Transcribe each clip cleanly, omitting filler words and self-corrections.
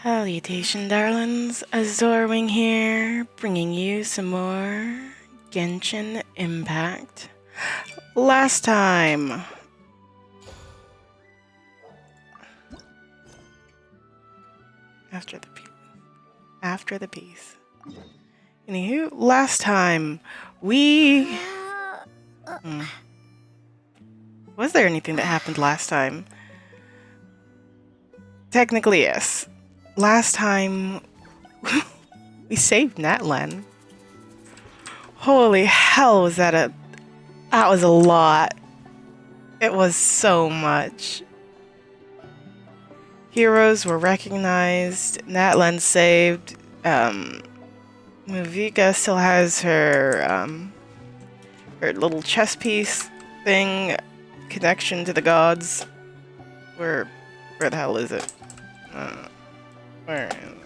Salutation, darlings. Azorwing here, bringing you some more Genshin Impact. Last time, after the piece. Anywho, last time we. Was there anything that happened last time? Technically, yes. Last time we saved Natlan. Holy hell, was that that was a lot. It was so much. Heroes were recognized, Natlan saved, Muvika still has her, her little chess piece thing, connection to the gods. Where the hell is it? Where is it?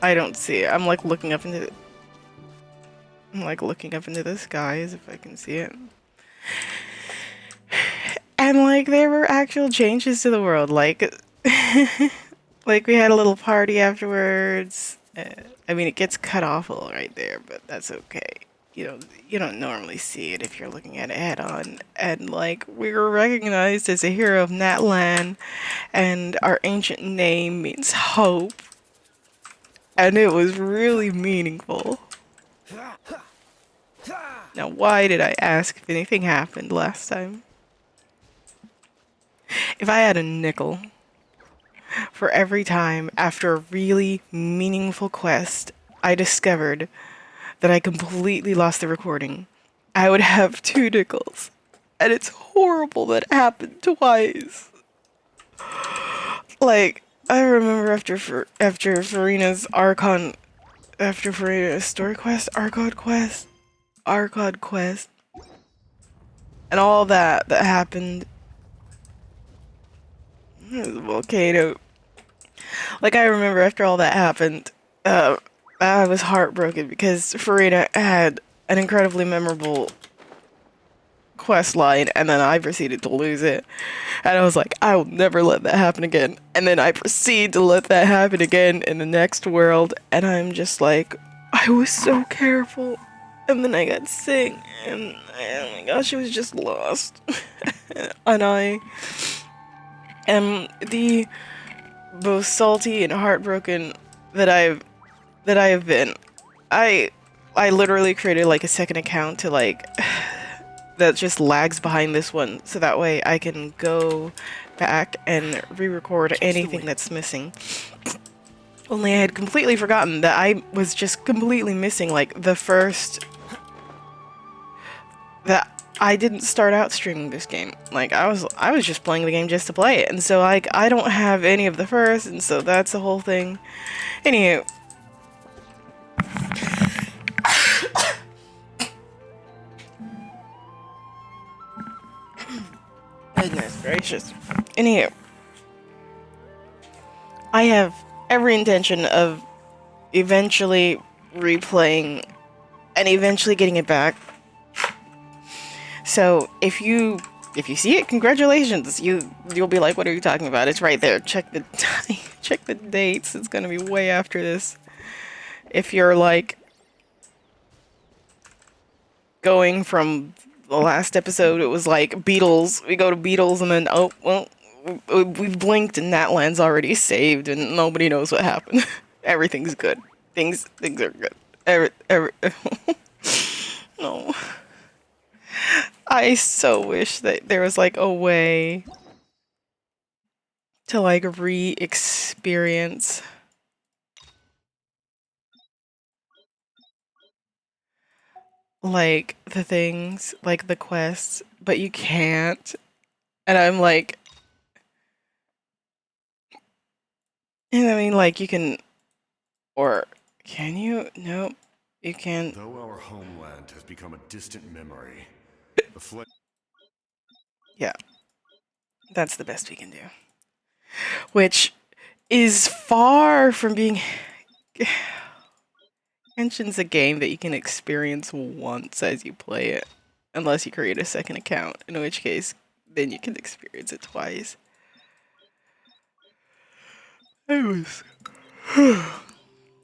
I don't see it. I'm like looking up into the skies if I can see it. And like there were actual changes to the world, like like we had a little party afterwards. I mean, it gets cut off a little right there, but that's okay. You don't normally see it if you're looking at it head on. And like we were recognized as a hero of Natlan, and our ancient name means hope. And it was really meaningful. Now, why did I ask if anything happened last time? If I had a nickel for every time after a really meaningful quest I discovered that I completely lost the recording, I would have 2 nickels. And it's horrible that it happened twice. Like, I remember after Farina's story quest, Arcod quest, and all that happened. It was a volcano. Like, I remember after all that happened, I was heartbroken because Farina had an incredibly memorable quest line, and then I proceeded to lose it. And I was like, I will never let that happen again. And then I proceed to let that happen again in the next world, and I'm just like, I was so careful. And then I got sick, and oh my gosh, it was just lost. And I am the most salty and heartbroken that I have been. I literally created like a second account to like that just lags behind this one, so that way I can go back and re-record anything that's missing. Only I had completely forgotten that I was just completely missing like the first that I didn't start out streaming this game. Like I was just playing the game just to play it, and so like I don't have any of the first, and so that's the whole thing. Anywho, goodness gracious. Anywho, I have every intention of eventually replaying and eventually getting it back. So if you see it, congratulations. You'll be like, what are you talking about? It's right there. Check the dates. It's gonna be way after this. If you're like going from the last episode, it was like Beatles. We go to Beatles, and then oh well, we've blinked and Natlan's already saved, and nobody knows what happened. Everything's good. Things are good. No. I so wish that there was like a way to like re-experience like the things, like the quests, but you can't. And I'm like, and I mean, like you can, or can you? Nope, you can. Though our homeland has become a distant memory, Yeah, that's the best we can do. Which is far from being. Genshin's a game that you can experience once as you play it, unless you create a second account, in which case, then you can experience it twice. I was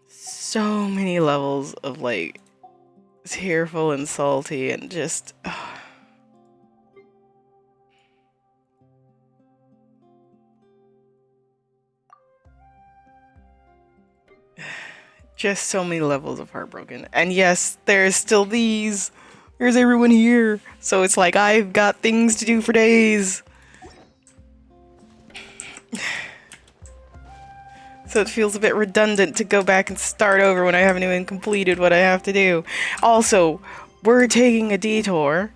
so many levels of like tearful and salty and just just so many levels of heartbroken. And yes, there's still these. There's everyone here. So it's like I've got things to do for days. So it feels a bit redundant to go back and start over when I haven't even completed what I have to do. Also, we're taking a detour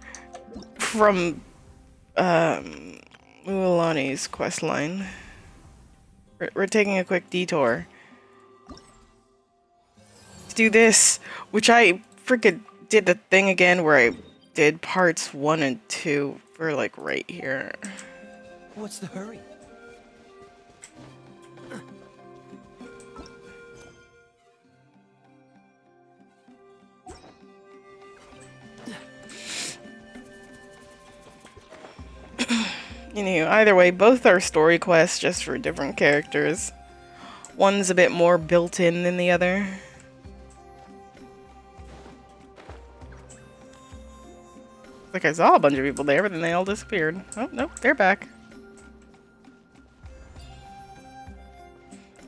from Mualani's questline. We're taking a quick detour to do this, which I freaking did the thing again where I did parts 1 and 2 for like right here. What's the hurry? You know, either way, both are story quests just for different characters. One's a bit more built in than the other. Like I saw a bunch of people there, but then they all disappeared. Oh, nope, they're back.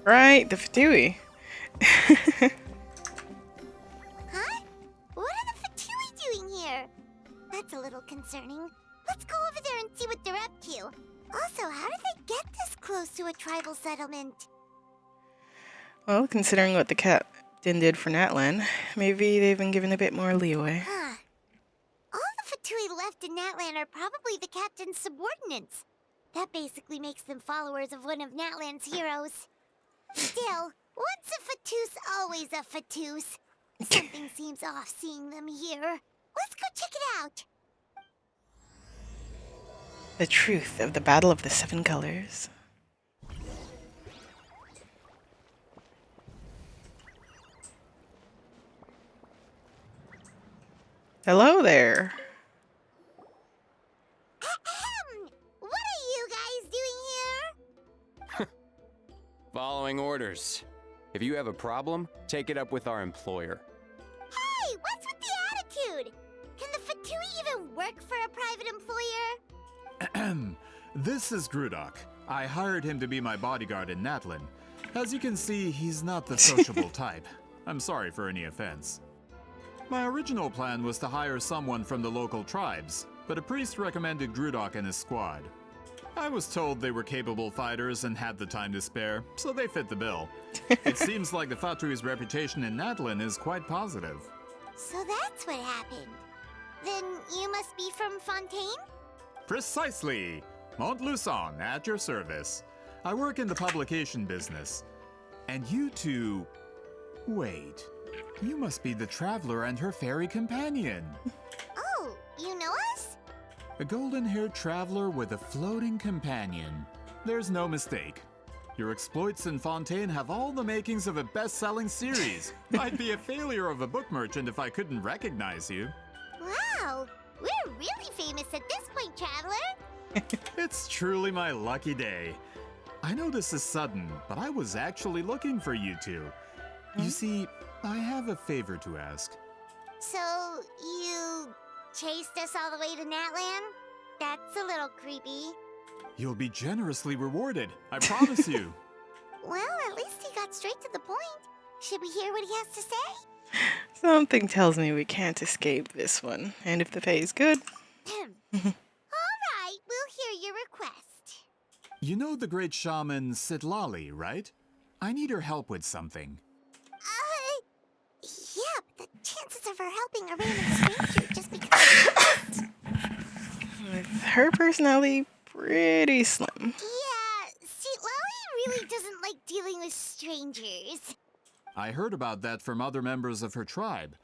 Right, the Fatui. Huh? What are the Fatui doing here? That's a little concerning. Let's go over there and see what they're up to. Also, how did they get this close to a tribal settlement? Well, considering what the captain did for Natlan, maybe they've been given a bit more leeway. Huh. All the Fatui left in Natlan are probably the captain's subordinates. That basically makes them followers of one of Natlan's heroes. Still, once a Fatoos, always a Fatoos. Something seems off seeing them here. Let's go check it out. The truth of the Battle of the Seven Colors. Hello there. Ahem! What are you guys doing here? Following orders. If you have a problem, take it up with our employer. Hey, what's with the attitude? Can the Fatui even work for a private employer? This is Grudok. I hired him to be my bodyguard in Natlan. As you can see, he's not the sociable type. I'm sorry for any offense. My original plan was to hire someone from the local tribes, but a priest recommended Grudok and his squad. I was told they were capable fighters and had the time to spare, so they fit the bill. It seems like the Fatui's reputation in Natlan is quite positive. So that's what happened. Then you must be from Fontaine? Precisely! Montluçon, at your service. I work in the publication business. And you two... Wait. You must be the traveler and her fairy companion. Oh, you know us? A golden-haired traveler with a floating companion. There's no mistake. Your exploits in Fontaine have all the makings of a best-selling series. I'd be a failure of a book merchant if I couldn't recognize you. Wow, we're really famous at this point, traveler. It's truly my lucky day. I know this is sudden, but I was actually looking for you two. You see, I have a favor to ask. So, you chased us all the way to Natlan? That's a little creepy. You'll be generously rewarded, I promise you. Well, at least he got straight to the point. Should we hear what he has to say? Something tells me we can't escape this one. And if the pay is good... All right, we'll hear your request. You know the great shaman Sitlali, right? I need her help with something. Yeah, but the chances of her helping a random stranger just because... With her personality, pretty slim. Yeah, see, Lally really doesn't like dealing with strangers. I heard about that from other members of her tribe.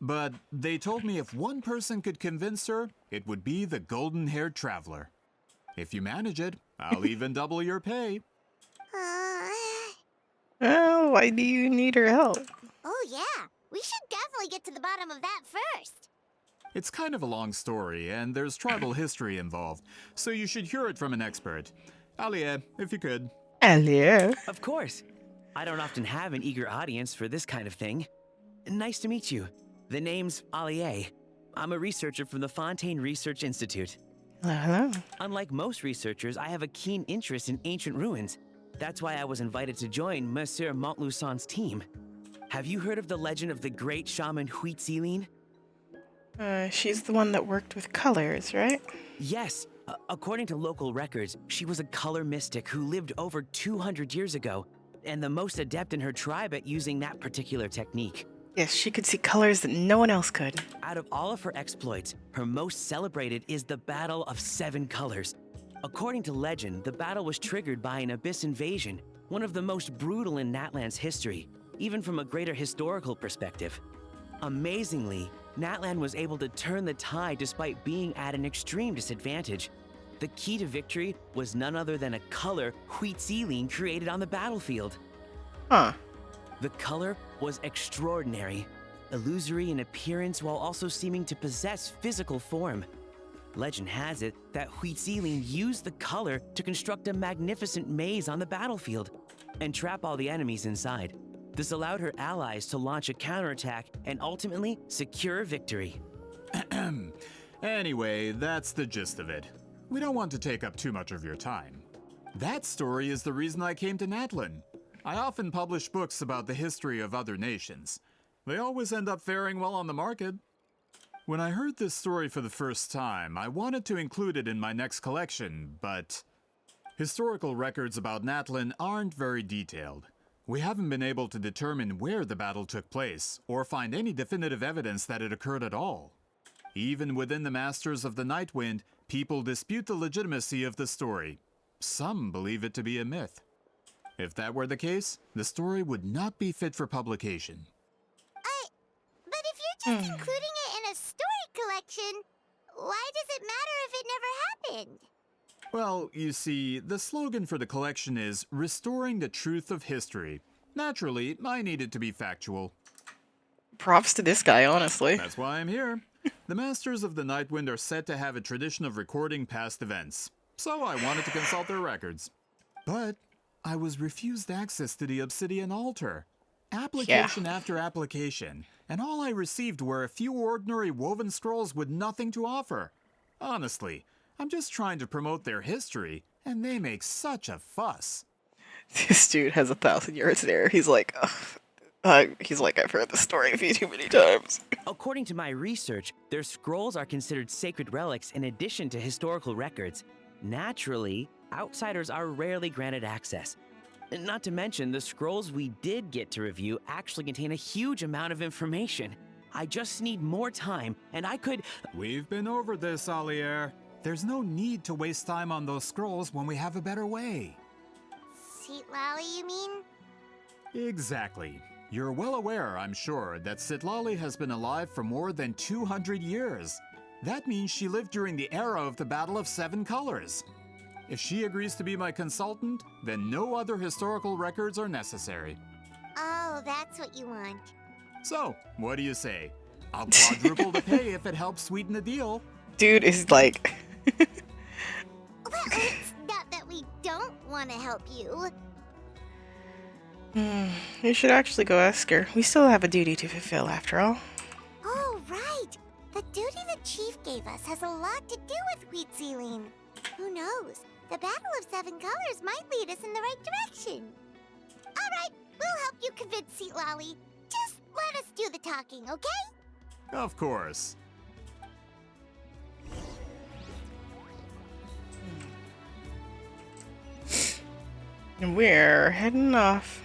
But they told me if one person could convince her, it would be the golden-haired traveler. If you manage it, I'll even double your pay. Well, why do you need her help? Oh yeah, we should definitely get to the bottom of that first. It's kind of a long story, and there's tribal history involved, so you should hear it from an expert. Alia, if you could. Hello. Of course. I don't often have an eager audience for this kind of thing. Nice to meet you. The name's Allier. I'm a researcher from the Fontaine Research Institute. Hello, hello. Unlike most researchers, I have a keen interest in ancient ruins. That's why I was invited to join Monsieur Montluçon's team. Have you heard of the legend of the great shaman Huitzilin? She's the one that worked with colors, right? Yes. According to local records, she was a color mystic who lived over 200 years ago, and the most adept in her tribe at using that particular technique. Yes, she could see colors that no one else could. Out of all of her exploits, her most celebrated is the Battle of Seven Colors. According to legend, the battle was triggered by an abyss invasion, one of the most brutal in Natlan's history, even from a greater historical perspective. Amazingly, Natlan was able to turn the tide despite being at an extreme disadvantage. The key to victory was none other than a color Huitzilin created on the battlefield. Huh. The color was extraordinary, illusory in appearance while also seeming to possess physical form. Legend has it that Huitzilin used the color to construct a magnificent maze on the battlefield and trap all the enemies inside. This allowed her allies to launch a counterattack and ultimately secure victory. Anyway, that's the gist of it. We don't want to take up too much of your time. That story is the reason I came to Natlan. I often publish books about the history of other nations. They always end up faring well on the market. When I heard this story for the first time, I wanted to include it in my next collection, but historical records about Natlan aren't very detailed. We haven't been able to determine where the battle took place, or find any definitive evidence that it occurred at all. Even within the Masters of the Nightwind, people dispute the legitimacy of the story. Some believe it to be a myth. If that were the case, the story would not be fit for publication. But if you're just including it in a story collection, why does it matter if it never happened? Well, you see, the slogan for the collection is Restoring the Truth of History. Naturally, I need it to be factual. Props to this guy, honestly. That's why I'm here. The Masters of the Nightwind are said to have a tradition of recording past events, so I wanted to consult their records. But I was refused access to the Obsidian Altar. Application after application, and all I received were a few ordinary woven scrolls with nothing to offer. Honestly, I'm just trying to promote their history, and they make such a fuss. This dude has 1,000 yards there. He's like, I've heard the story a few too many times. According to my research, their scrolls are considered sacred relics in addition to historical records. Naturally, outsiders are rarely granted access. Not to mention, the scrolls we did get to review actually contain a huge amount of information. I just need more time, and I could... We've been over this, Allier. There's no need to waste time on those scrolls when we have a better way. Citlali, you mean? Exactly. You're well aware, I'm sure, that Citlali has been alive for more than 200 years. That means she lived during the era of the Battle of Seven Colors. If she agrees to be my consultant, then no other historical records are necessary. Oh, that's what you want. So, what do you say? I'll quadruple the pay if it helps sweeten the deal. Dude is like... Well, it's not that we don't want to help you. You should actually go ask her. We still have a duty to fulfill, after all. Oh, right. The duty the chief gave us has a lot to do with Huitzilin. Who knows? The Battle of Seven Colors might lead us in the right direction. All right, we'll help you convince Citlali. Just let us do the talking, okay? Of course. And we're heading off.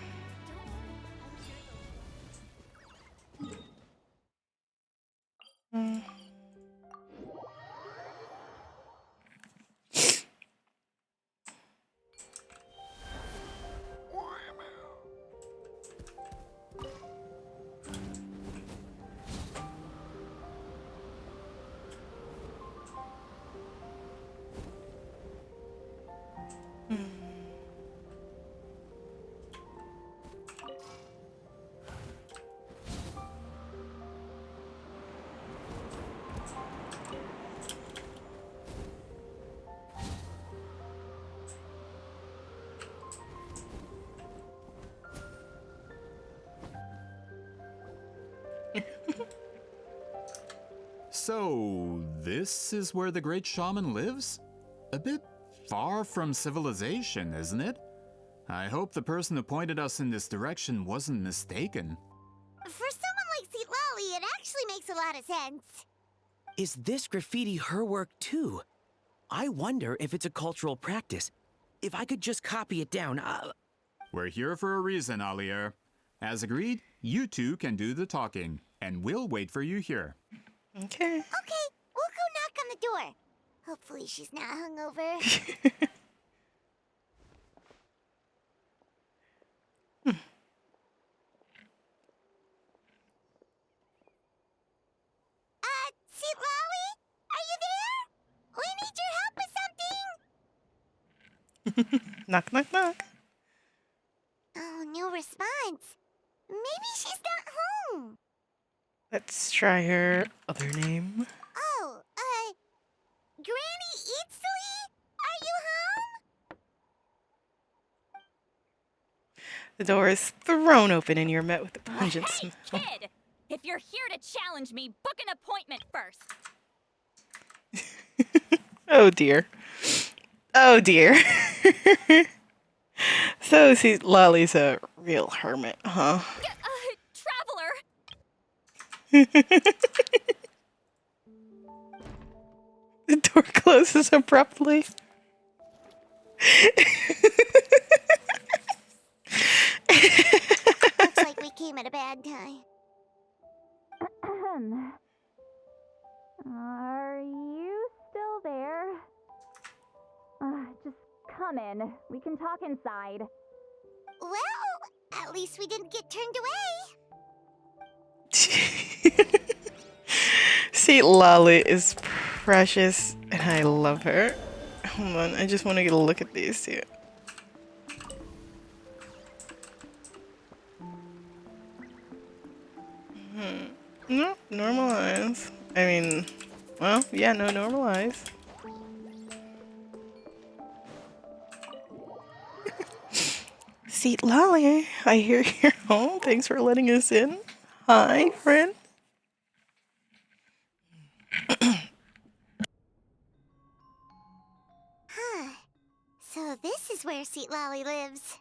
So, this is where the great shaman lives? A bit far from civilization, isn't it? I hope the person who pointed us in this direction wasn't mistaken. For someone like Seat Lolly, it actually makes a lot of sense. Is this graffiti her work too? I wonder if it's a cultural practice. If I could just copy it down, We're here for a reason, Alier. As agreed, you two can do the talking, and we'll wait for you here. Okay. Okay, we'll go knock on the door. Hopefully she's not hungover. Seat Lolly? Are you there? We need your help with something. Knock, knock, knock. Oh, no response. Maybe she's not home. Let's try her other name. Oh, Granny Eatsley? Are you home? The door is thrown open and you're met with the pungent Hey, smell. kid! If you're here to challenge me, book an appointment first. Oh dear. Oh dear. So, see, Lolly's a real hermit, huh? Traveler! The door closes abruptly. Looks like we came at a bad time. Are you still there? Just come in. We can talk inside. Well, at least we didn't get turned away. See, Lolly is precious and I love her. Hold on, I just want to get a look at these two. No, normal eyes. I mean, well, yeah, no normal eyes. See, Lolly, I hear you're home. Thanks for letting us in. Hi, friend. Huh. So this is where Seat Lolly lives.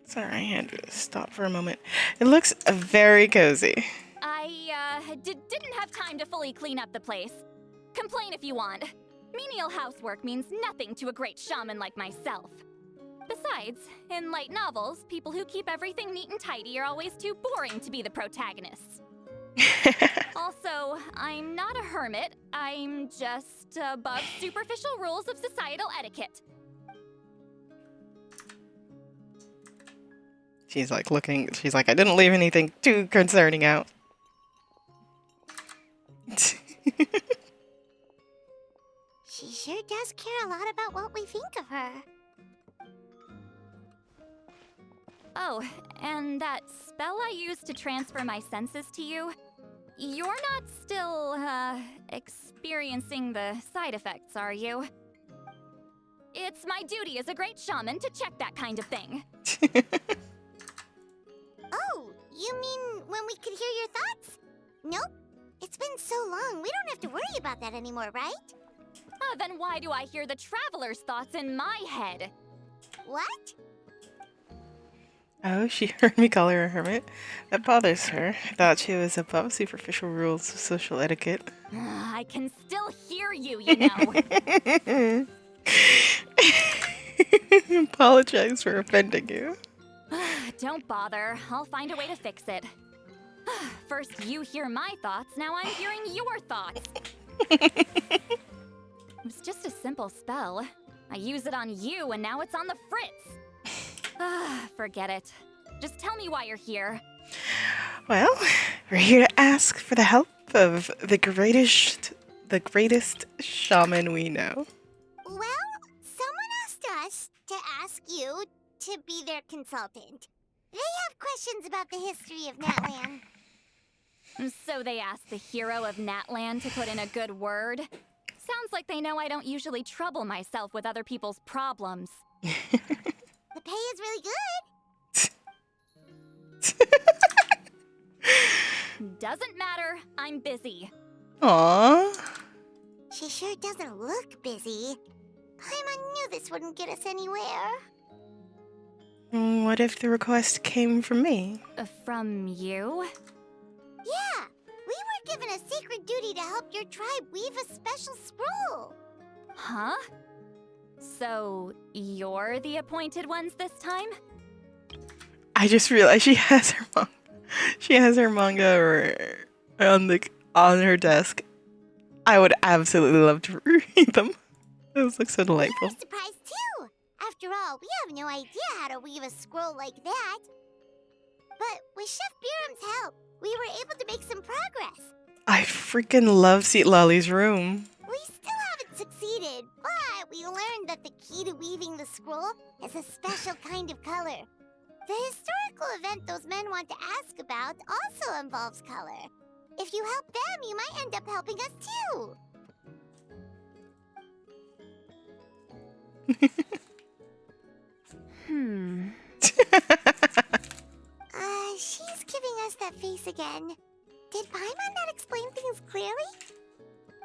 Sorry, I had to stop for a moment. It looks very cozy. I didn't have time to fully clean up the place. Complain if you want. Menial housework means nothing to a great shaman like myself. Besides, in light novels, people who keep everything neat and tidy are always too boring to be the protagonists. Also, I'm not a hermit. I'm just above superficial rules of societal etiquette. She's like looking, she's like, I didn't leave anything too concerning out. She sure does care a lot about what we think of her. Oh, and that spell I used to transfer my senses to you, you're not still, experiencing the side effects, are you? It's my duty as a great shaman to check that kind of thing. Oh, you mean when we could hear your thoughts? Nope. It's been so long, we don't have to worry about that anymore, right? Then why do I hear the traveler's thoughts in my head? What? Oh, she heard me call her a hermit? That bothers her. I thought she was above superficial rules of social etiquette. I can still hear you, you know. Apologize for offending you. Don't bother. I'll find a way to fix it. First you hear my thoughts, now I'm hearing your thoughts. It was just a simple spell. I use it on you and now it's on the Fritz. Forget it. Just tell me why you're here. Well, we're here to ask for the help of the greatest shaman we know. Well, someone asked us to ask you to be their consultant. They have questions about the history of Natlan. So they asked the hero of Natlan to put in a good word. Sounds like they know I don't usually trouble myself with other people's problems. The pay is really good. Doesn't matter, I'm busy. Aww. She sure doesn't look busy. Paimon knew this wouldn't get us anywhere. What if the request came from me? From you? Yeah, we were given a sacred duty to help your tribe weave a special scroll. Huh? So, you're the appointed ones this time? I just realized she has her manga on her desk. I would absolutely love to read them. Those look so delightful. We were surprised too. After all, we have no idea how to weave a scroll like that. But with Chef Biram's help, we were able to make some progress. I freaking love Seat Lolly's room. We still haven't succeeded, but we learned that the key to weaving the scroll is a special kind of color. The historical event those men want to ask about also involves color. If you help them, you might end up helping us too. She's giving us that face again. Did Paimon not explain things clearly?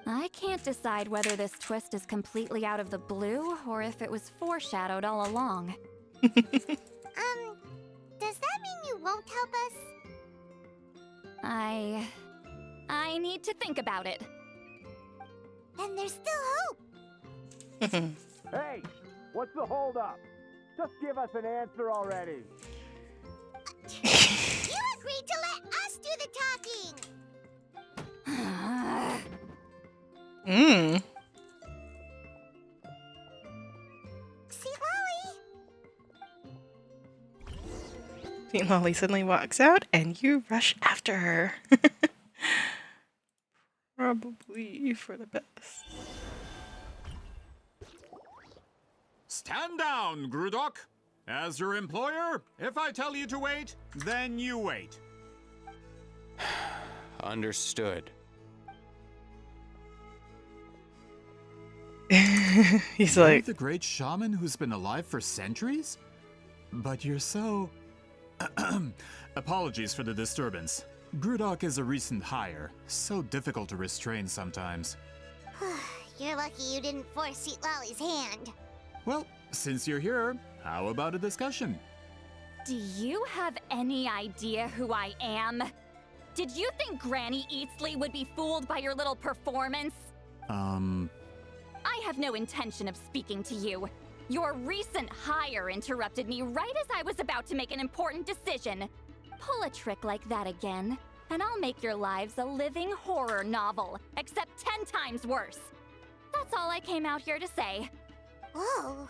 I can't decide whether this twist is completely out of the blue or if it was foreshadowed all along. Does that mean you won't help us? I need to think about it. Then there's still hope. Hey, what's the holdup? Just give us an answer already. You agreed to let us do the talking. See, Lolly? Seat Lolly suddenly walks out and you rush after her. Probably for the best. Stand down, Grudok. As your employer, if I tell you to wait, then you wait. Understood. He's You're like, the great shaman who's been alive for centuries? But you're so... Apologies for the disturbance. Grudok is a recent hire, so difficult to restrain sometimes. You're lucky you didn't force Seat Lolly's hand. Well, since you're here, how about a discussion? Do you have any idea who I am? Did you think Granny Eatsley would be fooled by your little performance? I have no intention of speaking to you. Your recent hire interrupted me right as I was about to make an important decision. Pull a trick like that again, and I'll make your lives a living horror novel, except 10 times worse. That's all I came out here to say. Whoa.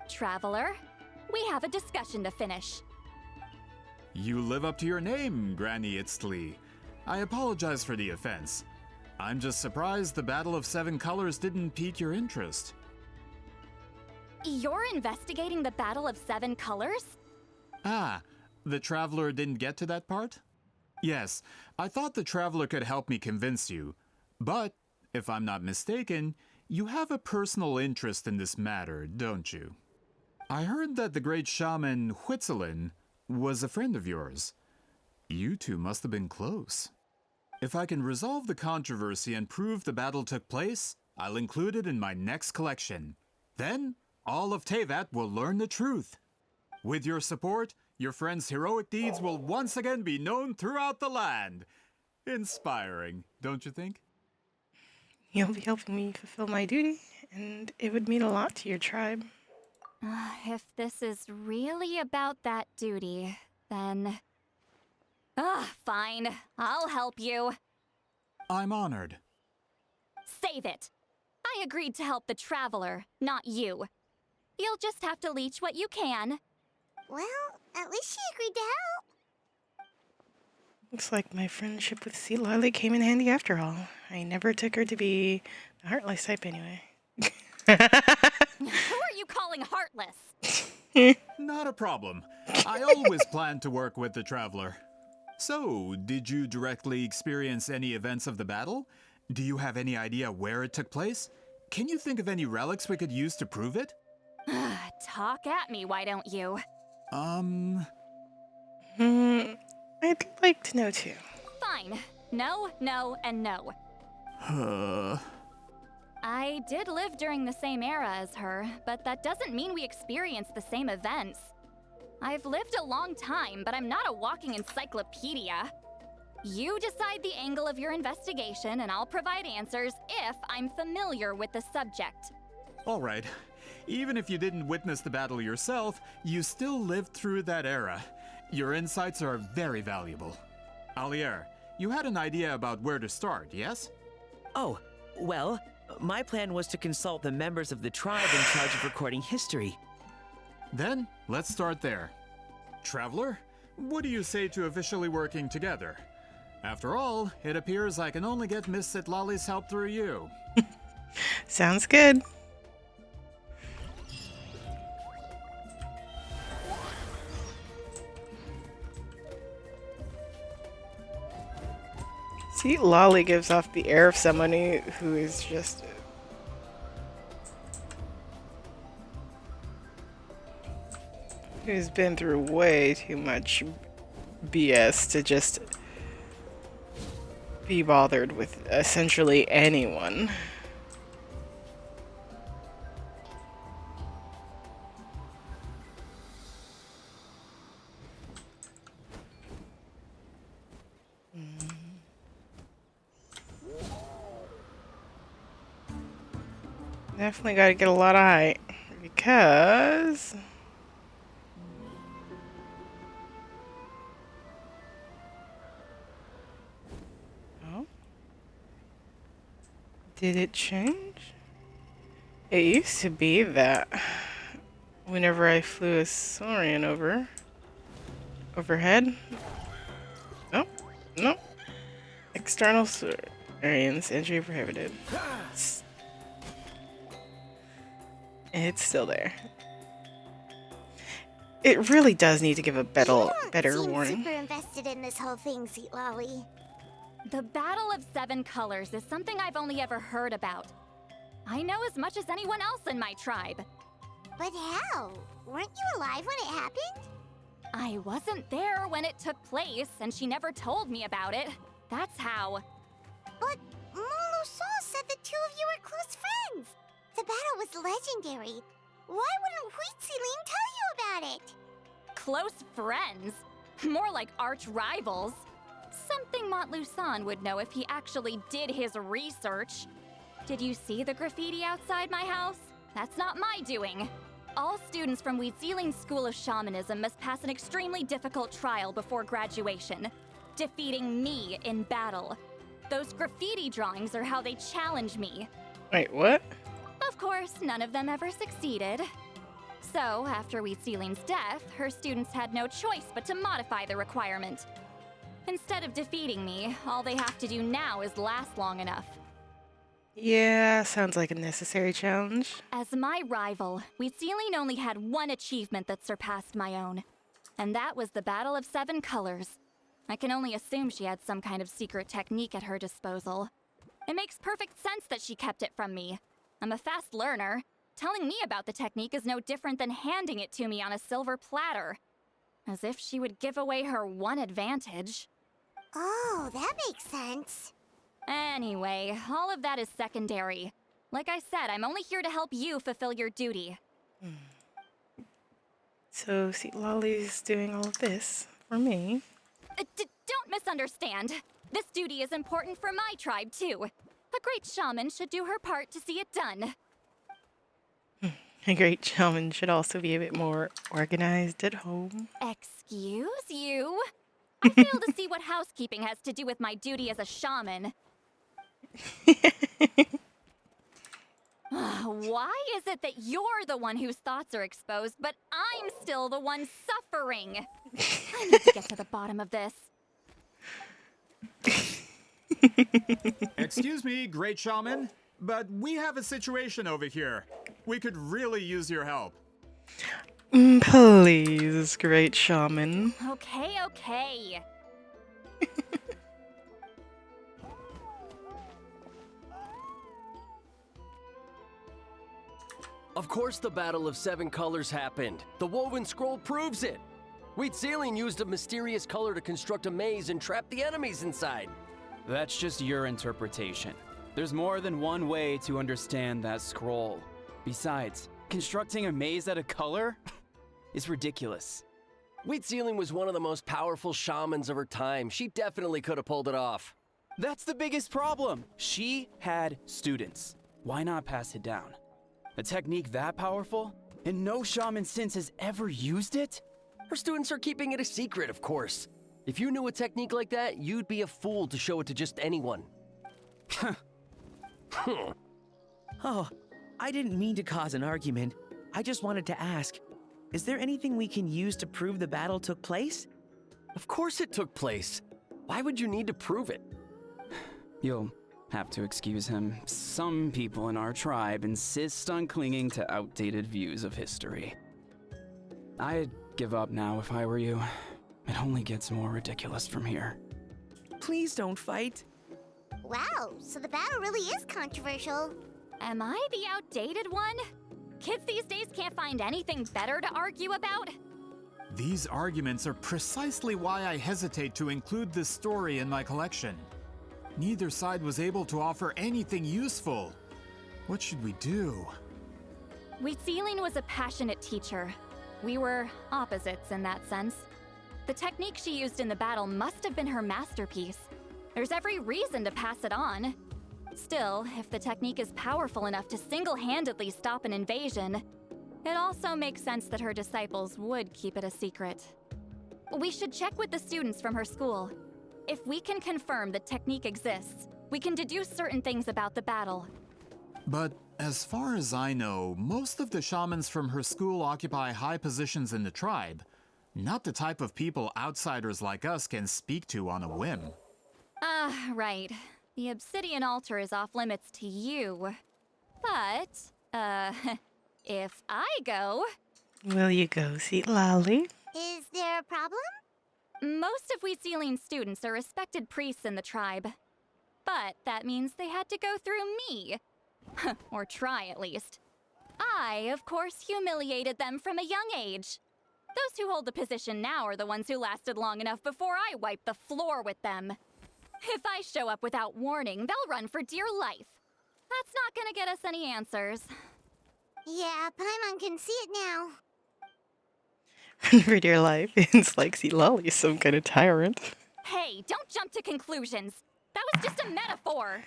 Traveler, we have a discussion to finish. You live up to your name, Granny Itztli. I apologize for the offense. I'm just surprised the Battle of Seven Colors didn't pique your interest. You're investigating the Battle of Seven Colors? Ah, the Traveler didn't get to that part? Yes, I thought the Traveler could help me convince you. But, if I'm not mistaken, you have a personal interest in this matter, don't you? I heard that the great shaman Huitzilin was a friend of yours. You two must have been close. If I can resolve the controversy and prove the battle took place, I'll include it in my next collection. Then, all of Teyvat will learn the truth. With your support, your friend's heroic deeds will once again be known throughout the land. Inspiring, don't you think? you'll be helping me fulfill my duty, and it would mean a lot to your tribe. If this is really about that duty, then... fine. I'll help you. I'm honored. Save it. I agreed to help the Traveler, not you. You'll just have to leech what you can. Well, at least she agreed to help. Looks like my friendship with Sea Lily came in handy after all. I never took her to be a heartless type anyway. Who are you calling heartless? Not a problem. I always planned to work with the Traveler. So, did you directly experience any events of the battle? Do you have any idea where it took place? Can you think of any relics we could use to prove it? Talk at me, why don't you? Hmm, I'd like to know too. Fine. No, no, and no. I did live during the same era as her, but that doesn't mean we experienced the same events. I've lived a long time, but I'm not a walking encyclopedia. You decide the angle of your investigation, and I'll provide answers if I'm familiar with the subject. Alright. Even if you didn't witness the battle yourself, you still lived through that era. Your insights are very valuable. Alier, you had an idea about where to start, yes? Oh, well, my plan was to consult the members of the tribe in charge of recording history. Then, let's start there. Traveler, what do you say to officially working together? After all, it appears I can only get Miss Sitlali's help through you. Sounds good. See, Lolly gives off the air of someone who is just... who's been through way too much BS to just be bothered with essentially anyone. Definitely gotta get a lot of height because oh, did it change? It used to be that whenever I flew a Saurian overhead. Nope, nope. External Saurians entry prohibited. It's still there. It really does need to give a better seem warning. super invested in this whole thing, Lolly. The Battle of Seven Colors is something I've only ever heard about. I know as much as anyone else in my tribe. But how? Weren't you alive when it happened? I wasn't there when it took place, and she never told me about it. That's how. But Molusol said the two of you were close friends. The battle was legendary. Why wouldn't Huitziling tell you about it? Close friends? More like arch rivals. Something Montluçon would know if he actually did his research. Did you see the graffiti outside my house? That's not my doing. All students from Huitziling's School of Shamanism must pass an extremely difficult trial before graduation, defeating me in battle. Those graffiti drawings are how they challenge me. Wait, what? Of course, none of them ever succeeded. So, after Huitziling's death, her students had no choice but to modify the requirement. Instead of defeating me, all they have to do now is last long enough. Yeah, sounds like a necessary challenge. As my rival, Huitziling only had one achievement that surpassed my own. And that was the Battle of Seven Colors. I can only assume she had some kind of secret technique at her disposal. It makes perfect sense that she kept it from me. I'm a fast learner. Telling me about the technique is no different than handing it to me on a silver platter. As if she would give away her one advantage. Oh, that makes sense. Anyway, all of that is secondary. Like I said, I'm only here to help you fulfill your duty. So, see, Lolly's doing all of this for me. Don't misunderstand. This duty is important for my tribe, too. A great shaman should do her part to see it done. A great shaman should also be a bit more organized at home. Excuse you? I fail to see what housekeeping has to do with my duty as a shaman. Why is it that you're the one whose thoughts are exposed, but I'm still the one suffering? I need to get to the bottom of this. Excuse me, great shaman, but we have a situation over here. We could really use your help. Please, great shaman. Okay. Of course the Battle of Seven Colors happened. The woven scroll proves it. Wheat Ceiling used a mysterious color to construct a maze and trap the enemies inside. That's just your interpretation. There's more than one way to understand that scroll. Besides, constructing a maze out of color is ridiculous. Wheat Ceiling was one of the most powerful shamans of her time. She definitely could have pulled it off. That's the biggest problem. She had students. Why not pass it down? A technique that powerful? And no shaman since has ever used it? Her students are keeping it a secret, of course. If you knew a technique like that, you'd be a fool to show it to just anyone. Oh, I didn't mean to cause an argument. I just wanted to ask, is there anything we can use to prove the battle took place? Of course it took place. Why would you need to prove it? You'll have to excuse him. Some people in our tribe insist on clinging to outdated views of history. I'd give up now if I were you. It only gets more ridiculous from here. Please don't fight. Wow, so the battle really is controversial. Am I the outdated one? Kids these days can't find anything better to argue about? These arguments are precisely why I hesitate to include this story in my collection. Neither side was able to offer anything useful. What should we do? Wheat Ceiling was a passionate teacher. We were opposites in that sense. The technique she used in the battle must have been her masterpiece. There's every reason to pass it on. Still, if the technique is powerful enough to single-handedly stop an invasion, it also makes sense that her disciples would keep it a secret. We should check with the students from her school. If we can confirm the technique exists, we can deduce certain things about the battle. But as far as I know, most of the shamans from her school occupy high positions in the tribe. Not the type of people outsiders like us can speak to on a whim. Right. The obsidian altar is off limits to you. But, if I go... Will you go, Sweet Lolly? Is there a problem? Most of Wheat Ceiling students are respected priests in the tribe. But that means they had to go through me. Or try, at least. I, of course, humiliated them from a young age. Those who hold the position now are the ones who lasted long enough before I wiped the floor with them. If I show up without warning, they'll run for dear life. That's not gonna get us any answers. Yeah, Paimon can see it now. For dear life, it's like Sweet Lolly is some kind of tyrant. Hey, don't jump to conclusions. That was just a metaphor.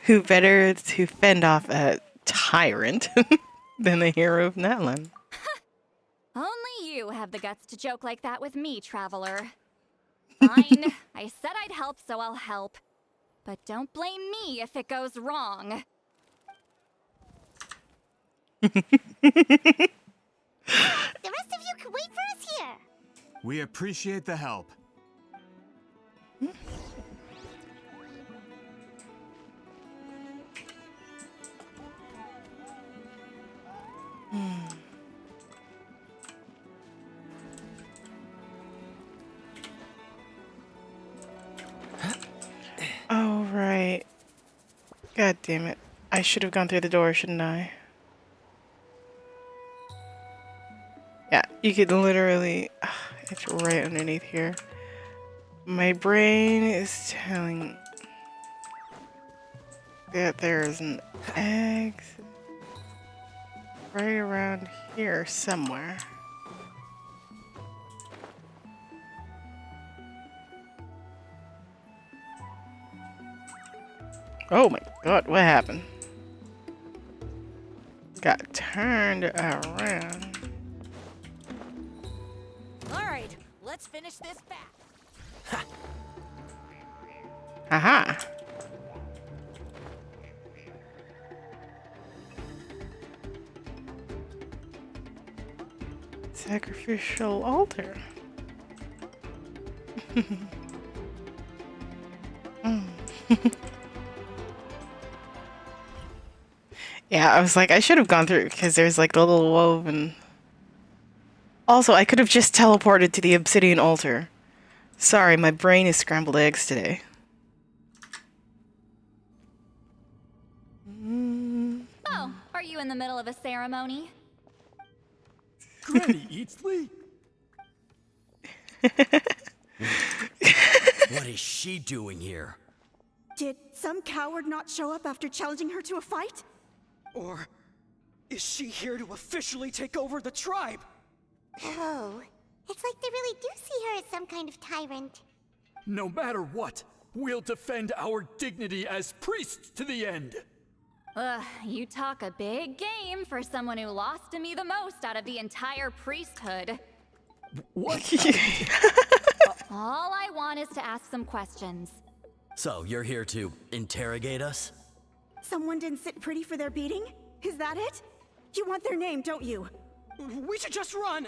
Who better to fend off a tyrant than the hero of Natlan? Only you have the guts to joke like that with me, traveler. Fine, I said I'd help, so I'll help. But don't blame me if it goes wrong. The rest of you can wait for us here. We appreciate the help. Oh, right. God damn it. I should have gone through the door, shouldn't I? Yeah, you could literally... It's right underneath here. My brain is telling... that there is an exit right around here somewhere. Oh my god, what happened? Got turned around. Alright, let's finish this back. Aha! Sacrificial altar. Yeah, I was like, I should have gone through because there's like a little woven. Also, I could have just teleported to the obsidian altar. Sorry, my brain is scrambled eggs today. Oh, are you in the middle of a ceremony? Granny Eatsley? What is she doing here? Did some coward not show up after challenging her to a fight? Or is she here to officially take over the tribe? Oh, it's like they really do see her as some kind of tyrant. No matter what, we'll defend our dignity as priests to the end. Ugh, you talk a big game for someone who lost to me the most out of the entire priesthood. What? All I want is to ask some questions. So, you're here to interrogate us? Someone didn't sit pretty for their beating? Is that it? You want their name, don't you? We should just run!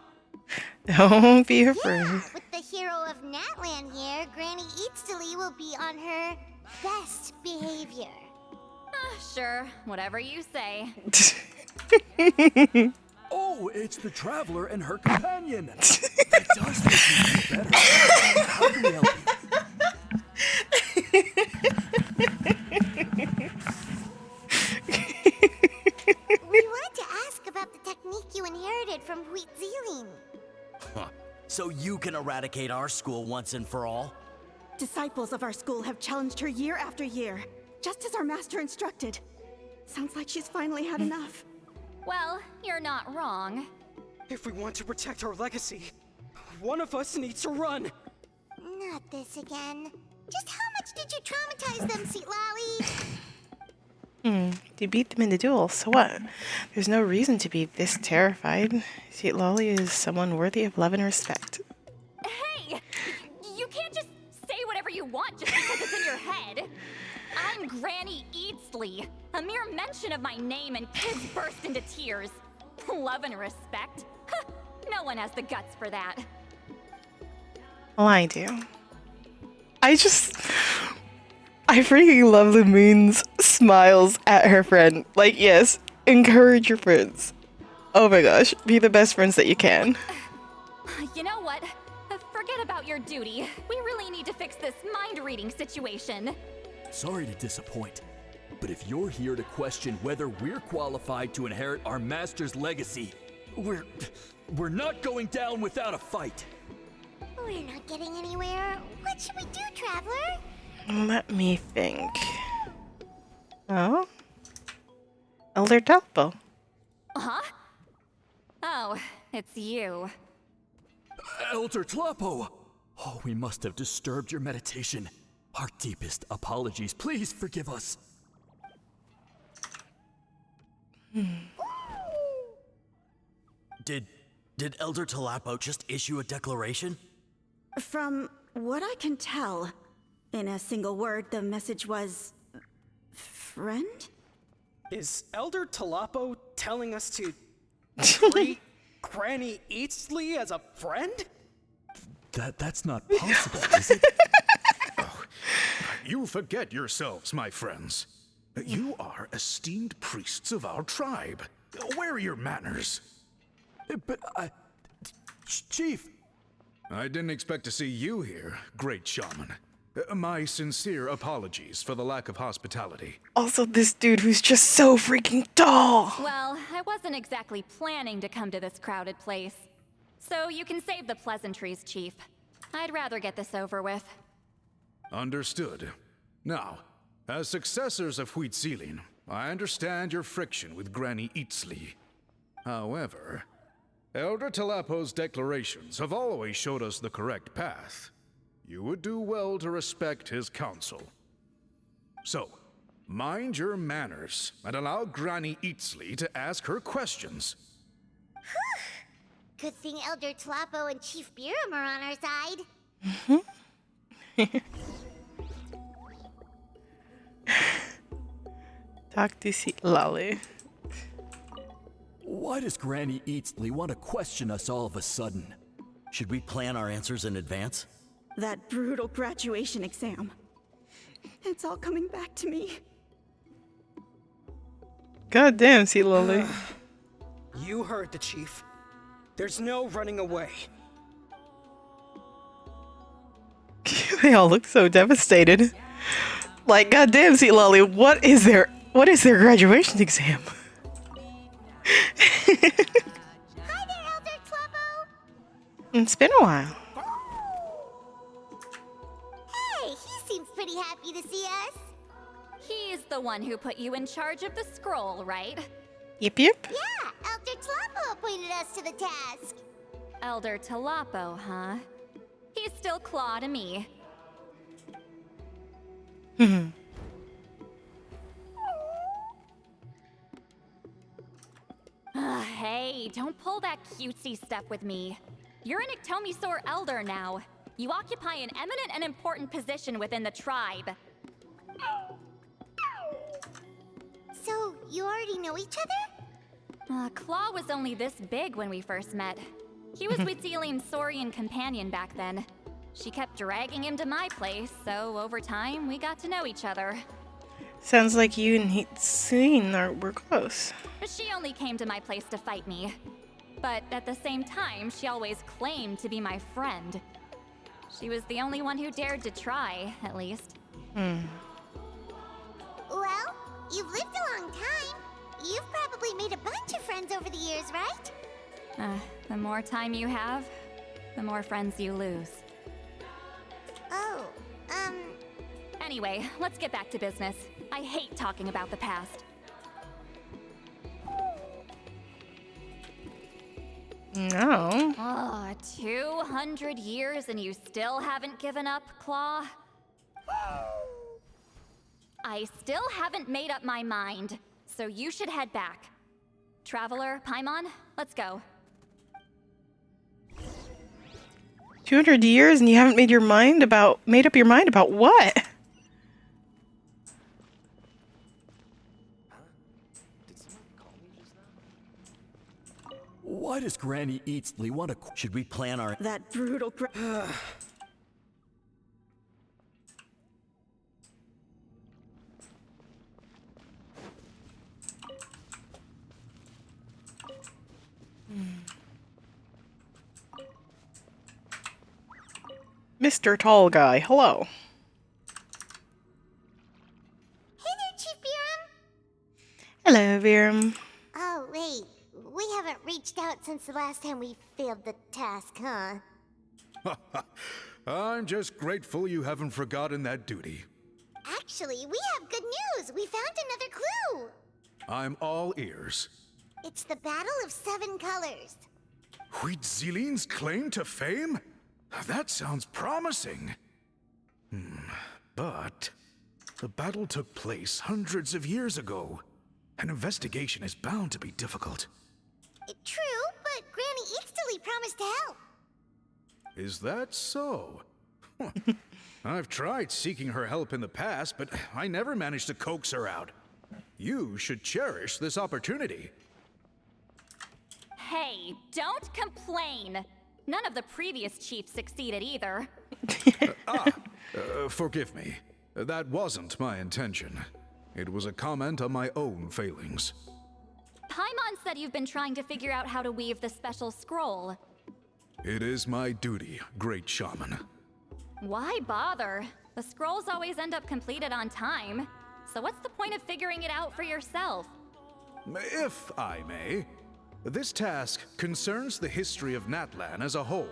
Don't be afraid. Yeah, with the hero of Natlan here, Granny Eatsley will be on her best behavior. Sure, whatever you say. Oh, it's the Traveler and her companion. That does make me feel better. How can we help We wanted to ask about the technique you inherited from Huitziling. Huh. So you can eradicate our school once and for all? Disciples of our school have challenged her year after year, just as our master instructed. Sounds like she's finally had enough. Well, you're not wrong. If we want to protect our legacy, one of us needs to run. Not this again. Just how much did you traumatize them, Sweet Lolly? You beat them in the duel, so what? There's no reason to be this terrified. Sweet Lolly is someone worthy of love and respect. Hey! You can't just say whatever you want just because it's in your head. I'm Granny Eatsley. A mere mention of my name and kids burst into tears. Love and respect? No one has the guts for that. Well, I do. I freaking love the Moon's smiles at her friend. Like, yes, encourage your friends. Oh my gosh, be the best friends that you can. You know what? Forget about your duty. We really need to fix this mind-reading situation. Sorry to disappoint, but if you're here to question whether we're qualified to inherit our master's legacy, we're not going down without a fight. We're not getting anywhere. What should we do, Traveler? Let me think. Oh? Elder Delpo. Huh? Oh, it's you. Elder Tlapo! Oh, we must have disturbed your meditation. Our deepest apologies. Please forgive us. Did Elder Tlapo just issue a declaration? From what I can tell, in a single word, the message was... friend? Is Elder Tlapo telling us to treat Granny Eatsley as a friend? That's not possible, is it? You forget yourselves, my friends. You are esteemed priests of our tribe. Where are your manners? But Chief... I didn't expect to see you here, great shaman. My sincere apologies for the lack of hospitality. Also, this dude who's just so freaking tall. Well, I wasn't exactly planning to come to this crowded place. So you can save the pleasantries, Chief. I'd rather get this over with. Understood. Now, as successors of Huitziling, I understand your friction with Granny Eatsley. However, Elder Tlapo's declarations have always showed us the correct path. You would do well to respect his counsel. So, mind your manners and allow Granny Eatsley to ask her questions. Good thing Elder Tlapo and Chief Biram are on our side. Talk to Sweet Lolly. Why does Granny Eatsley want to question us all of a sudden? Should we plan our answers in advance? That brutal graduation exam. It's all coming back to me. God damn, Sweet Lolly. You heard the chief. There's no running away. They all look so devastated. Like, goddamn, Sweet Lolly, what is their graduation exam? Hi there, Elder Clubbo! It's been a while. Hey, he seems pretty happy to see us. He's the one who put you in charge of the scroll, right? Yep, yep. Yeah, Elder Tloppo appointed us to the task. Elder Tolapo, huh? He's still Claw to me. Hey, don't pull that cutesy stuff with me. You're an Iktomisaur Elder now. You occupy an eminent and important position within the tribe. So, you already know each other? Claw was only this big when we first met. He was Witzelin's Saurian companion back then. She kept dragging him to my place, so over time, we got to know each other. Sounds like you and Heatseline were close. She only came to my place to fight me. But at the same time, she always claimed to be my friend. She was the only one who dared to try, at least. Well, you've lived a long time. You've probably made a bunch of friends over the years, right? The more time you have, the more friends you lose. Oh, Anyway, let's get back to business. I hate talking about the past. No. 200 years and you still haven't given up, Claw? I still haven't made up my mind, so you should head back. Traveler, Paimon, let's go. 200 years and you haven't made up your mind about what? Why does Granny Eatsley want to... Should we plan our... That brutal Mr. Tall Guy, hello. hey there, Chief Biram. Hello, Viram. Oh, wait. We haven't reached out since the last time we failed the task, huh? I'm just grateful you haven't forgotten that duty. Actually, we have good news. We found another clue. I'm all ears. It's the Battle of 7 Colors. Wheatziline's claim to fame? That sounds promising. But the battle took place hundreds of years ago. An investigation is bound to be difficult. True, but Granny Eatsley promised to help. Is that so? I've tried seeking her help in the past, but I never managed to coax her out. You should cherish this opportunity. Hey, don't complain. None of the previous chiefs succeeded either. Forgive me. That wasn't my intention. It was a comment on my own failings. Paimon said you've been trying to figure out how to weave the special scroll. It is my duty, great shaman. Why bother? The scrolls always end up completed on time. So what's the point of figuring it out for yourself? If I may, this task concerns the history of Natlan as a whole.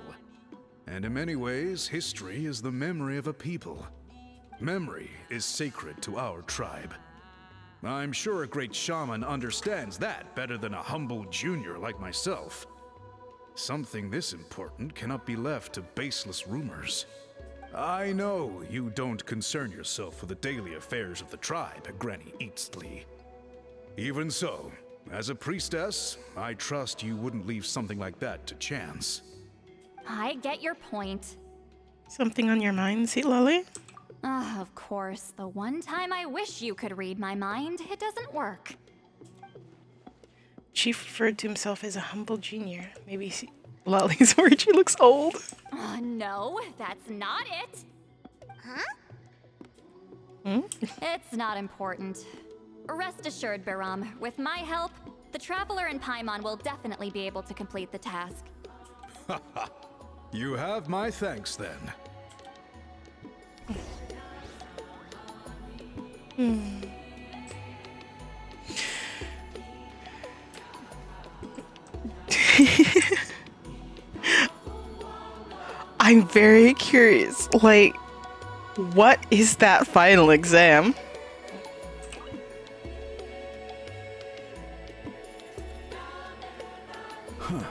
And in many ways, history is the memory of a people. Memory is sacred to our tribe. I'm sure a great shaman understands that better than a humble junior like myself. Something this important cannot be left to baseless rumors. I know you don't concern yourself with the daily affairs of the tribe, Granny Eatsley. Even so, as a priestess, I trust you wouldn't leave something like that to chance. I get your point. Something on your mind, Sea Lolly? Of course, the one time I wish you could read my mind, it doesn't work. Chief referred to himself as a humble junior. Maybe Lolly's worried she looks old. No, that's not it. Huh? It's not important. Rest assured, Biram, with my help, the Traveler and Paimon will definitely be able to complete the task. You have my thanks then. I'm very curious. Like, what is that final exam? Huh.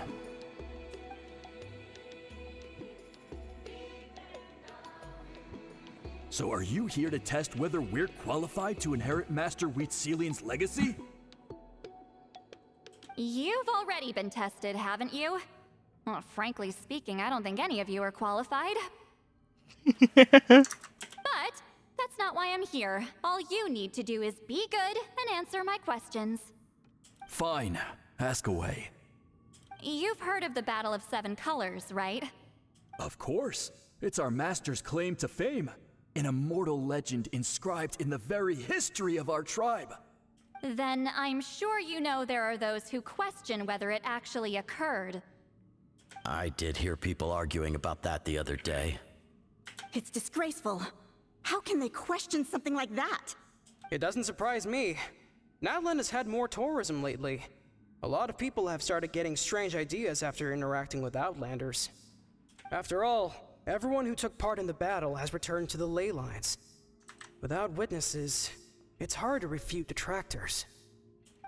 So are you here to test whether we're qualified to inherit Master Wheatselian's legacy? You've already been tested, haven't you? Well, frankly speaking, I don't think any of you are qualified. But that's not why I'm here. All you need to do is be good and answer my questions. Fine. Ask away. You've heard of the Battle of Seven Colors, right? Of course. It's our master's claim to fame. An immortal legend inscribed in the very history of our tribe. Then I'm sure you know there are those who question whether it actually occurred. I did hear people arguing about that the other day. It's disgraceful. How can they question something like that? It doesn't surprise me. Natlan has had more tourism lately. A lot of people have started getting strange ideas after interacting with Outlanders. After all, everyone who took part in the battle has returned to the ley lines. Without witnesses, it's hard to refute detractors.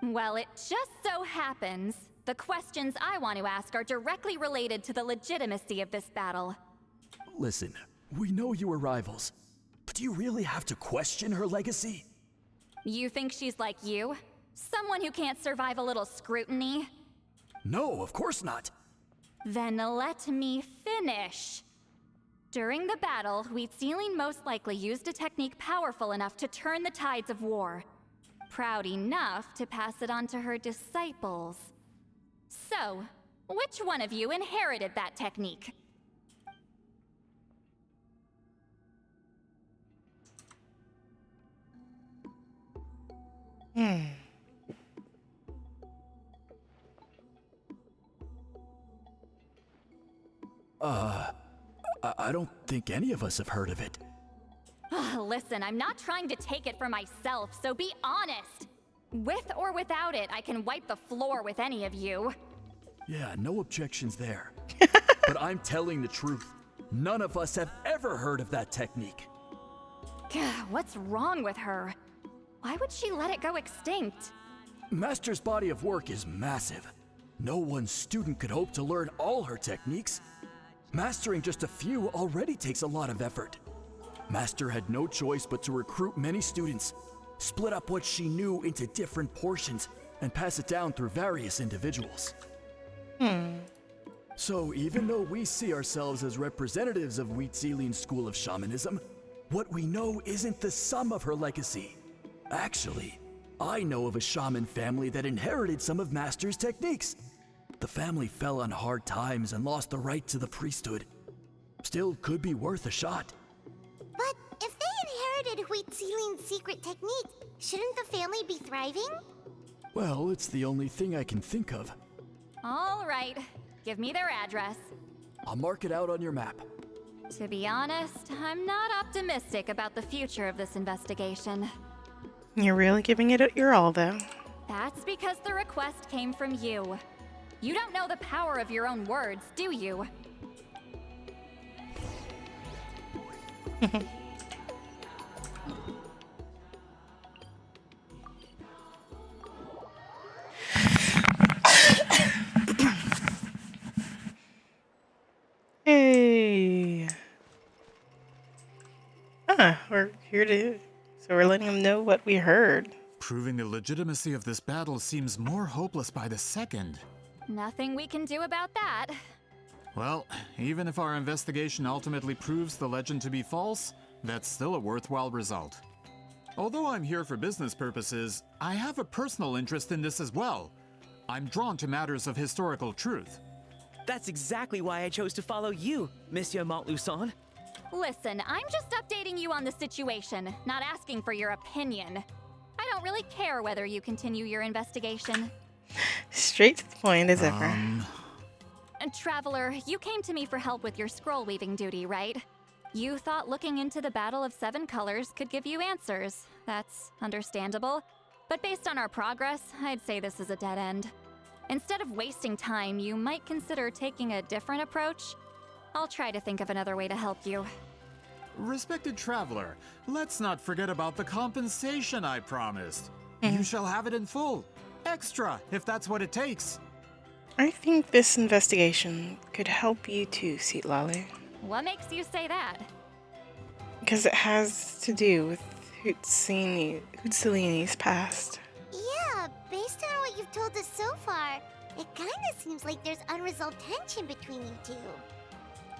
Well, it just so happens the questions I want to ask are directly related to the legitimacy of this battle. Listen, we know you were rivals, but do you really have to question her legacy? You think she's like you? Someone who can't survive a little scrutiny? No, of course not. Then let me finish. During the battle, Wheatseiling most likely used a technique powerful enough to turn the tides of war. Proud enough to pass it on to her disciples. So, which one of you inherited that technique? I don't think any of us have heard of it. Listen, I'm not trying to take it for myself, so be honest. With or without it, I can wipe the floor with any of you. Yeah, no objections there. But I'm telling the truth. None of us have ever heard of that technique. What's wrong with her? Why would she let it go extinct? Master's body of work is massive. No one student could hope to learn all her techniques. Mastering just a few already takes a lot of effort. Master had no choice but to recruit many students, split up what she knew into different portions, and pass it down through various individuals. So even though we see ourselves as representatives of Wheatselian's school of shamanism, what we know isn't the sum of her legacy. Actually, I know of a shaman family that inherited some of Master's techniques. The family fell on hard times and lost the right to the priesthood. Still could be worth a shot. But if they inherited Wheatsealing's secret technique, shouldn't the family be thriving? Well, it's the only thing I can think of. All right, give me their address. I'll mark it out on your map. To be honest, I'm not optimistic about the future of this investigation. You're really giving it your all, though. That's because the request came from you. You don't know the power of your own words, do you? Hey. We're here to... So we're letting them know what we heard. Proving the legitimacy of this battle seems more hopeless by the second. Nothing we can do about that. Well, even if our investigation ultimately proves the legend to be false, that's still a worthwhile result. Although I'm here for business purposes, I have a personal interest in this as well. I'm drawn to matters of historical truth. That's exactly why I chose to follow you, Monsieur Montluçon. Listen, I'm just updating you on the situation, not asking for your opinion. I don't really care whether you continue your investigation. Straight to the point as ever. And Traveler, you came to me for help with your scroll weaving duty, right? You thought looking into the Battle of Seven Colors could give you answers. That's understandable. But based on our progress, I'd say this is a dead end. Instead of wasting time, you might consider taking a different approach. I'll try to think of another way to help you. Respected traveler, let's not forget about the compensation I promised. You shall have it in full. Extra, if that's what it takes. I think this investigation could help you too, Lolly. What makes you say that? Because it has to do with Hutsilini's past. Yeah, based on what you've told us so far, it kinda seems like there's unresolved tension between you two.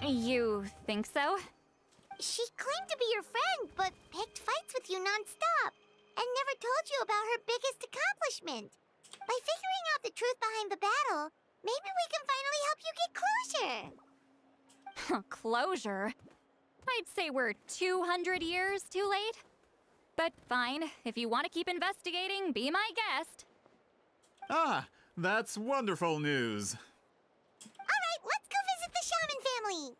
You think so? She claimed to be your friend, but picked fights with you non-stop, and never told you about her biggest accomplishment. By figuring out the truth behind the battle, maybe we can finally help you get closure. Closure? I'd say we're 200 years too late. But fine, if you want to keep investigating, be my guest. Ah, that's wonderful news. Alright, let's go visit the shaman family!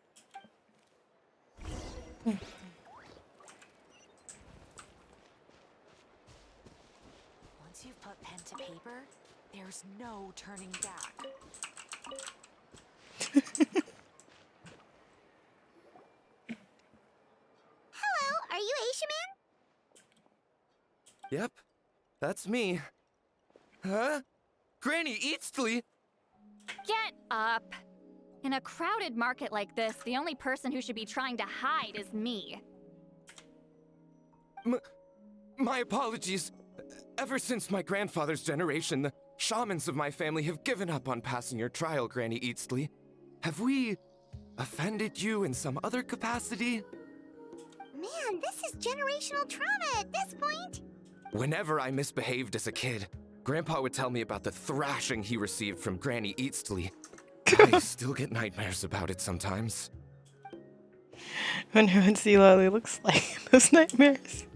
Once you've put pen to paper, there's no turning back. Hello, are you Aishaman? Yep, that's me. Huh? Granny Eastly? Get up! In a crowded market like this, the only person who should be trying to hide is me. My apologies. Ever since my grandfather's generation, the shamans of my family have given up on passing your trial, Granny Eastly. Have we offended you in some other capacity? Man, this is generational trauma at this point. Whenever I misbehaved as a kid, Grandpa would tell me about the thrashing he received from Granny Eastly. I still get nightmares about it sometimes. Wonder what Lolly looks like in those nightmares.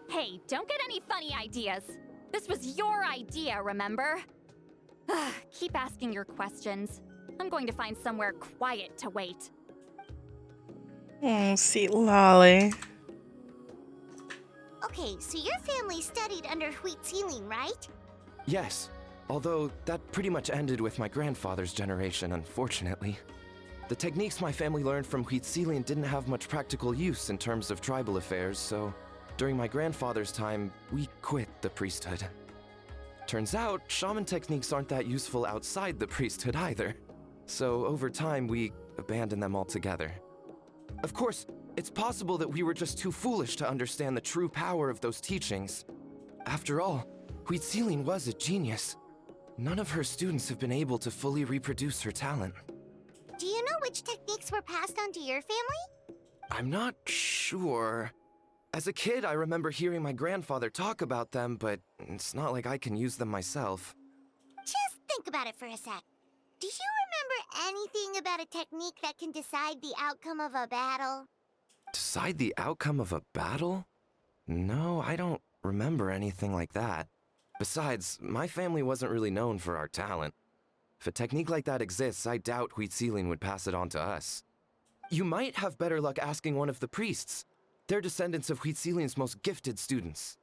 Hey, don't get any funny ideas. This was your idea, remember? Keep asking your questions. I'm going to find somewhere quiet to wait. Oh, Lolly. Okay, so your family studied under Hutsilin, right? Yes, although that pretty much ended with my grandfather's generation, unfortunately. The techniques my family learned from Hutsilin didn't have much practical use in terms of tribal affairs, so during my grandfather's time, we quit the priesthood. Turns out, shaman techniques aren't that useful outside the priesthood either. So over time, we abandoned them altogether. Of course, it's possible that we were just too foolish to understand the true power of those teachings. After all, Hutsilin was a genius. None of her students have been able to fully reproduce her talent. Do you know which techniques were passed on to your family? I'm not sure. As a kid, I remember hearing my grandfather talk about them, but it's not like I can use them myself. Just think about it for a sec. Do you remember anything about a technique that can decide the outcome of a battle? Decide the outcome of a battle? No, I don't remember anything like that. Besides, my family wasn't really known for our talent. If a technique like that exists, I doubt Hutsilin would pass it on to us. You might have better luck asking one of the priests. They're descendants of Huitsilin's most gifted students.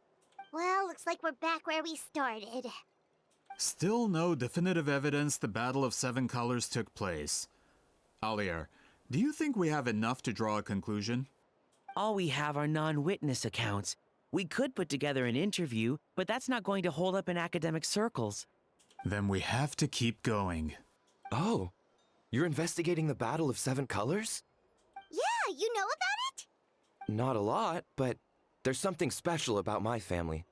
Well, looks like we're back where we started. Still no definitive evidence the Battle of Seven Colors took place. Alier, do you think we have enough to draw a conclusion? All we have are non-witness accounts. We could put together an interview, but that's not going to hold up in academic circles. Then we have to keep going. Oh, you're investigating the Battle of Seven Colors? Yeah, you know about it? Not a lot, but there's something special about my family.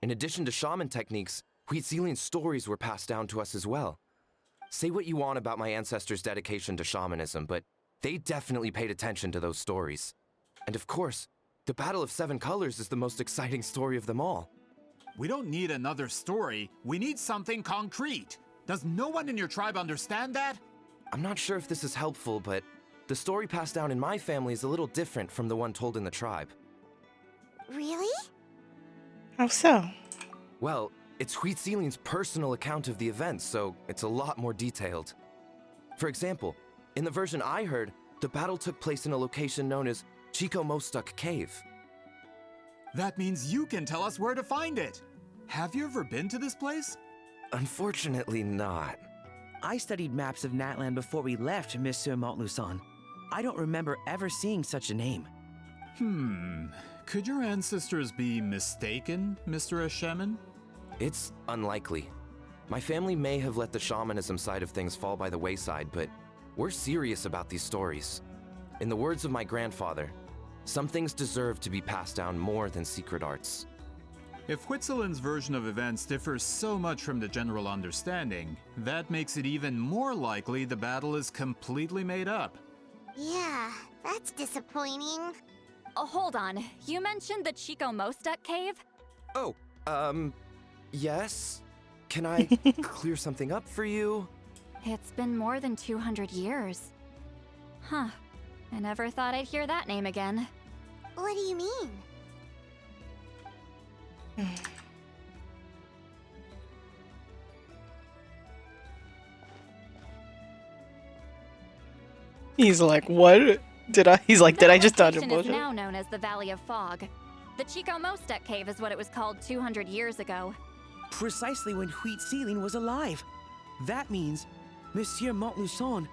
In addition to shaman techniques, Huitsilin's stories were passed down to us as well. Say what you want about my ancestors' dedication to shamanism, but they definitely paid attention to those stories. And of course, the Battle of Seven Colors is the most exciting story of them all. We don't need another story, we need something concrete. Does no one in your tribe understand that? I'm not sure if this is helpful, but the story passed down in my family is a little different from the one told in the tribe. Really? How so? Well, it's Huitsilin's personal account of the events, so it's a lot more detailed. For example, in the version I heard, the battle took place in a location known as Chico Mostuk Cave. That means you can tell us where to find it. Have you ever been to this place? Unfortunately not. I studied maps of Natlan before we left, Monsieur Montluçon. I don't remember ever seeing such a name. Could your ancestors be mistaken, Mr. Shaman? It's unlikely. My family may have let the shamanism side of things fall by the wayside, but we're serious about these stories. In the words of my grandfather, some things deserve to be passed down more than secret arts. If Whitzelin's version of events differs so much from the general understanding, that makes it even more likely the battle is completely made up. Yeah, that's disappointing. Hold on. You mentioned the Chico Mostek cave? Oh, yes? Can I clear something up for you? It's been more than 200 years. Huh. I never thought I'd hear that name again. What do you mean? He's like, what? He's like, did I just dodge a Location bullshit? is now known as the Valley of Fog. The Chico Mostek cave is what it was called 200 years ago. Precisely when Huitziling was alive. That means, Monsieur Montluçon,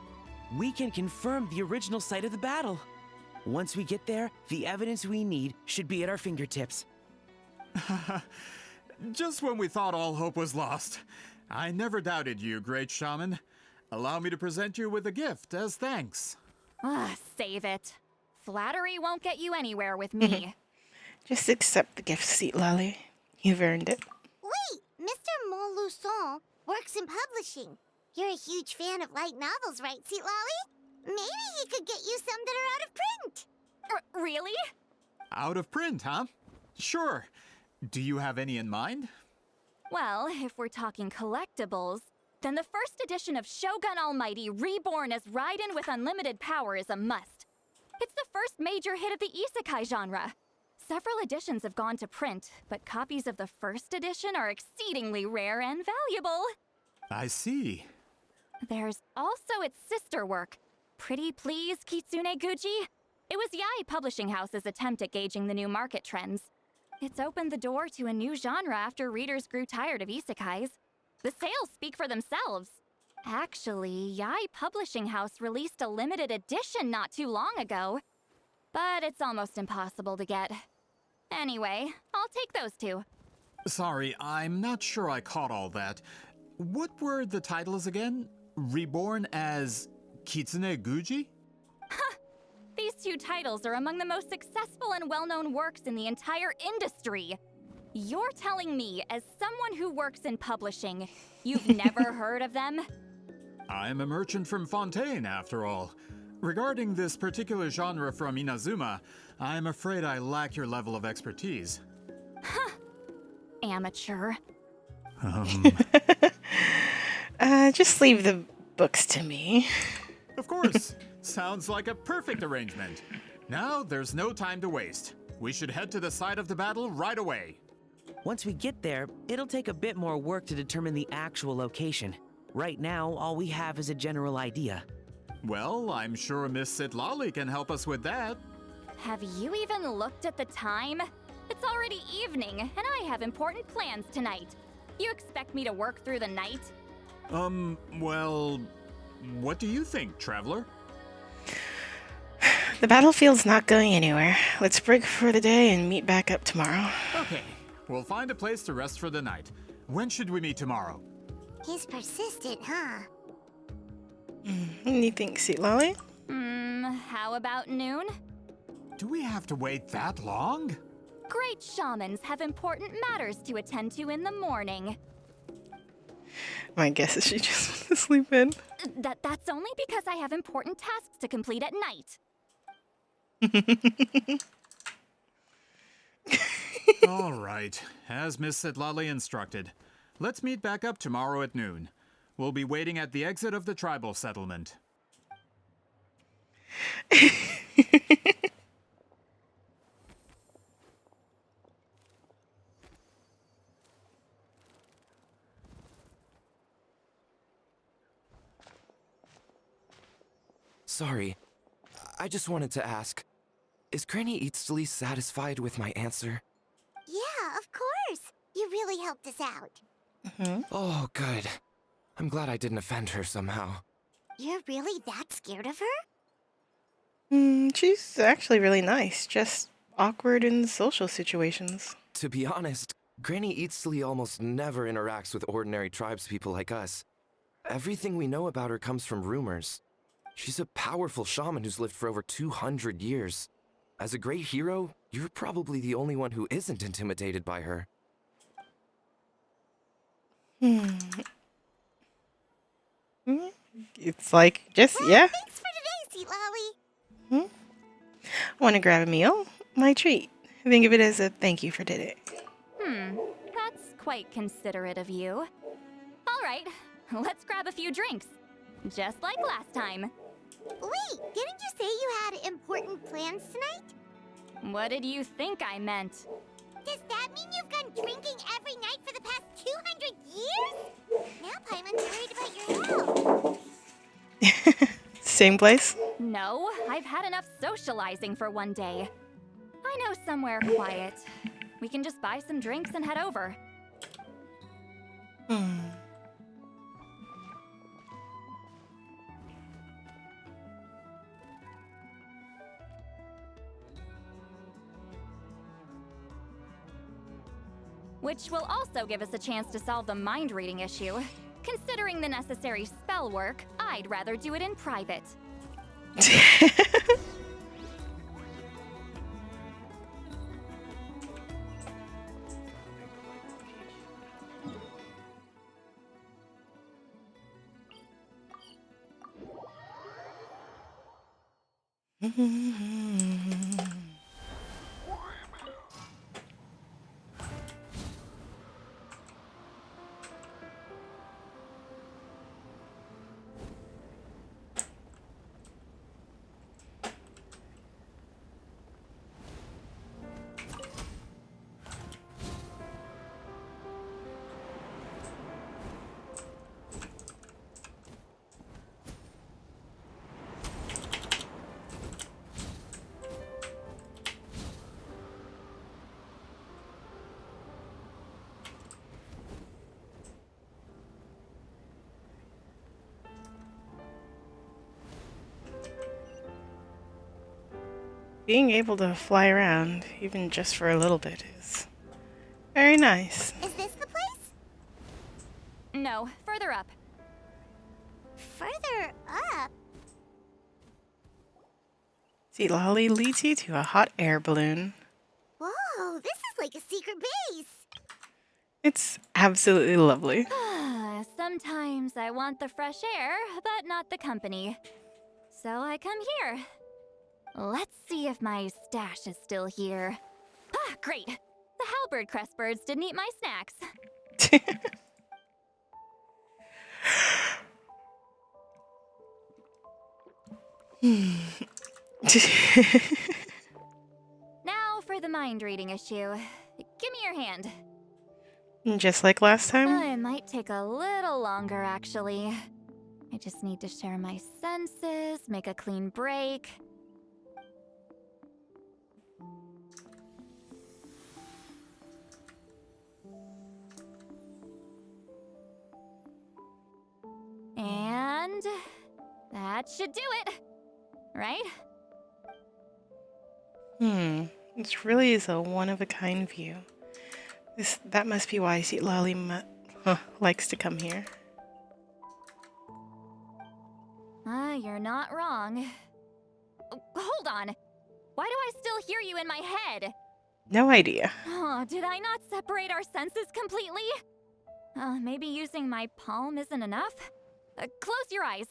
we can confirm the original site of the battle. Once we get there, the evidence we need should be at our fingertips. Just when we thought all hope was lost. I never doubted you, great shaman. Allow me to present you with a gift as thanks. Save it. Flattery won't get you anywhere with me. Just accept the gift, Seat Lally. You've earned it. Wait, Mr. Montluçon works in publishing. You're a huge fan of light novels, right, Seat Lally? Maybe he could get you some that are out of print. Really? Out of print, huh? Sure. Do you have any in mind? Well, if we're talking collectibles, then the first edition of Shogun Almighty reborn as Raiden with unlimited power is a must. It's the first major hit of the isekai genre. Several editions have gone to print, but copies of the first edition are exceedingly rare and valuable. I see. There's also its sister work, Pretty Please Kitsune Guji. It was Yai Publishing House's attempt at gauging the new market trends. It's opened the door to a new genre after readers grew tired of isekais. The sales speak for themselves. Actually, Yai Publishing House released a limited edition not too long ago, but it's almost impossible to get. Anyway, I'll take those two. Sorry, I'm not sure I caught all that. What were the titles again? Reborn as Kitsune Guji? These two titles are among the most successful and well-known works in the entire industry. You're telling me, as someone who works in publishing, you've never heard of them? I'm a merchant from Fontaine, after all. Regarding this particular genre from Inazuma, I'm afraid I lack your level of expertise. Amateur. Just leave the books to me. Of course. Sounds like a perfect arrangement. Now, there's no time to waste. We should head to the site of the battle right away. Once we get there, it'll take a bit more work to determine the actual location. Right now, all we have is a general idea. Well, I'm sure Miss Sitlali can help us with that. Have you even looked at the time? It's already evening, and I have important plans tonight. You expect me to work through the night? Well, what do you think, traveler? The battlefield's not going anywhere. Let's break for the day and meet back up tomorrow. Okay, we'll find a place to rest for the night. When should we meet tomorrow? He's persistent, huh? What do you think, Seat Lolly? How about noon? Do we have to wait that long? Great shamans have important matters to attend to in the morning. My guess is she just wants to sleep in. That's only because I have important tasks to complete at night. All right, as Miss Sitlali instructed. Let's meet back up tomorrow at noon. We'll be waiting at the exit of the tribal settlement. Sorry, I just wanted to ask, is Granny Eatsley satisfied with my answer? Yeah, of course. You really helped us out. Oh, good. I'm glad I didn't offend her somehow. You're really that scared of her? She's actually really nice, just awkward in social situations. To be honest, Granny Eatsley almost never interacts with ordinary tribespeople like us. Everything we know about her comes from rumors. She's a powerful shaman who's lived for over 200 years. As a great hero, you're probably the only one who isn't intimidated by her. Hmm. It's like, just, yeah. Thanks for today, Sweet Lolly. Want to grab a meal? My treat. Think of it as a thank you for today. That's quite considerate of you. All right, let's grab a few drinks. Just like last time. Wait, didn't you say you had important plans tonight? What did you think I meant? Does that mean you've gone drinking every night for the past 200 years? Now Paimon's worried about your health. Same place? No, I've had enough socializing for one day. I know somewhere quiet. We can just buy some drinks and head over. Which will also give us a chance to solve the mind reading issue. Considering the necessary spell work, I'd rather do it in private. Being able to fly around, even just for a little bit, is very nice. Is this the place? No, further up. Further up? See, Lolly leads you to a hot air balloon. Whoa, this is like a secret base. It's absolutely lovely. Sometimes I want the fresh air, but not the company. So I come here. Let's see if my stash is still here. Ah, great! The halberd crest birds didn't eat my snacks. Now for the mind reading issue. Give me your hand. Just like last time? It might take a little longer, actually. I just need to share my senses, make a clean break. And that should do it, right? This really is a one-of-a-kind view. That must be why Sweet Lolly likes to come here. You're not wrong. Oh, hold on. Why do I still hear you in my head? No idea. Oh, did I not separate our senses completely? Maybe using my palm isn't enough? Close your eyes.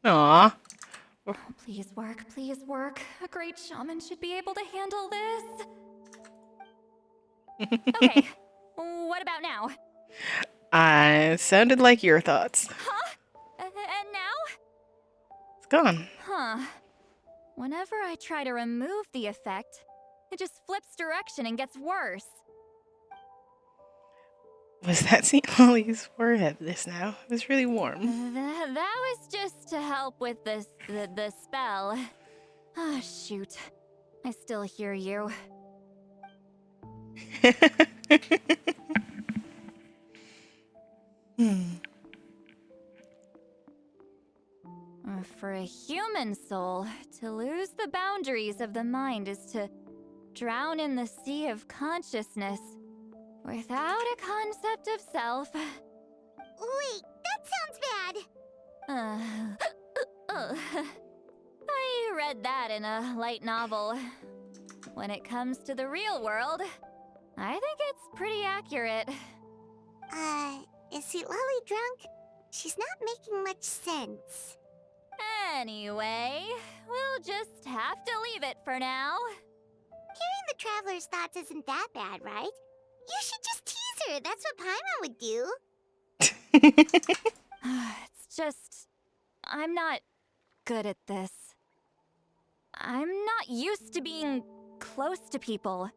Aww. Oh, please work, please work. A great shaman should be able to handle this. Okay, what about now? Sounded like your thoughts. Huh? And now? It's gone. Huh. Whenever I try to remove the effect, it just flips direction and gets worse. Was that Sweet Lolly's forehead this now? It was really warm. That was just to help with the spell. Ah, shoot. I still hear you. for a human soul, to lose the boundaries of the mind is to drown in the sea of consciousness without a concept of self. Wait, that sounds bad. I read that in a light novel. When it comes to the real world, I think it's pretty accurate. Is Lolly drunk? She's not making much sense. Anyway, we'll just have to leave it for now. Hearing the Traveler's thoughts isn't that bad, right? You should just tease her. That's what Paimon would do. It's just... I'm not good at this. I'm not used to being close to people.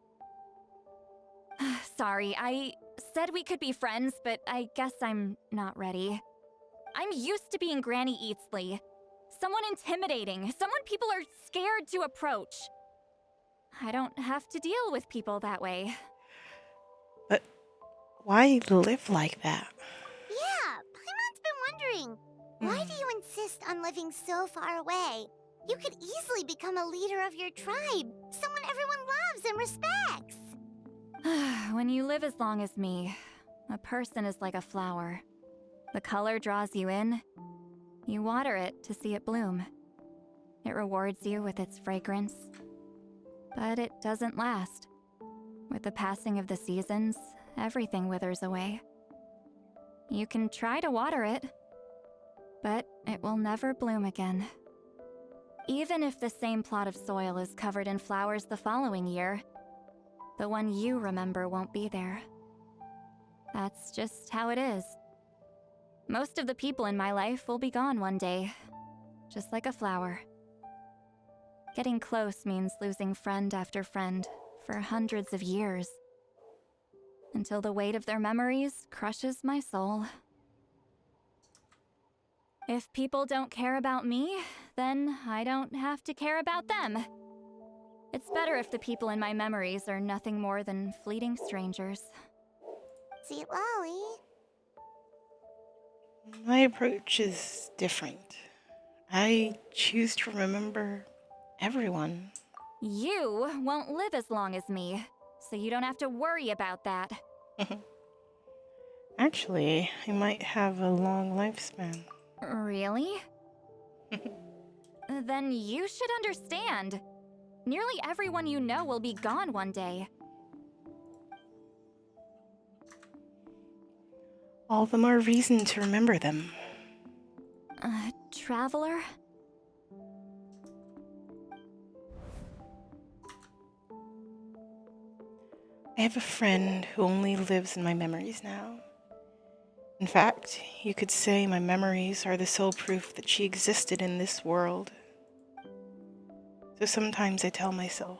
Sorry, I said we could be friends, but I guess I'm not ready. I'm used to being Granny Eatsley. Someone intimidating, someone people are scared to approach. I don't have to deal with people that way. But why live like that? Yeah, Paimon's been wondering. Why do you insist on living so far away? You could easily become a leader of your tribe, someone everyone loves and respects. When you live as long as me, a person is like a flower. The color draws you in. You water it to see it bloom. It rewards you with its fragrance. But it doesn't last. With the passing of the seasons, everything withers away. You can try to water it, but it will never bloom again. Even if the same plot of soil is covered in flowers the following year, the one you remember won't be there. That's just how it is. Most of the people in my life will be gone one day, just like a flower. Getting close means losing friend after friend for hundreds of years, until the weight of their memories crushes my soul. If people don't care about me, then I don't have to care about them. It's better if the people in my memories are nothing more than fleeting strangers. See, Lolly. My approach is different. I choose to remember everyone. You won't live as long as me, so you don't have to worry about that. Actually, I might have a long lifespan. Really? Then you should understand. Nearly everyone you know will be gone one day. All the more reason to remember them. Traveler? I have a friend who only lives in my memories now. In fact, you could say my memories are the sole proof that she existed in this world. So sometimes I tell myself,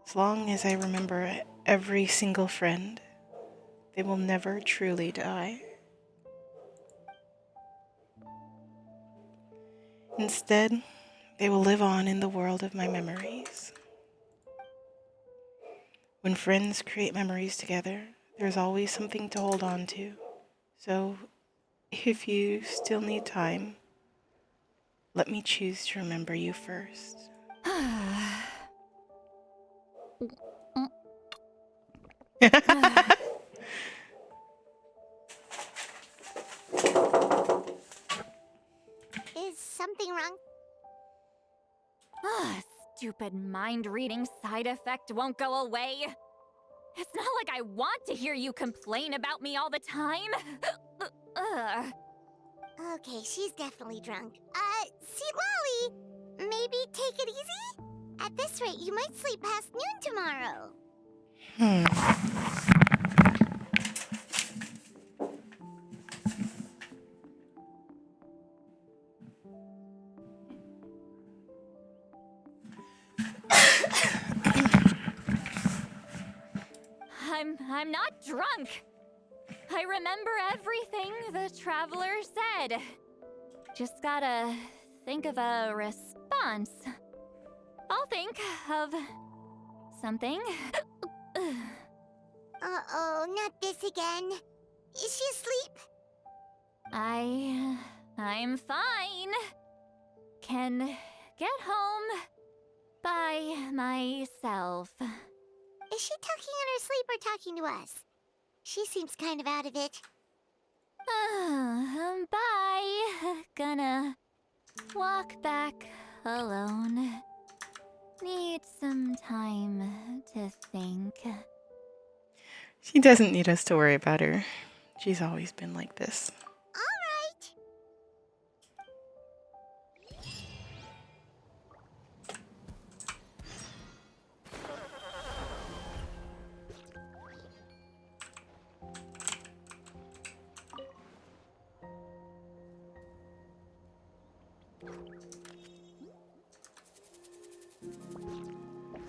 as long as I remember every single friend, they will never truly die. Instead, they will live on in the world of my memories. When friends create memories together, there's always something to hold on to. So, if you still need time, let me choose to remember you first. Is something wrong? Stupid mind-reading side effect won't go away. It's not like I want to hear you complain about me all the time. Okay, she's definitely drunk. See, Lolly, maybe take it easy? At this rate, you might sleep past noon tomorrow. I'm not drunk. I remember everything the traveler said. Just gotta think of a response. I'll think of something. Uh-oh, not this again. Is she asleep? I'm fine. can get home by myself. Is she talking in her sleep or talking to us? She seems kind of out of it. Bye. Gonna walk back alone. Need some time to think. She doesn't need us to worry about her. She's always been like this. Alright.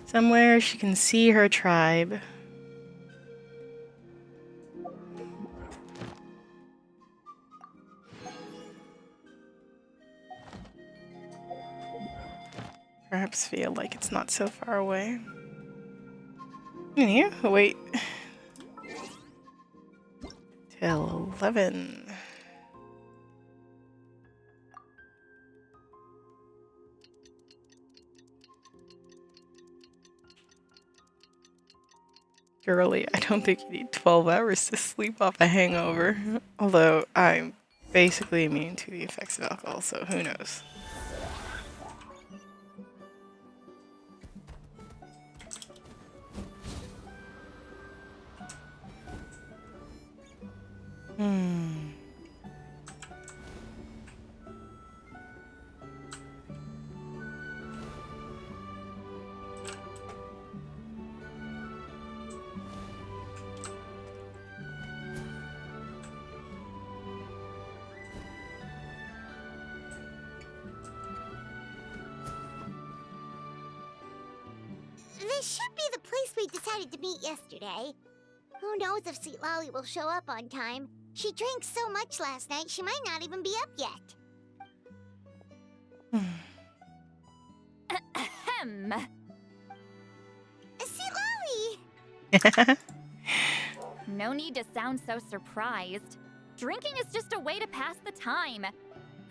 Somewhere she can see her tribe. Perhaps feel like it's not so far away. Yeah, wait. Till 11. Girly, I don't think you need 12 hours to sleep off a hangover. Although I'm basically immune to the effects of alcohol, so who knows. This should be the place we decided to meet yesterday. Who knows if Sweet Lolly will show up on time. She drank so much last night, she might not even be up yet. Ahem. Sweet Lolly! No need to sound so surprised. Drinking is just a way to pass the time.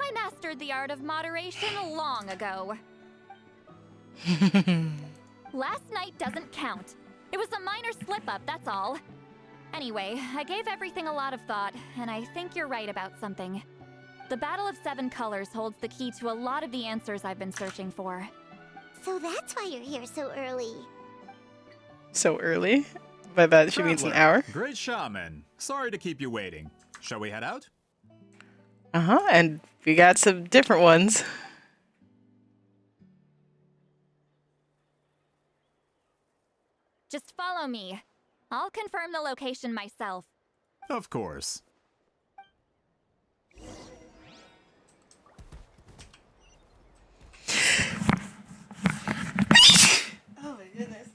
I mastered the art of moderation long ago. Last night doesn't count. It was a minor slip-up, that's all. Anyway, I gave everything a lot of thought, and I think you're right about something. The Battle of Seven Colors holds the key to a lot of the answers I've been searching for. So that's why you're here so early. So early? By that she means an hour? Great shaman. Sorry to keep you waiting. Shall we head out? And we got some different ones. Just follow me. I'll confirm the location myself. Of course. Oh my goodness.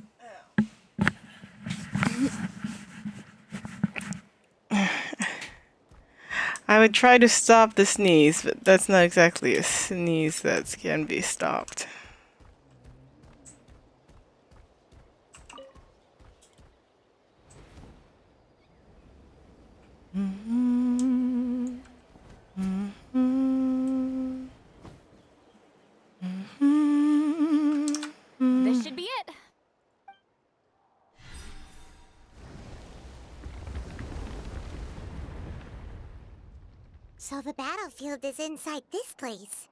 I would try to stop the sneeze, but that's not exactly a sneeze that can be stopped. This should be it. So the battlefield is inside this place.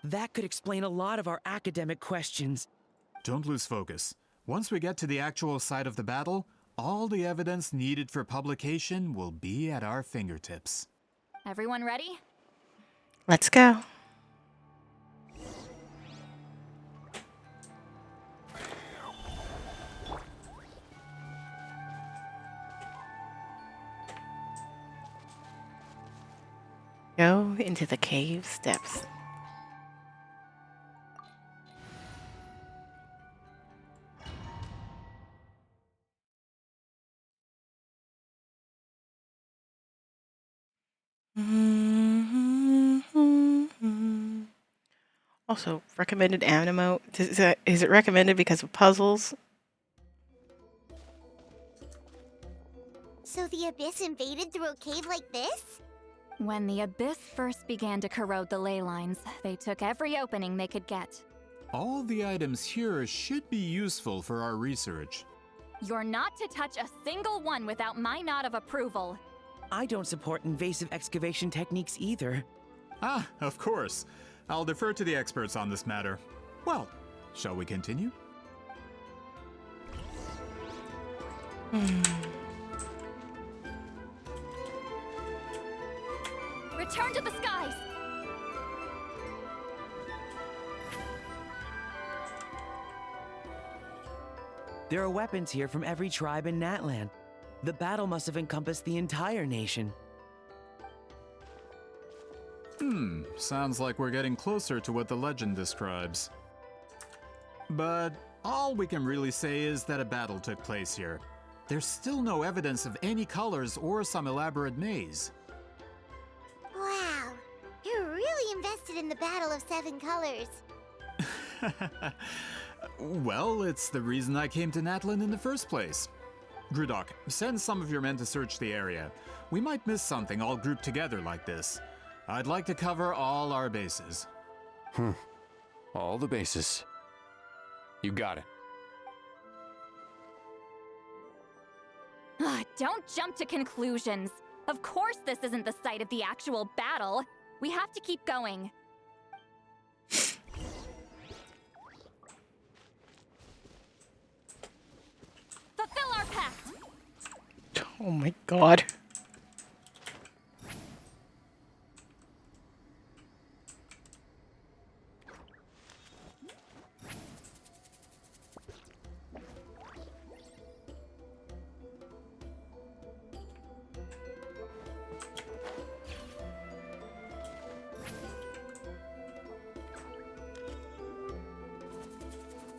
That could explain a lot of our academic questions. Don't lose focus. Once we get to the actual site of the battle, all the evidence needed for publication will be at our fingertips. Everyone ready? Let's go. Go into the cave steps. Also, recommended animo. Is it recommended because of puzzles? So the Abyss invaded through a cave like this? When the Abyss first began to corrode the ley lines, they took every opening they could get. All the items here should be useful for our research. You're not to touch a single one without my nod of approval. I don't support invasive excavation techniques either. Ah, of course. I'll defer to the experts on this matter. Well, shall we continue? Return to the skies! There are weapons here from every tribe in Natlan. The battle must have encompassed the entire nation. Sounds like we're getting closer to what the legend describes. But all we can really say is that a battle took place here. There's still no evidence of any colors or some elaborate maze. Wow, you're really invested in the Battle of Seven Colors. Well, it's the reason I came to Natlan in the first place. Grudok, send some of your men to search the area. We might miss something all grouped together like this. I'd like to cover all our bases. All the bases. You got it. Don't jump to conclusions. Of course this isn't the site of the actual battle. We have to keep going. Fulfill our pact! Oh my god.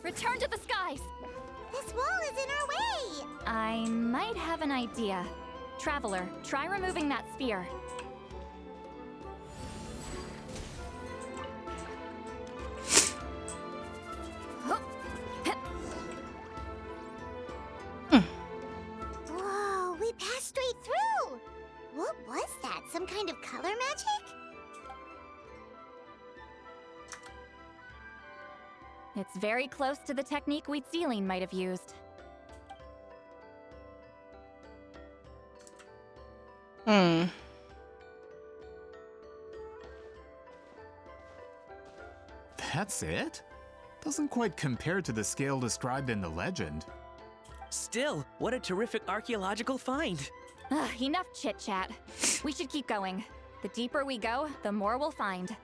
Return to the skies! This wall is in our way! I might have an idea. Traveler, try removing that sphere. Whoa, we passed straight through! What was that? Some kind of color magic? It's very close to the technique Wheatsealing might have used. That's it? Doesn't quite compare to the scale described in the legend. Still, what a terrific archaeological find. Enough chit-chat. We should keep going. The deeper we go, the more we'll find.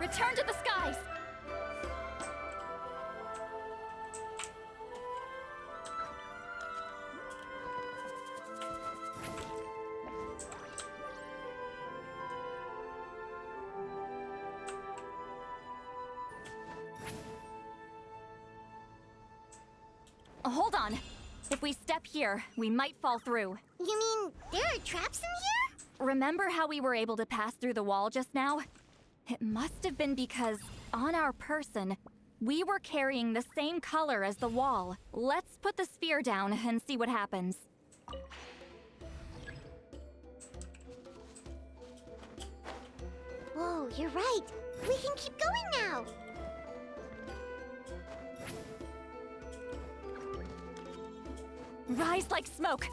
Return to the skies! Hold on. If we step here, we might fall through. You mean there are traps in here? Remember how we were able to pass through the wall just now? It must have been because, on our person, we were carrying the same color as the wall. Let's put the sphere down and see what happens. Whoa, you're right. We can keep going now. Rise like smoke!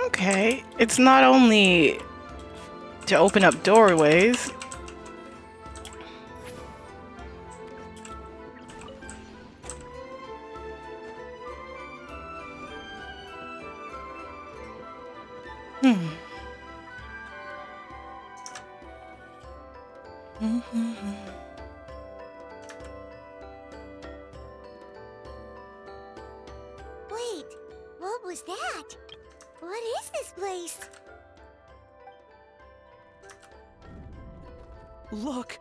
Okay, it's not only to open up doorways. Wait, what was that? What is this place? Look!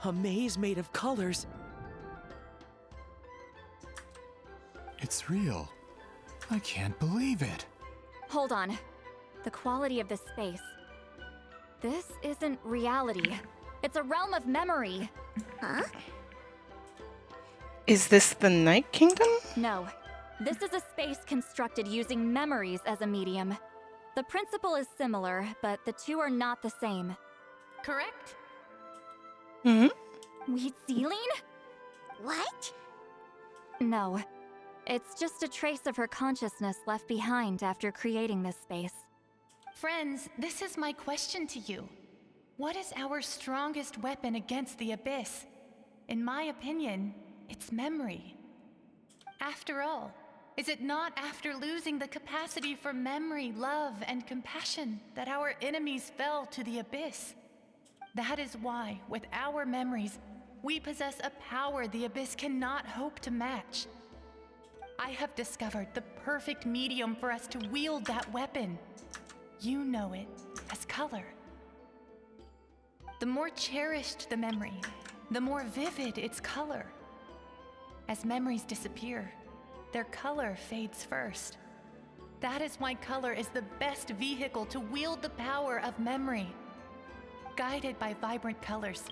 A maze made of colors. It's real. I can't believe it. Hold on. The quality of this space. This isn't reality. It's a realm of memory. Huh? Is this the Night Kingdom? No. This is a space constructed using memories as a medium. The principle is similar, but the two are not the same. Correct? Wheat ceiling? What? No. It's just a trace of her consciousness left behind after creating this space. Friends, this is my question to you. What is our strongest weapon against the Abyss? In my opinion, it's memory. After all, is it not after losing the capacity for memory, love, and compassion that our enemies fell to the Abyss? That is why, with our memories, we possess a power the Abyss cannot hope to match. I have discovered the perfect medium for us to wield that weapon. You know it as color. The more cherished the memory, the more vivid its color. As memories disappear, their color fades first. That is why color is the best vehicle to wield the power of memory. Guided by vibrant colors,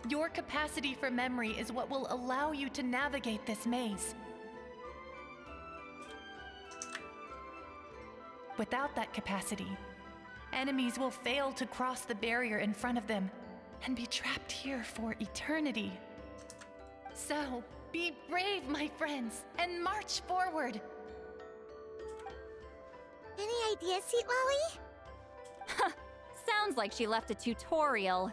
your capacity for memory is what will allow you to navigate this maze. Without that capacity, enemies will fail to cross the barrier in front of them and be trapped here for eternity. So, be brave, my friends, and march forward. Any ideas, Sweet Lolly? Sounds like she left a tutorial.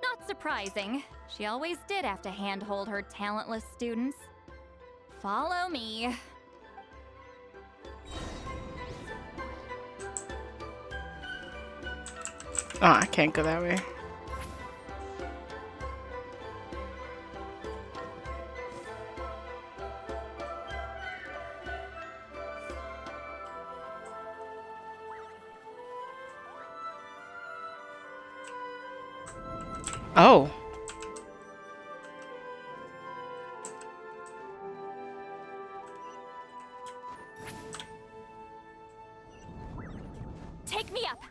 Not surprising. She always did have to handhold her talentless students. Follow me. Oh, I can't go that way. Oh. Take me up.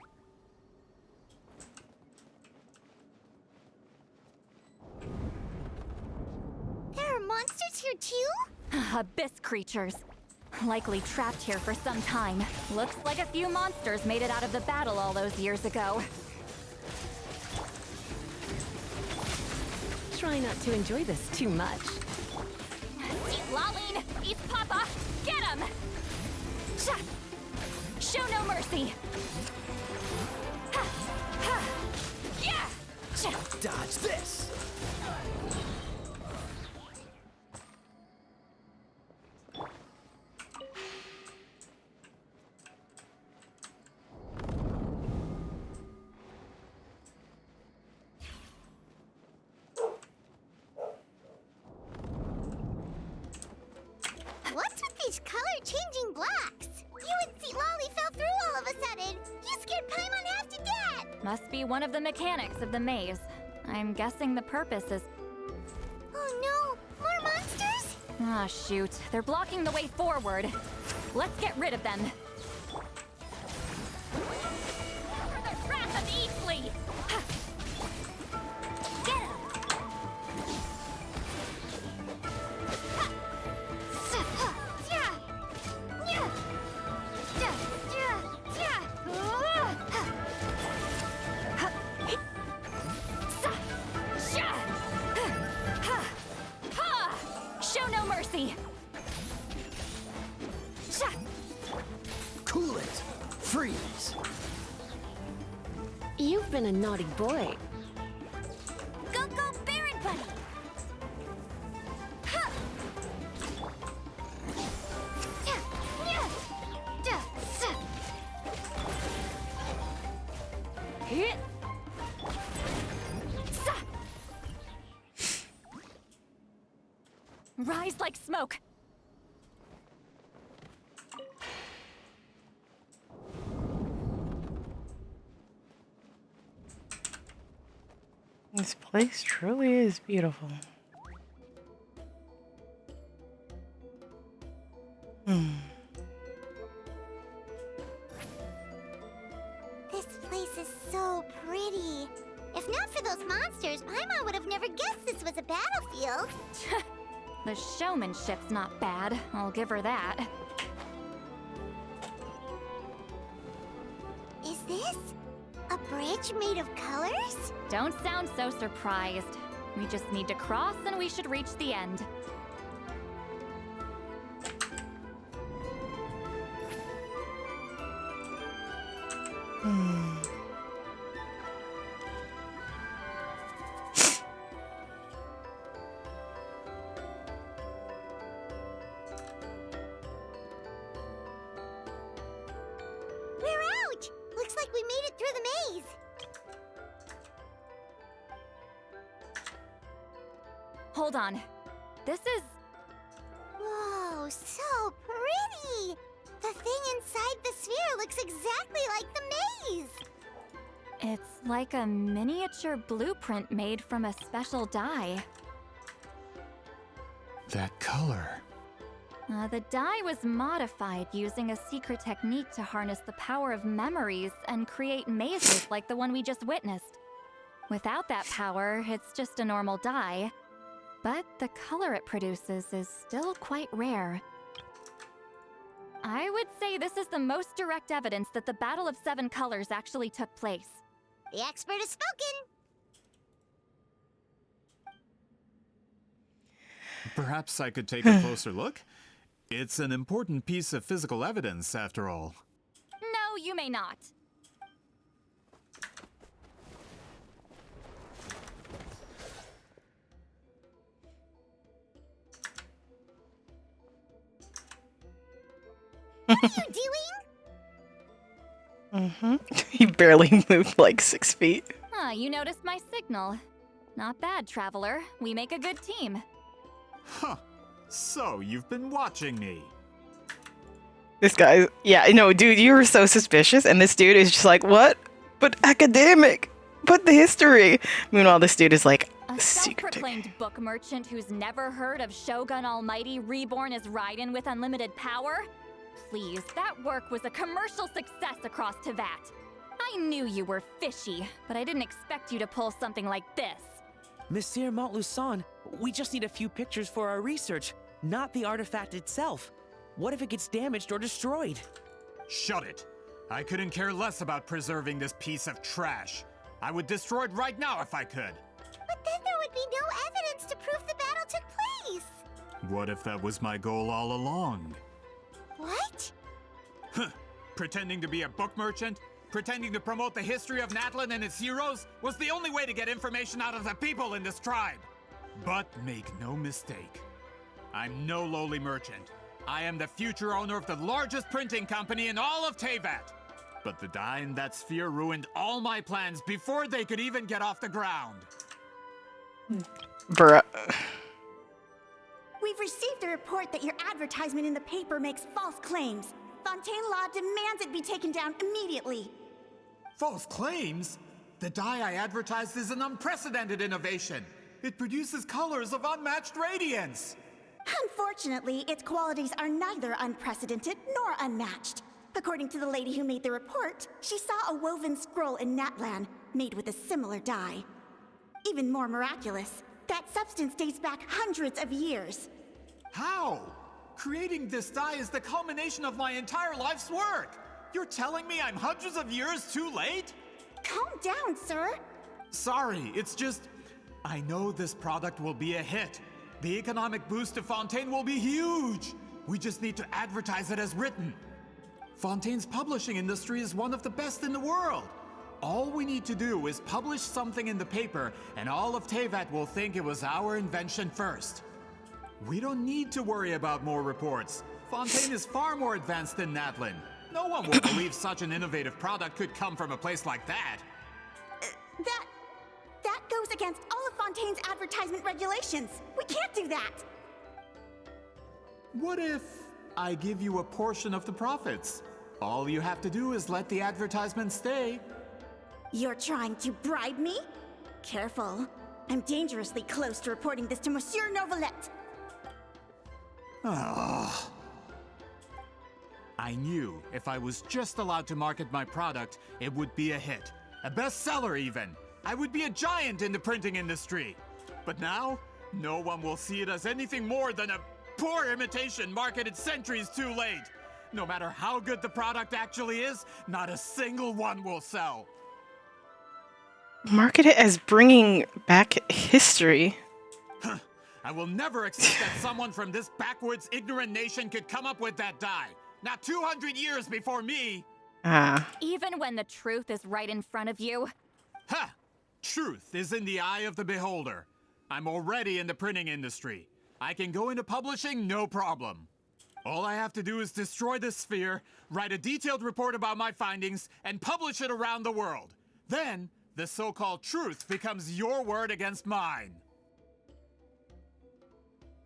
There are monsters here too? Abyss creatures. Likely trapped here for some time. Looks like a few monsters made it out of the battle all those years ago. Try not to enjoy this too much. Eat Laline! Eat Papa! Get him! Show no mercy! Yeah! Dodge this! What's with these color-changing blocks? You and Sweet Lolly fell through all of a sudden. You scared Paimon half to death. Must be one of the mechanics of the maze. I'm guessing the purpose is... Oh no, more monsters? Ah, shoot. They're blocking the way forward. Let's get rid of them. For the wrath of Eastleigh! Get him! Show no mercy! Cool it! Freeze! You've been a naughty boy. Go, go, Baron Buddy! Rise like smoke! This place truly is beautiful. This place is so pretty. If not for those monsters, Paimon would have never guessed this was a battlefield. The showmanship's not bad, I'll give her that. Is this a bridge made of colors? Don't sound so surprised. We just need to cross and we should reach the end. We're out! Looks like we made it through the maze. Hold on. This is... Whoa, so pretty! The thing inside the sphere looks exactly like the maze! It's like a miniature blueprint made from a special dye. That color. The dye was modified using a secret technique to harness the power of memories and create mazes like the one we just witnessed. Without that power, it's just a normal dye, but the color it produces is still quite rare. I would say this is the most direct evidence that the Battle of Seven Colors actually took place. The expert has spoken! Perhaps I could take a closer look? It's an important piece of physical evidence, after all. No, you may not. What are you doing? He barely moved like 6 feet. Ah, you noticed my signal. Not bad, Traveler. We make a good team. Huh. So, you've been watching me. This guy, yeah, no, dude, you were so suspicious, and this dude is just like, what? But academic, but the history. Meanwhile, this dude is like, A secret. self-proclaimed book merchant who's never heard of Shogun Almighty reborn as Raiden with unlimited power? Please, that work was a commercial success across Tevat. I knew you were fishy, but I didn't expect you to pull something like this. Monsieur Montluçon, we just need a few pictures for our research, not the artifact itself. What if it gets damaged or destroyed? Shut it! I couldn't care less about preserving this piece of trash. I would destroy it right now if I could. But then there would be no evidence to prove the battle took place! What if that was my goal all along? What? Pretending to be a book merchant? Pretending to promote the history of Natlan and its heroes was the only way to get information out of the people in this tribe. But make no mistake, I'm no lowly merchant. I am the future owner of the largest printing company in all of Tevat. But the dye in that sphere ruined all my plans before they could even get off the ground. Bruh. We've received a report that your advertisement in the paper makes false claims. Fontaine Law demands it be taken down immediately. False claims? The dye I advertised is an unprecedented innovation. It produces colors of unmatched radiance. Unfortunately, its qualities are neither unprecedented nor unmatched. According to the lady who made the report, she saw a woven scroll in Natlan made with a similar dye. Even more miraculous, that substance dates back hundreds of years. How? Creating this dye is the culmination of my entire life's work. You're telling me I'm hundreds of years too late? Calm down, sir. Sorry, it's just... I know this product will be a hit. The economic boost to Fontaine will be huge. We just need to advertise it as written. Fontaine's publishing industry is one of the best in the world. All we need to do is publish something in the paper, and all of Tevat will think it was our invention first. We don't need to worry about more reports. Fontaine is far more advanced than Natlan. No one will believe such an innovative product could come from a place like that. That goes against all of Fontaine's advertisement regulations. We can't do that. What if I give you a portion of the profits? All you have to do is let the advertisement stay. You're trying to bribe me? Careful. I'm dangerously close to reporting this to Monsieur Novelette. I knew if I was just allowed to market my product, it would be a hit. A bestseller even. I would be a giant in the printing industry. But now, no one will see it as anything more than a poor imitation marketed centuries too late. No matter how good the product actually is, not a single one will sell. Market it as bringing back history. I will never accept that someone from this backwoods, ignorant nation could come up with that dye. Not 200 years before me! Even when the truth is right in front of you? Ha! Truth is in the eye of the beholder. I'm already in the printing industry. I can go into publishing, no problem. All I have to do is destroy the sphere, write a detailed report about my findings, and publish it around the world. Then, the so-called truth becomes your word against mine.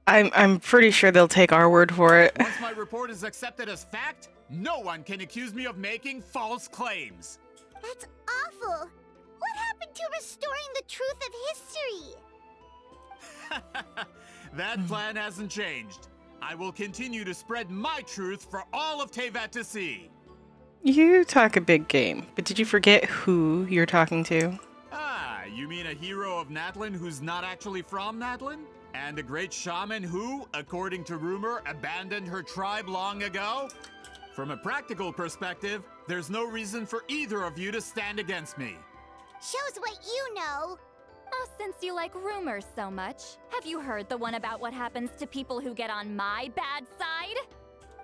I'm pretty sure they'll take our word for it. Once my report is accepted as fact, no one can accuse me of making false claims. That's awful. What happened to restoring the truth of history? That plan hasn't changed. I will continue to spread my truth for all of Teyvat to see. You talk a big game, but did you forget who you're talking to? Ah, you mean a hero of Natlin who's not actually from Natlin? And a great shaman who, according to rumor, abandoned her tribe long ago? From a practical perspective, there's no reason for either of you to stand against me. Shows what you know. Oh, since you like rumors so much, have you heard the one about what happens to people who get on my bad side?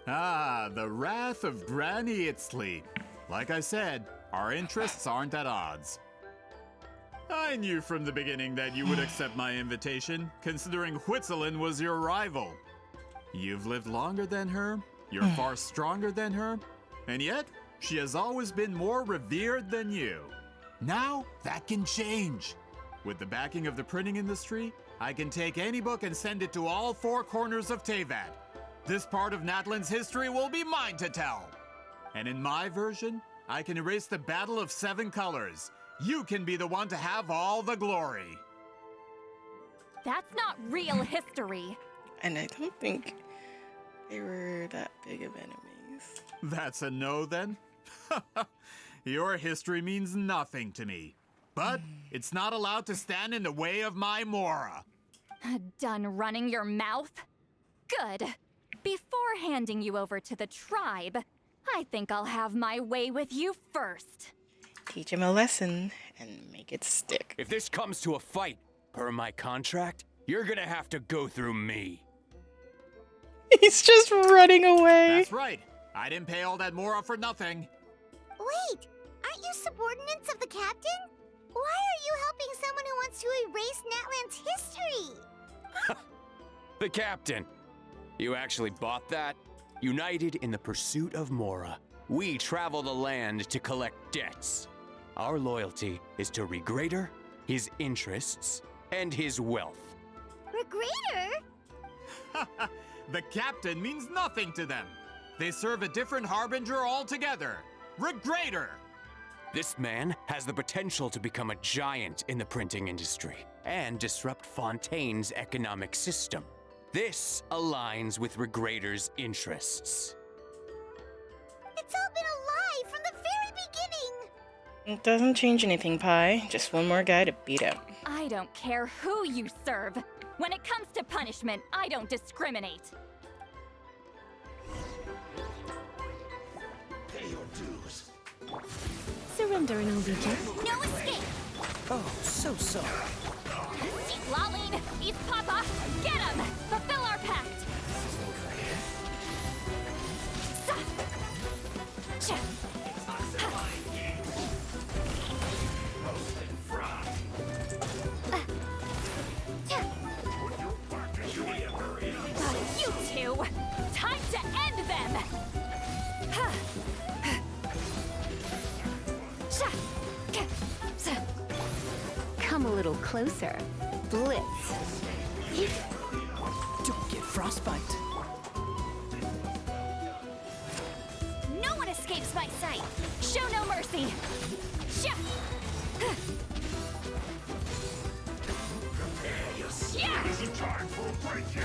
Ah, the wrath of Granny Itzley. Like I said, our interests aren't at odds. I knew from the beginning that you would accept my invitation, considering Huitzilin was your rival. You've lived longer than her, you're far stronger than her, and yet, she has always been more revered than you. Now, that can change. With the backing of the printing industry, I can take any book and send it to all four corners of Teyvat. This part of Natlin's history will be mine to tell. And in my version, I can erase the Battle of Seven Colors. You can be the one to have all the glory. That's not real history. And I don't think they were that big of enemies. That's a no then? Your history means nothing to me. But it's not allowed to stand in the way of my Mora. Done running your mouth? Good. Before handing you over to the tribe, I think I'll have my way with you first. Teach him a lesson and make it stick. If this comes to a fight, per my contract, you're gonna have to go through me. He's just running away. That's right. I didn't pay all that Mora for nothing. Wait, aren't you subordinates of the captain? Why are you helping someone who wants to erase Natlan's history? The captain. You actually bought that? United in the pursuit of Mora, we travel the land to collect debts. Our loyalty is to Regrader, his interests, and his wealth. Regrader? The captain means nothing to them. They serve a different harbinger altogether. Regrader! This man has the potential to become a giant in the printing industry and disrupt Fontaine's economic system. This aligns with Regrader's interests. It's all been a lie from the very beginning! It doesn't change anything, Pi. Just one more guy to beat up. I don't care who you serve. When it comes to punishment, I don't discriminate. Pay your dues. Surrender and I'll be gentle. No escape! Oh, so sorry. Eat Laline! Eat Papa! Get him! Fulfill our pact! You two! Time to end them! Come a little closer. Blitz. Don't get frostbite. No one escapes my sight! Show no mercy! Isn't time for a break yet.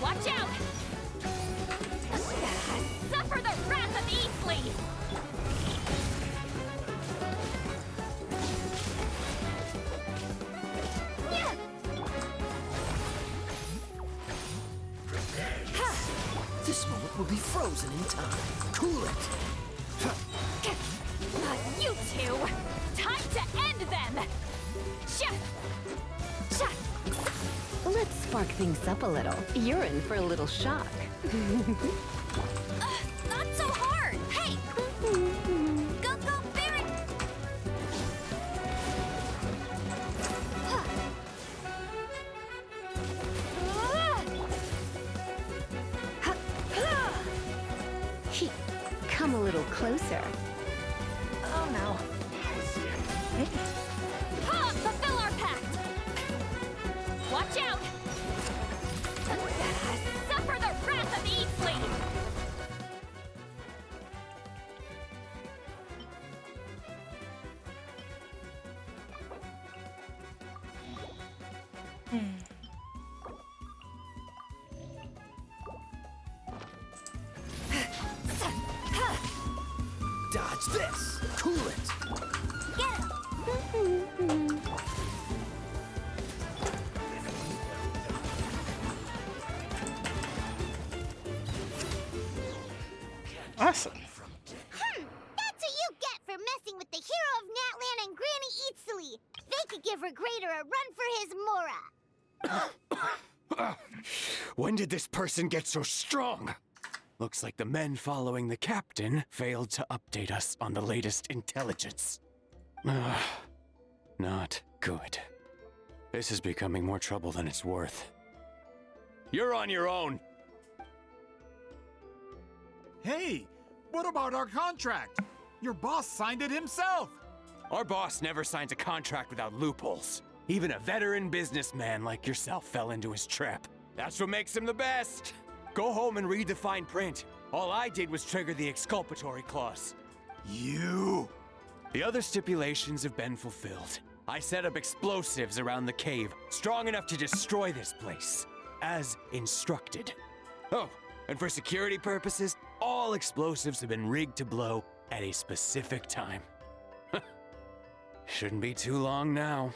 Watch out! frozen in time. Cool it. You two! Time to end them! Let's spark things up a little. You're in for a little shock. Not so hard! Hey! Go, go, Baron! Come a little closer. Oh no. Fulfill our pact! Watch out! Suffer the wrath of Easley! Dodge this. Cool it. Awesome. That's what you get for messing with the hero of Natlan and Granny Eatsley. They could give Regrader a run for his Mora. When did this person get so strong? Looks like the men following the captain failed to update us on the latest intelligence. Not good. This is becoming more trouble than it's worth. You're on your own! Hey, what about our contract? Your boss signed it himself. Our boss never signs a contract without loopholes. Even a veteran businessman like yourself fell into his trap. That's what makes him the best. Go home and read the fine print. All I did was trigger the exculpatory clause. You! The other stipulations have been fulfilled. I set up explosives around the cave, strong enough to destroy this place, as instructed. Oh, and for security purposes, all explosives have been rigged to blow at a specific time. Shouldn't be too long now.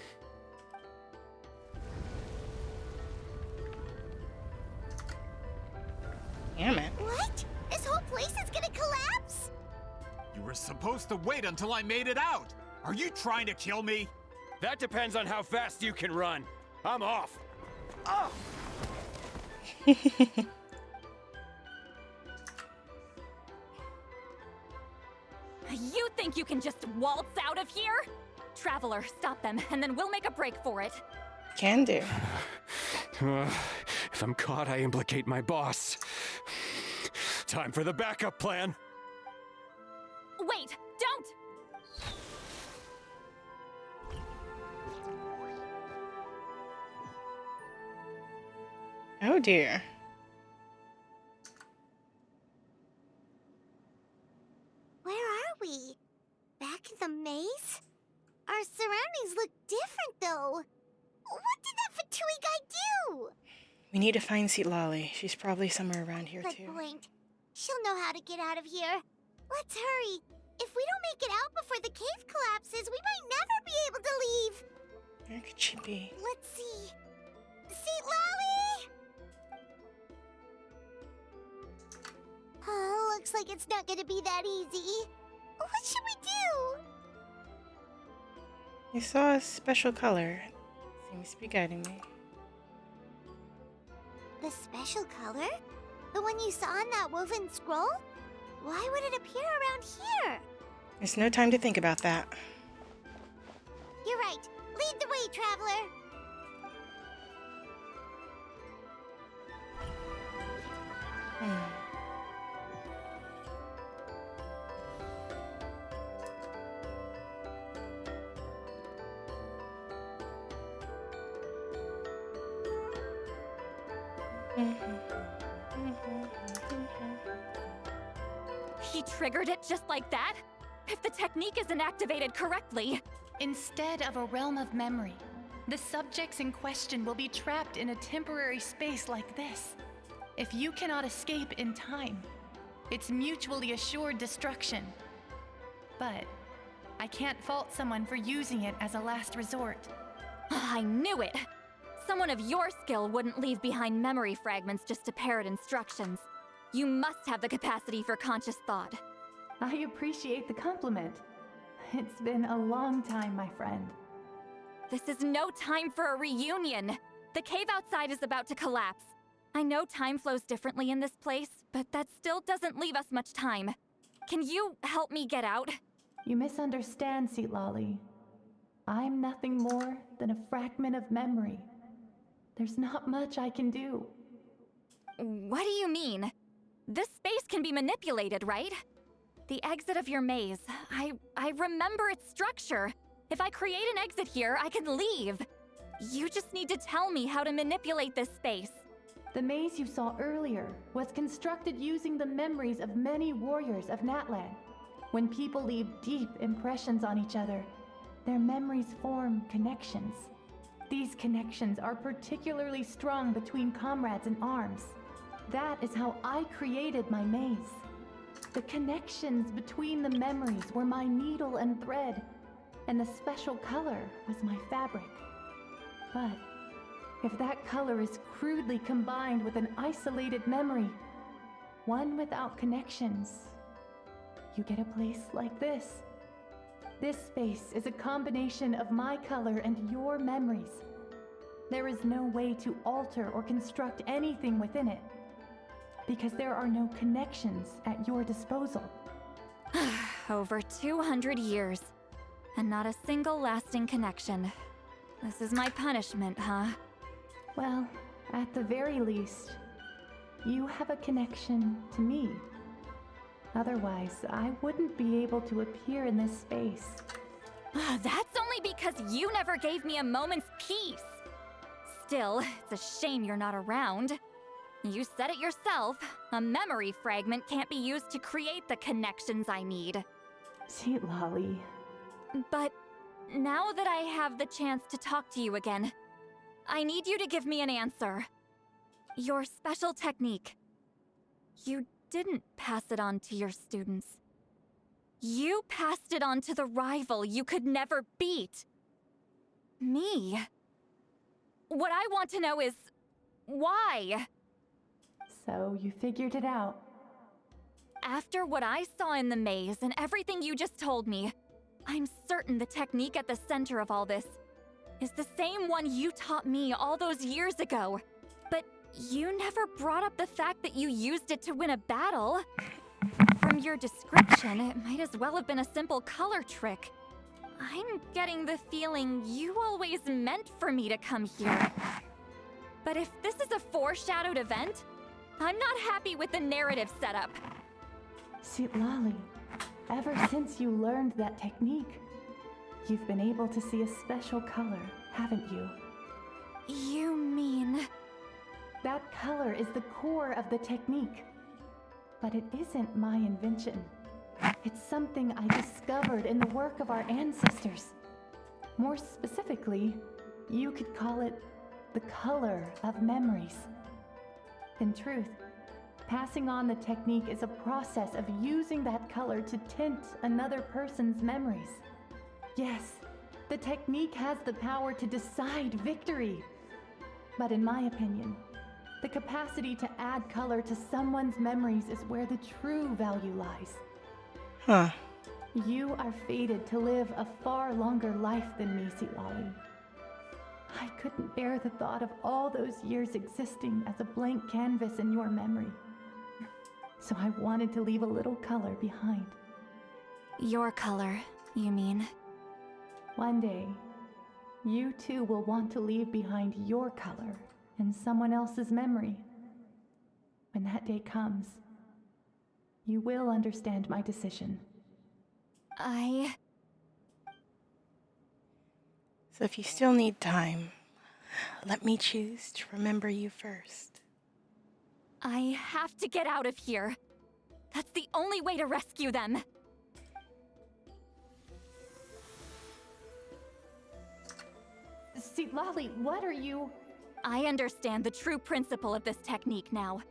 Damn it. What? This whole place is gonna collapse? You were supposed to wait until I made it out. Are you trying to kill me? That depends on how fast you can run. I'm off. Oh! You think you can just waltz out of here? Traveler, stop them, and then we'll make a break for it. Can do. If I'm caught, I implicate my boss. Time for the backup plan. Wait, don't! Oh dear. Where are we? Back in the maze? Our surroundings look different, though. What did that Fatui guy do? We need to find Lolly. She's probably somewhere around here Good too. point. She'll know how to get out of here. Let's hurry. If we don't make it out before the cave collapses, we might never be able to leave. Where could she be? Let's see. Lolly! Oh, looks like it's not gonna be that easy. What should we do? I saw a special color. Seems to be guiding me. The special color? The one you saw in that woven scroll? Why would it appear around here? There's no time to think about that. You're right. Lead the way, traveler. He triggered it just like that? If the technique isn't activated correctly... Instead of a realm of memory, the subjects in question will be trapped in a temporary space like this. If you cannot escape in time, it's mutually assured destruction. But I can't fault someone for using it as a last resort. I knew it! Someone of your skill wouldn't leave behind memory fragments just to parrot instructions. You must have the capacity for conscious thought. I appreciate the compliment. It's been a long time, my friend. This is no time for a reunion. The cave outside is about to collapse. I know time flows differently in this place, but that still doesn't leave us much time. Can you help me get out? You misunderstand, Seatlali. I'm nothing more than a fragment of memory. There's not much I can do. What do you mean? This space can be manipulated, right? The exit of your maze. I remember its structure. If I create an exit here, I can leave. You just need to tell me how to manipulate this space. The maze you saw earlier was constructed using the memories of many warriors of Natlan. When people leave deep impressions on each other, their memories form connections. These connections are particularly strong between comrades in arms. That is how I created my maze. The connections between the memories were my needle and thread, and the special color was my fabric. But if that color is crudely combined with an isolated memory, one without connections, you get a place like this. This space is a combination of my color and your memories. There is no way to alter or construct anything within it, because there are no connections at your disposal. Over 200 years, and not a single lasting connection. This is my punishment, huh? Well, at the very least, you have a connection to me. Otherwise, I wouldn't be able to appear in this space. That's only because you never gave me a moment's peace. Still, it's a shame you're not around. You said it yourself. A memory fragment can't be used to create the connections I need. Seatlali. But now that I have the chance to talk to you again, I need you to give me an answer. Your special technique. You didn't pass it on to your students. You passed it on to the rival you could never beat. Me. What I want to know is, why? So you figured it out. After what I saw in the maze and everything you just told me, I'm certain the technique at the center of all this is the same one you taught me all those years ago. But you never brought up the fact that you used it to win a battle. From your description, it might as well have been a simple color trick. I'm getting the feeling you always meant for me to come here. But if this is a foreshadowed event, I'm not happy with the narrative setup. Seatlali, ever since you learned that technique, you've been able to see a special color, haven't you? You mean... That color is the core of the technique. But it isn't my invention. It's something I discovered in the work of our ancestors. More specifically, you could call it the color of memories. In truth, passing on the technique is a process of using that color to tint another person's memories. Yes, the technique has the power to decide victory. But in my opinion, the capacity to add color to someone's memories is where the true value lies. Huh. You are fated to live a far longer life than me, Seatlali. I couldn't bear the thought of all those years existing as a blank canvas in your memory. So I wanted to leave a little color behind. Your color, you mean? One day, you too will want to leave behind your color in someone else's memory. When that day comes, you will understand my decision. So if you still need time, let me choose to remember you first. I have to get out of here. That's the only way to rescue them. Seatlali, what are you... I understand the true principle of this technique now.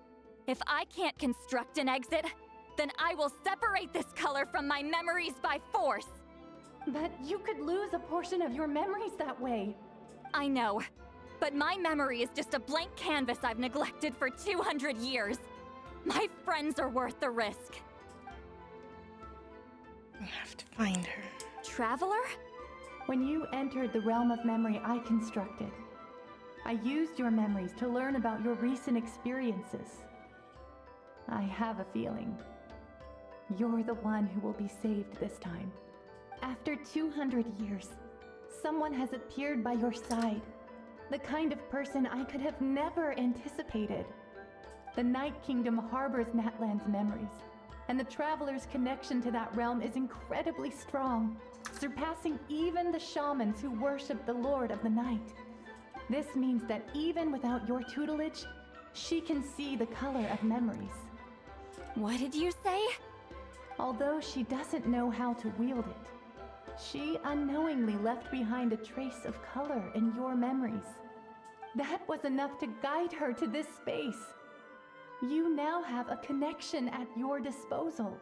If I can't construct an exit, then I will separate this color from my memories by force. But you could lose a portion of your memories that way. I know, but my memory is just a blank canvas I've neglected for 200 years. My friends are worth the risk. I have to find her. Traveler? When you entered the realm of memory I constructed, I used your memories to learn about your recent experiences. I have a feeling you're the one who will be saved this time. After 200 years, someone has appeared by your side. The kind of person I could have never anticipated. The Night Kingdom harbors Natlan's memories, and the Traveler's connection to that realm is incredibly strong, surpassing even the shamans who worship the Lord of the Night. This means that even without your tutelage, she can see the color of memories. What did you say? Although she doesn't know how to wield it, she unknowingly left behind a trace of color in your memories. That was enough to guide her to this space. You now have a connection at your disposal.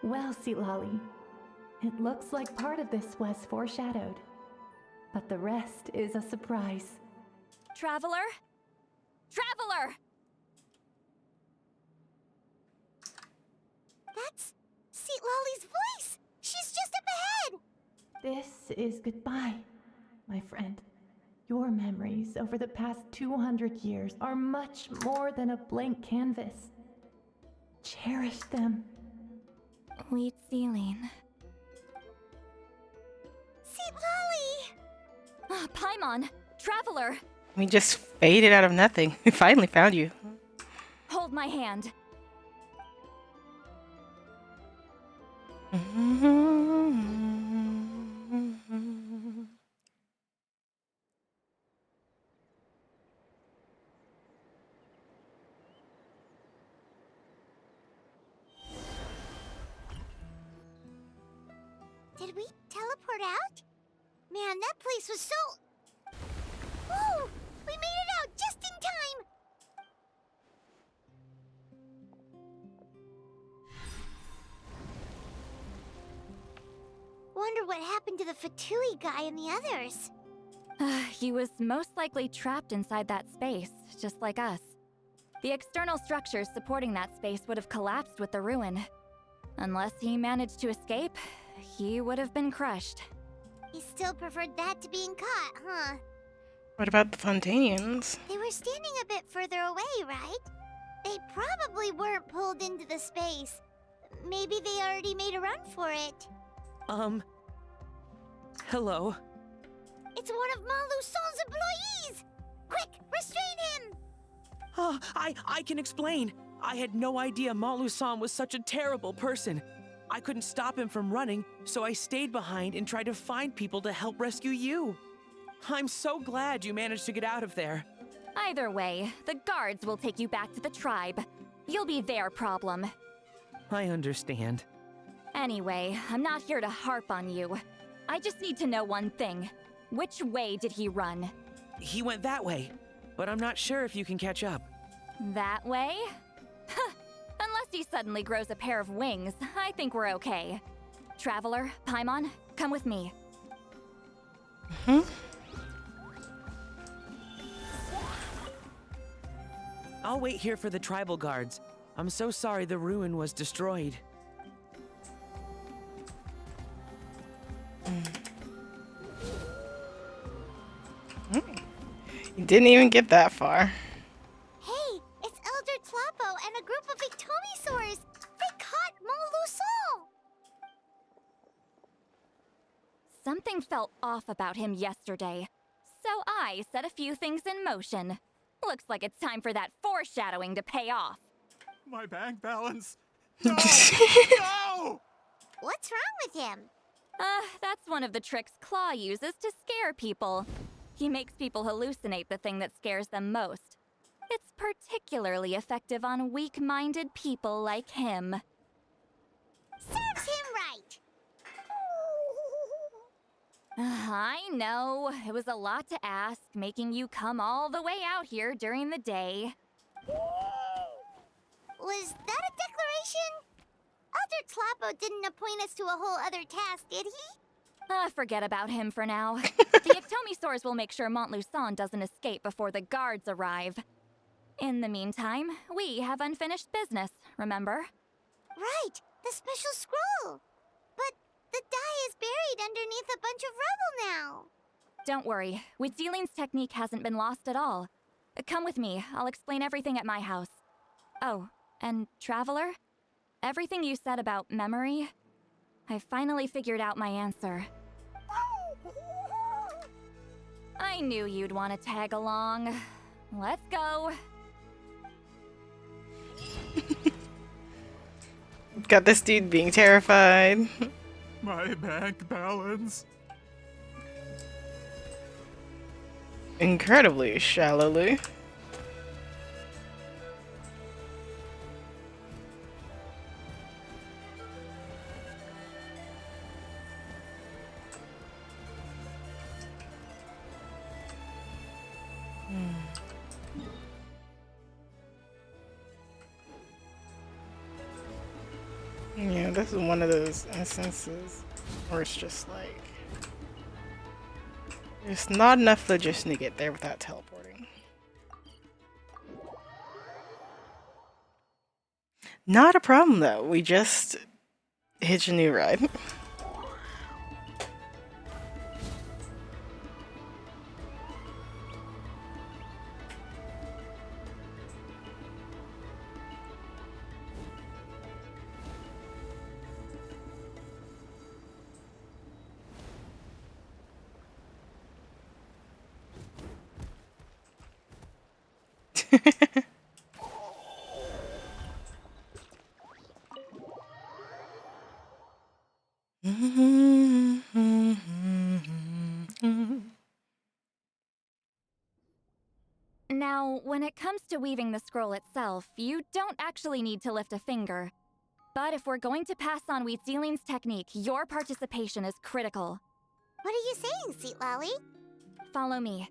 Well, Silali, it looks like part of this was foreshadowed, but the rest is a surprise. Traveler? Traveler! That's Lolly's voice! She's just up ahead! This is goodbye, my friend. Your memories over the past 200 years are much more than a blank canvas. Cherish them. Wheatsealing. Lolly! Paimon! Traveler! We just faded out of nothing. We finally found you. Hold my hand. Did we teleport out? Man, that place was so... Whoa! We made it out just in time! Wonder what happened to the Fatui guy and the others. He was most likely trapped inside that space, just like us. The external structures supporting that space would have collapsed with the ruin. Unless he managed to escape, he would have been crushed. He still preferred that to being caught, huh? What about the Fontanians? They were standing a bit further away, right? They probably weren't pulled into the space. Maybe they already made a run for it. Hello? It's one of Malu Son's employees! Quick, restrain him! Oh, I can explain. I had no idea Malu-san was such a terrible person. I couldn't stop him from running, so I stayed behind and tried to find people to help rescue you. I'm so glad you managed to get out of there. Either way, the guards will take you back to the tribe. You'll be their problem. I understand. Anyway, I'm not here to harp on you. I just need to know one thing. Which way did he run? He went that way, but I'm not sure if you can catch up. That way? Huh. Unless he suddenly grows a pair of wings, I think we're okay. Traveler, Paimon, come with me. I'll wait here for the tribal guards. I'm so sorry the ruin was destroyed. You didn't even get that far. Hey, it's Elder Tlapo and a group of Victomisaurs! They caught Moluson! Something felt off about him yesterday, so I set a few things in motion. Looks like it's time for that foreshadowing to pay off. My bank balance. No! No! What's wrong with him? That's one of the tricks Claw uses to scare people. He makes people hallucinate the thing that scares them most. It's particularly effective on weak-minded people like him. Serves him right! I know. It was a lot to ask, making you come all the way out here during the day. Was that a declaration? Elder Tlapo didn't appoint us to a whole other task, did he? Forget about him for now. The Ectomisaurs will make sure Montluçon doesn't escape before the guards arrive. In the meantime, we have unfinished business, remember? Right, the special scroll. But the die is buried underneath a bunch of rubble now. Don't worry, Witzeline's technique hasn't been lost at all. Come with me, I'll explain everything at my house. Oh, and Traveler? Everything you said about memory, I finally figured out my answer. I knew you'd want to tag along. Let's go. Got this dude being terrified. My bank balance. Incredibly shallowly. Yeah, this is one of those instances where it's just like there's not enough logistics to get there without teleporting. Not a problem though, we just hitch a new ride. Now, when it comes to weaving the scroll itself, you don't actually need to lift a finger. But if we're going to pass on Witzeline's technique, your participation is critical. What are you saying, Sweet Lolly? Follow me.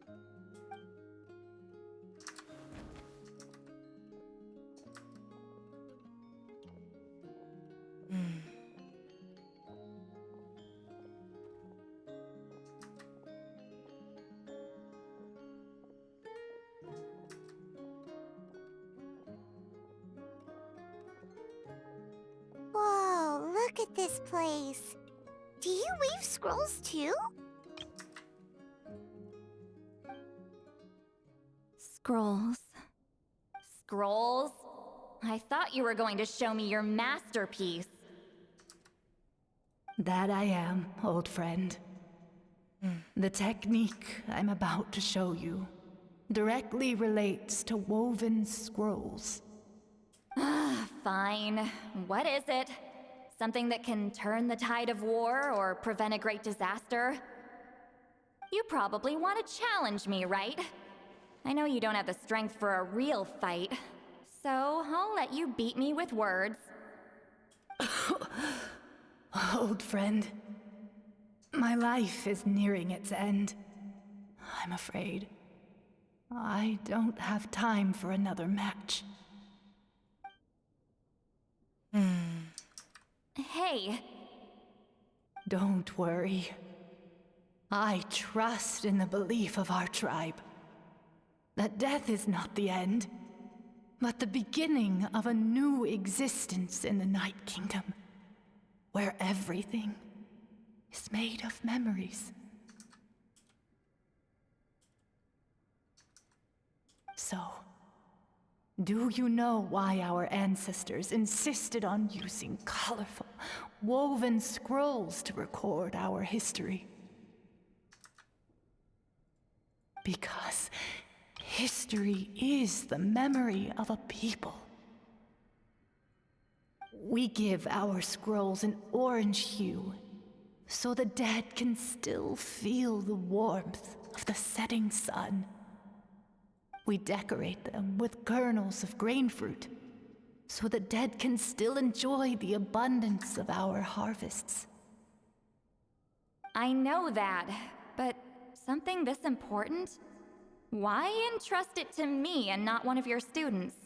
Whoa, look at this place. Do you weave scrolls too? Scrolls. Scrolls? I thought you were going to show me your masterpiece. That I am, old friend. The technique I'm about to show you directly relates to woven scrolls. Fine. What is it? Something that can turn the tide of war or prevent a great disaster? You probably want to challenge me, right? I know you don't have the strength for a real fight, so I'll let you beat me with words. Old friend, my life is nearing its end. I'm afraid I don't have time for another match. Hey. Don't worry. I trust in the belief of our tribe that death is not the end, but the beginning of a new existence in the Night Kingdom, where everything is made of memories. So, do you know why our ancestors insisted on using colorful, woven scrolls to record our history? Because history is the memory of a people. We give our scrolls an orange hue, so the dead can still feel the warmth of the setting sun. We decorate them with kernels of grain fruit, so the dead can still enjoy the abundance of our harvests. I know that, but something this important? Why entrust it to me and not one of your students?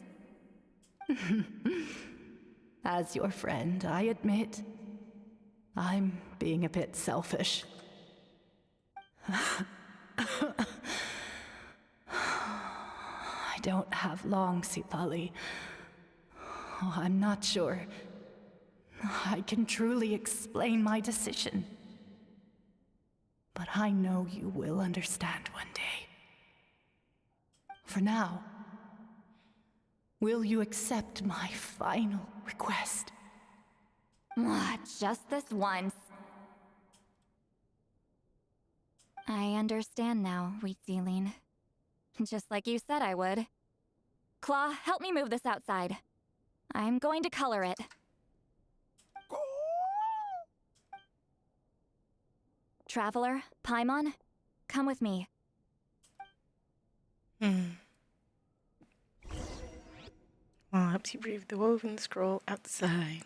As your friend, I admit, I'm being a bit selfish. I don't have long, Citlali. Oh, I'm not sure I can truly explain my decision. But I know you will understand one day. For now, will you accept my final request? Just this once. I understand now, Wheatsealine. Just like you said I would. Claw, help me move this outside. I'm going to color it. Traveler, Paimon, come with me. Well, helps you breathe the woven scroll outside.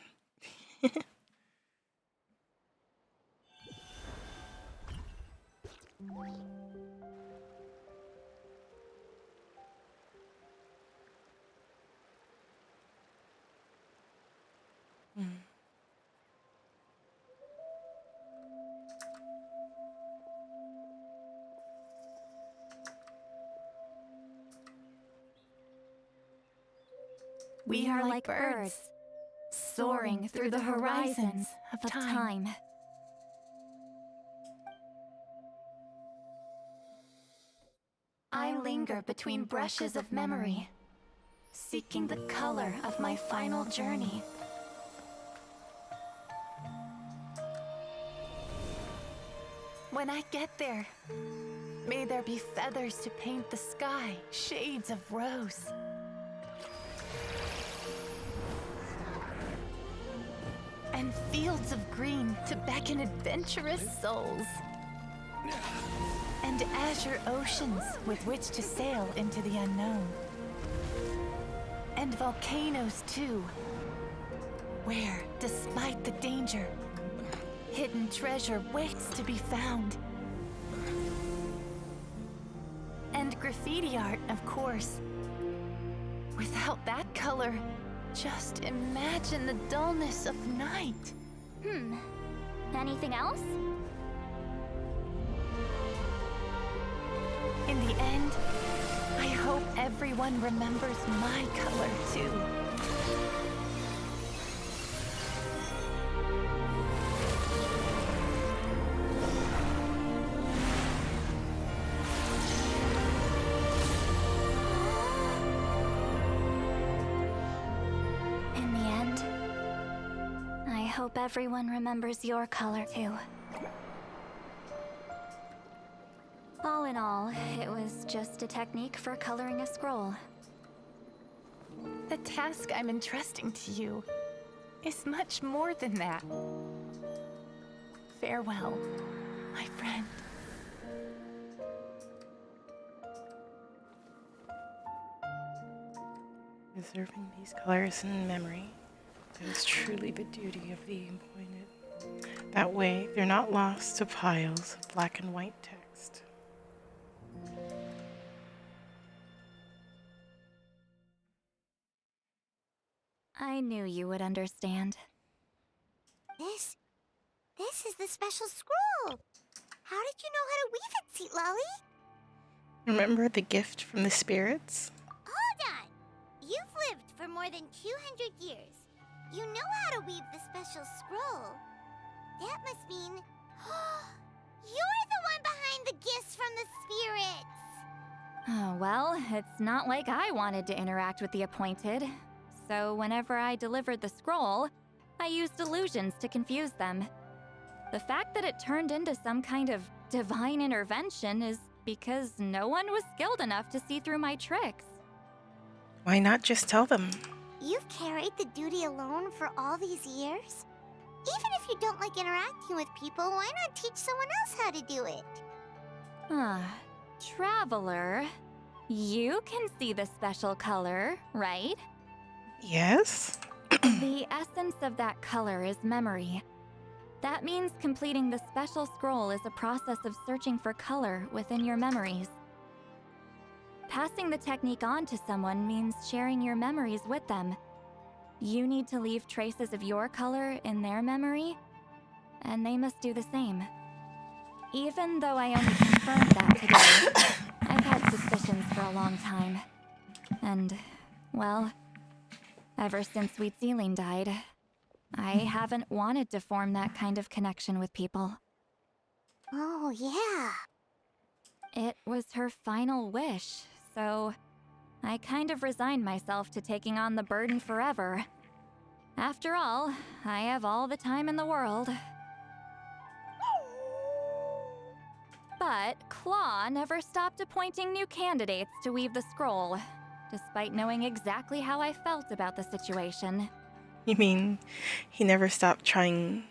We are like birds, soaring through the horizons of time. I linger between brushes of memory, seeking the color of my final journey. When I get there, may there be feathers to paint the sky, shades of rose. And fields of green to beckon adventurous souls. And azure oceans with which to sail into the unknown. And volcanoes too, where, despite the danger, hidden treasure waits to be found. And graffiti art, of course. Without that color, just imagine the dullness of night. Anything else? In the end, I hope everyone remembers my color too. In the end, I hope everyone remembers your color too. All in all, it was just a technique for coloring a scroll. The task I'm entrusting to you is much more than that. Farewell, my friend. Preserving these colors in memory is truly the duty of the appointed. That way, they're not lost to piles of black and white text. I knew you would understand. This is the special scroll. How did you know how to weave it, Citlali? Remember the gift from the spirits? Hold on. You've lived for more than 200 years. You know how to weave the special scroll. That must mean you're the one behind the gifts from the spirits. Oh, well, it's not like I wanted to interact with the appointed. So whenever I delivered the scroll, I used illusions to confuse them. The fact that it turned into some kind of divine intervention is because no one was skilled enough to see through my tricks. Why not just tell them? You've carried the duty alone for all these years? Even if you don't like interacting with people, why not teach someone else how to do it? Traveler, you can see the special color, right? Yes? The essence of that color is memory. That means completing the special scroll is a process of searching for color within your memories. Passing the technique on to someone means sharing your memories with them. You need to leave traces of your color in their memory, and they must do the same. Even though I only confirmed that today, I've had suspicions for a long time. And, well, ever since Sweet Celine died, I haven't wanted to form that kind of connection with people. Oh, yeah. It was her final wish, so I kind of resigned myself to taking on the burden forever. After all, I have all the time in the world. But Claw never stopped appointing new candidates to weave the scroll, despite knowing exactly how I felt about the situation. You mean he never stopped trying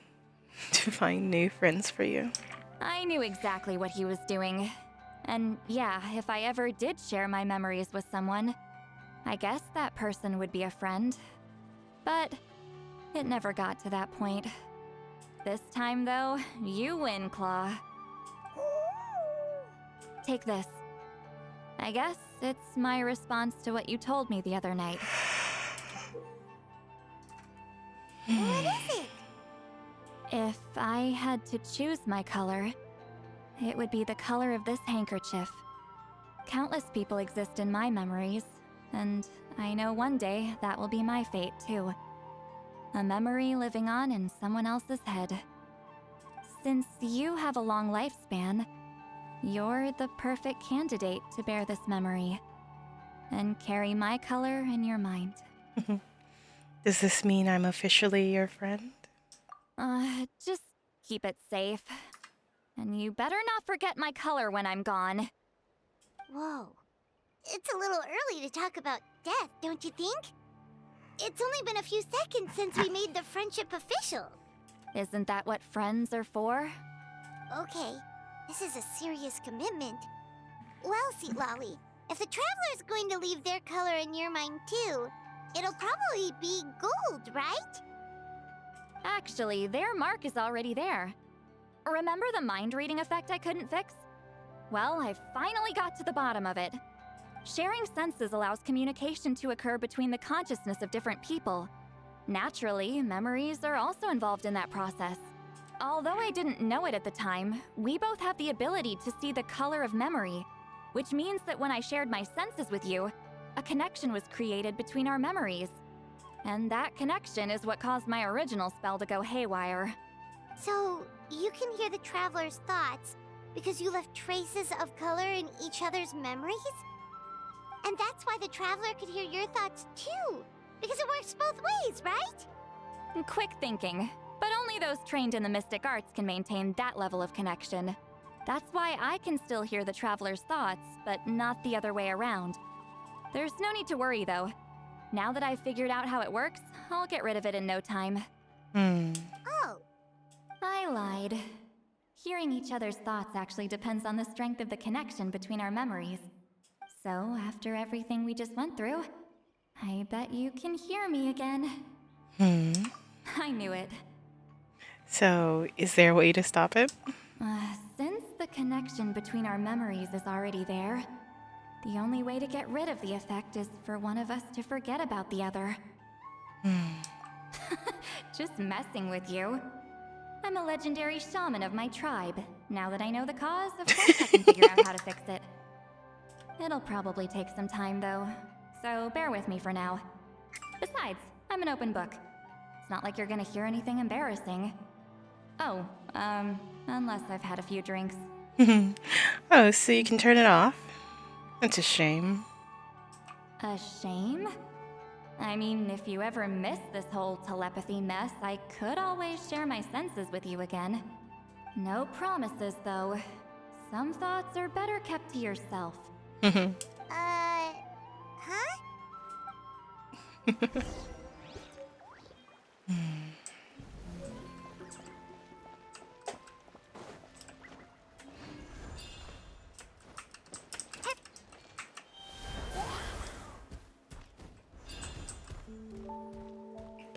to find new friends for you? I knew exactly what he was doing. And yeah, if I ever did share my memories with someone, I guess that person would be a friend. But it never got to that point. This time, though, you win, Claw. Take this. I guess it's my response to what you told me the other night. What is it? If I had to choose my color, it would be the color of this handkerchief. Countless people exist in my memories, and I know one day that will be my fate too. A memory living on in someone else's head. Since you have a long lifespan, you're the perfect candidate to bear this memory and carry my color in your mind. Does this mean I'm officially your friend? Just keep it safe. And you better not forget my color when I'm gone. Whoa. It's a little early to talk about death, don't you think? It's only been a few seconds since we made the friendship official. Isn't that what friends are for? Okay, this is a serious commitment. Well, Seat Lolly, if the Traveler's going to leave their color in your mind too, it'll probably be gold, right? Actually, their mark is already there. Remember the mind reading effect I couldn't fix? Well, I finally got to the bottom of it. Sharing senses allows communication to occur between the consciousness of different people. Naturally, memories are also involved in that process. Although I didn't know it at the time, we both have the ability to see the color of memory, which means that when I shared my senses with you, a connection was created between our memories. And that connection is what caused my original spell to go haywire. So, you can hear the Traveler's thoughts because you left traces of color in each other's memories? And that's why the Traveler could hear your thoughts too, because it works both ways, right? Quick thinking, but only those trained in the mystic arts can maintain that level of connection. That's why I can still hear the Traveler's thoughts, but not the other way around. There's no need to worry, though. Now that I've figured out how it works, I'll get rid of it in no time. Oh. I lied. Hearing each other's thoughts actually depends on the strength of the connection between our memories. So, after everything we just went through, I bet you can hear me again. I knew it. So, is there a way to stop it? Since the connection between our memories is already there, the only way to get rid of the effect is for one of us to forget about the other. Just messing with you. I'm a legendary shaman of my tribe. Now that I know the cause, of course I can figure out how to fix it. It'll probably take some time, though, so bear with me for now. Besides, I'm an open book. It's not like you're gonna hear anything embarrassing. Oh, unless I've had a few drinks. Oh, so you can turn it off? That's a shame. A shame? I mean, if you ever miss this whole telepathy mess, I could always share my senses with you again. No promises, though. Some thoughts are better kept to yourself. Huh?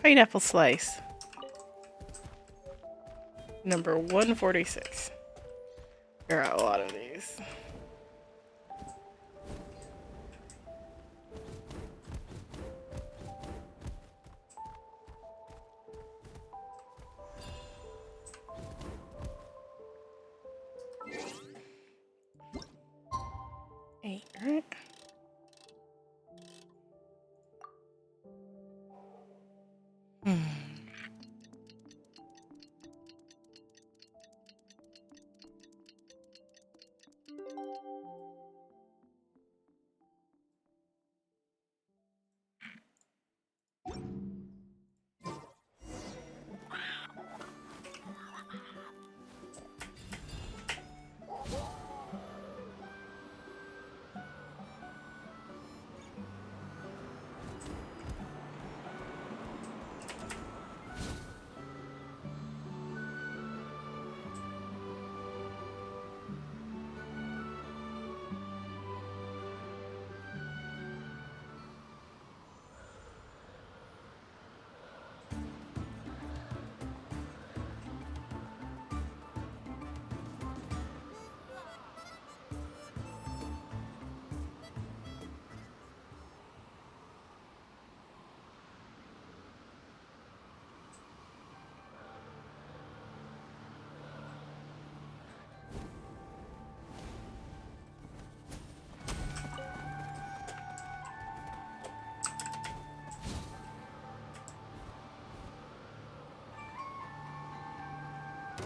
Pineapple slice. Number 146. There are a lot of these. Eight, right?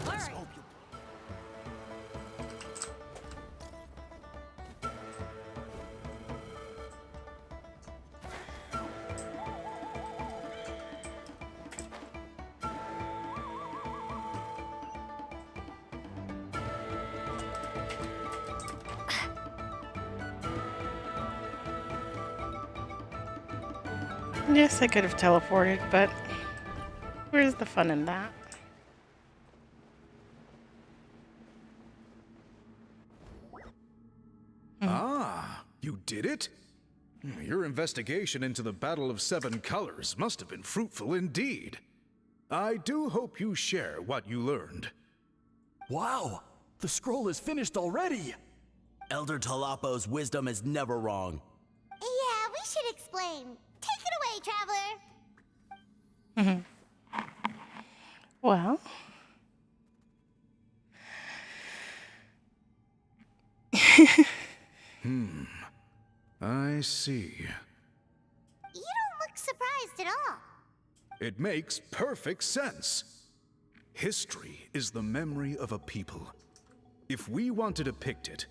Let's hope you. Yes, I could have teleported, but where's the fun in that? Ah, you did it? Your investigation into the Battle of Seven Colors must have been fruitful indeed. I do hope you share what you learned. Wow! The scroll is finished already! Elder Talapo's wisdom is never wrong. Yeah, we should explain. Take it away, Traveler. Well, I see. You don't look surprised at all. It makes perfect sense. History is the memory of a people. If we want to depict it,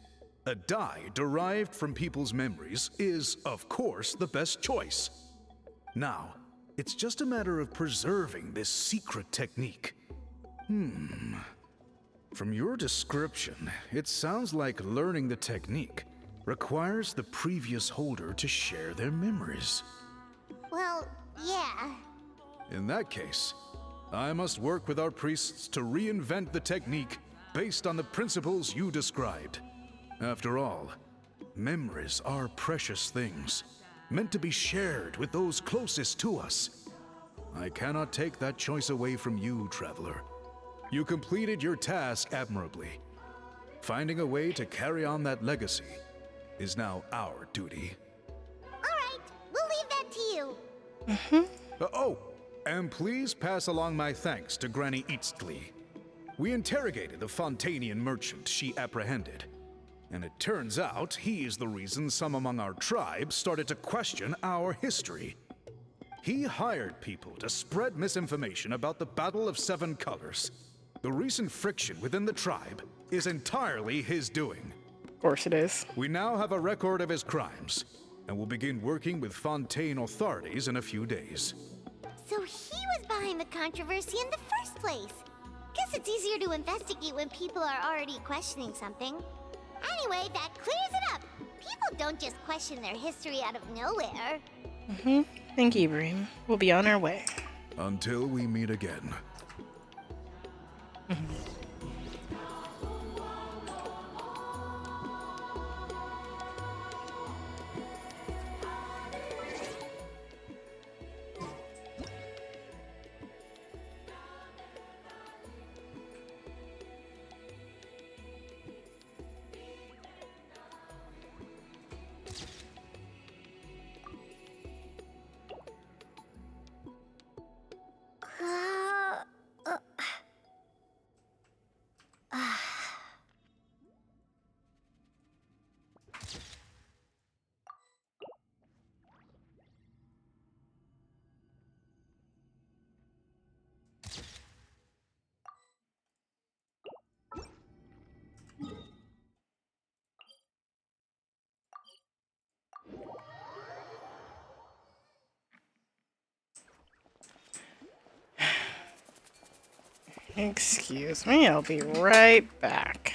a dye derived from people's memories is, of course, the best choice. Now, it's just a matter of preserving this secret technique. From your description, it sounds like learning the technique requires the previous holder to share their memories. Well, yeah. In that case, I must work with our priests to reinvent the technique based on the principles you described. After all, memories are precious things, meant to be shared with those closest to us. I cannot take that choice away from you, Traveler. You completed your task admirably. Finding a way to carry on that legacy is now our duty. All right, we'll leave that to you. Oh, and please pass along my thanks to Granny Eastly. We interrogated the Fontanian merchant she apprehended, and it turns out he is the reason some among our tribe started to question our history. He hired people to spread misinformation about the Battle of Seven Colors. The recent friction within the tribe is entirely his doing. of course it is. We now have a record of his crimes, and will begin working with Fontaine authorities in a few days. So he was behind the controversy in the first place. Guess it's easier to investigate when people are already questioning something. Anyway, that clears it up. People don't just question their history out of nowhere. Thank you, Bream. We'll be on our way. Until we meet again. Excuse me, I'll be right back.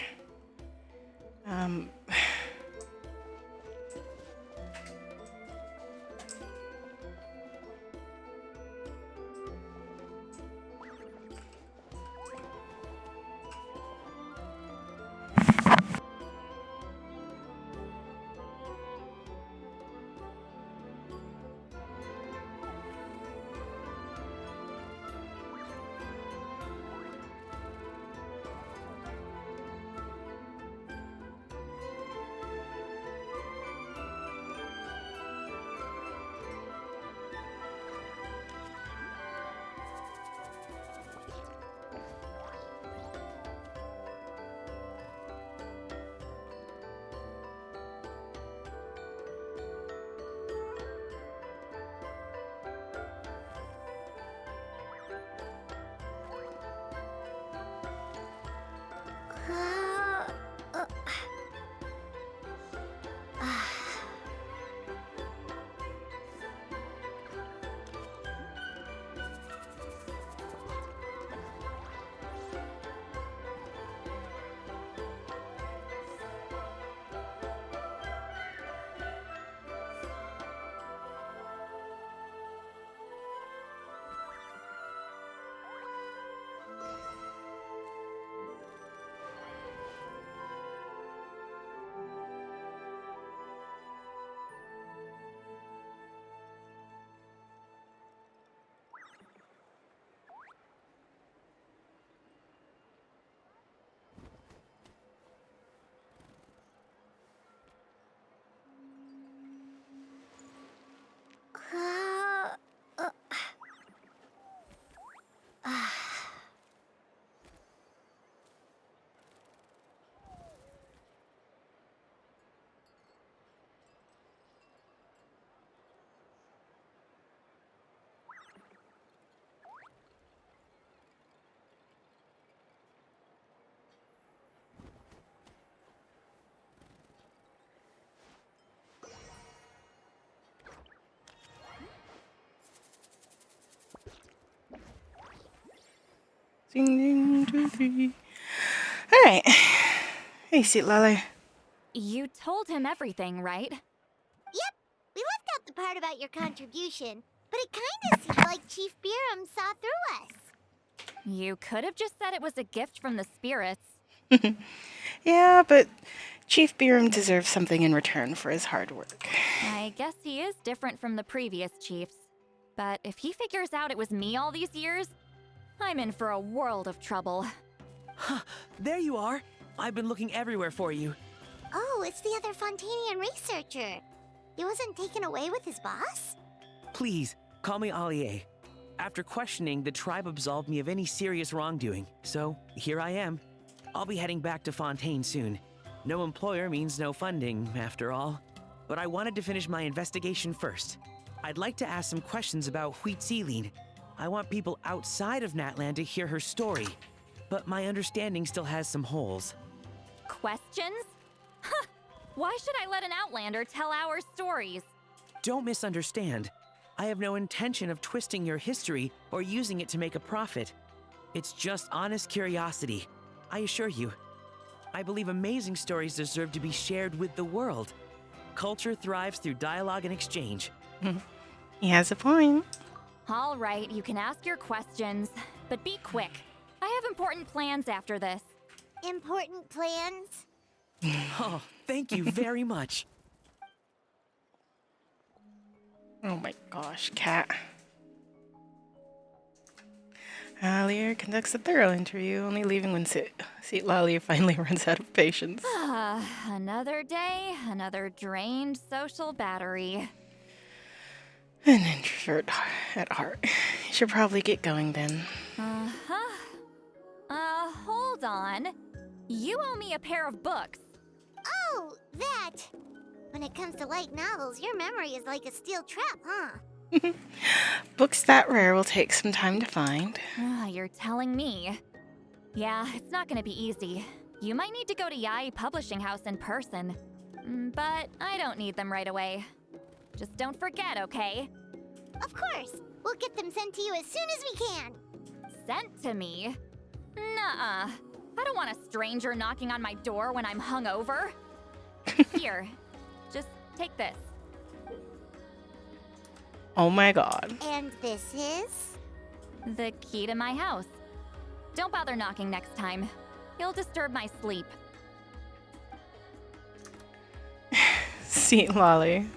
Uh, uh, uh, uh. Ding ding 2, 3. Alright. Hey, Sweet Lolly. You told him everything, right? Yep, we left out the part about your contribution, but it kinda seemed like Chief Biram saw through us. You could have just said it was a gift from the spirits. Yeah, but Chief Biram deserves something in return for his hard work. I guess he is different from the previous chiefs. But if he figures out it was me all these years, I'm in for a world of trouble. There you are. I've been looking everywhere for you. Oh, it's the other Fontanian researcher. He wasn't taken away with his boss? Please, call me Allier. After questioning, the tribe absolved me of any serious wrongdoing, so here I am. I'll be heading back to Fontaine soon. No employer means no funding, after all. But I wanted to finish my investigation first. I'd like to ask some questions about Huitziline. I want people outside of Natland to hear her story, but my understanding still has some holes. Questions? Huh! Why should I let an Outlander tell our stories? Don't misunderstand. I have no intention of twisting your history or using it to make a profit. It's just honest curiosity, I assure you. I believe amazing stories deserve to be shared with the world. Culture thrives through dialogue and exchange. He has a point. All right, you can ask your questions, but be quick. I have important plans after this. Important plans? Oh, thank you very much. Oh my gosh, cat. Allier conducts a thorough interview, only leaving when Sweet Lolly finally runs out of patience. Another day, another drained social battery. An introvert at heart. You should probably get going then. Hold on. You owe me a pair of books. Oh, that! When it comes to light novels, your memory is like a steel trap, huh? Books that rare will take some time to find. You're telling me. Yeah, it's not gonna be easy. You might need to go to Yai Publishing House in person. But I don't need them right away. Just don't forget, okay? Of course! We'll get them sent to you as soon as we can! Sent to me? Nuh-uh. I don't want a stranger knocking on my door when I'm hungover. Here, just take this. Oh my god. And this is? The key to my house. Don't bother knocking next time. You'll disturb my sleep. Sweet Lolly.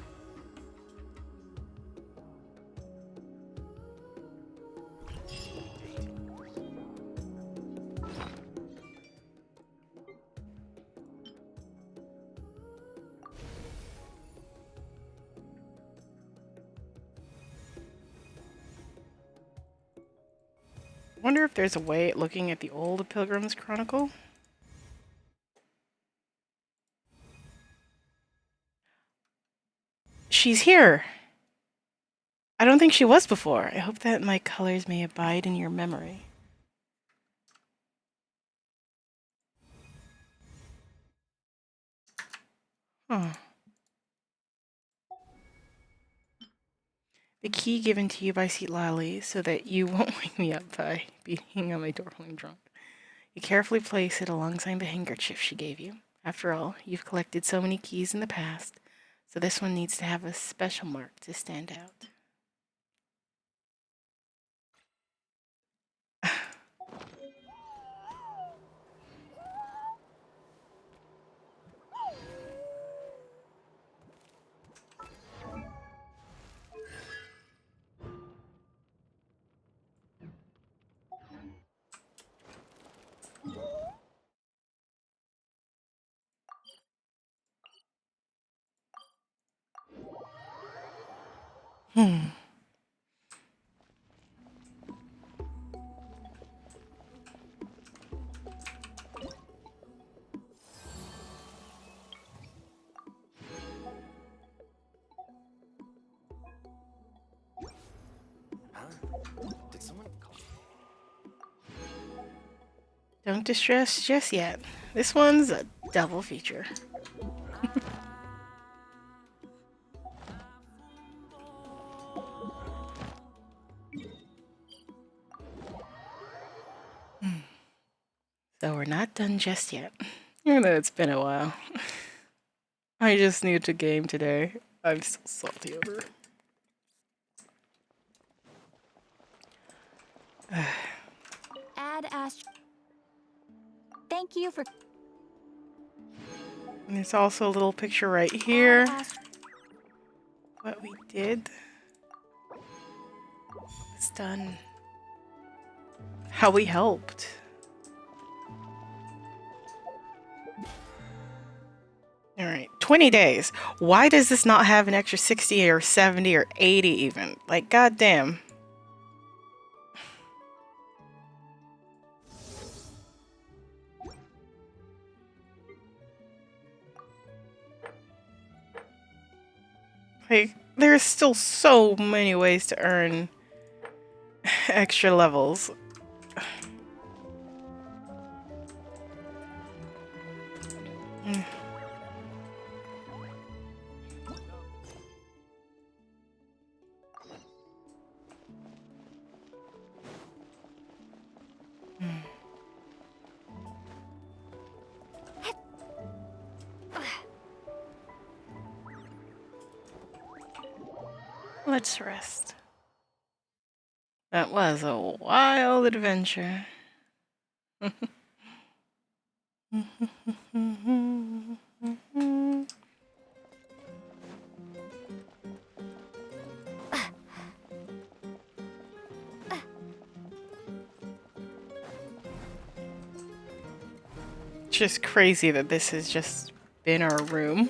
Wonder if there's a way at looking at the old Pilgrim's Chronicle. She's here. I don't think she was before. I hope that my colors may abide in your memory. Huh. The key given to you by Seat Lally so that you won't wake me up by beating on my door when I'm drunk. You carefully place it alongside the handkerchief she gave you. After all, you've collected so many keys in the past, so this one needs to have a special mark to stand out. Hmm. Did someone call? Don't distress just yet. This one's a double feature. So we're not done just yet. Even though it's been a while. I just need to game today. I'm still salty over it. Add Ast. Thank you for. And there's also a little picture right here. What we did. It's done. How we helped. Alright, 20 days. Why does this not have an extra 60 or 70 or 80 even? Like, goddamn. Like, there's still so many ways to earn extra levels. Let's rest. That was a wild adventure. It's just crazy that this has just been our room.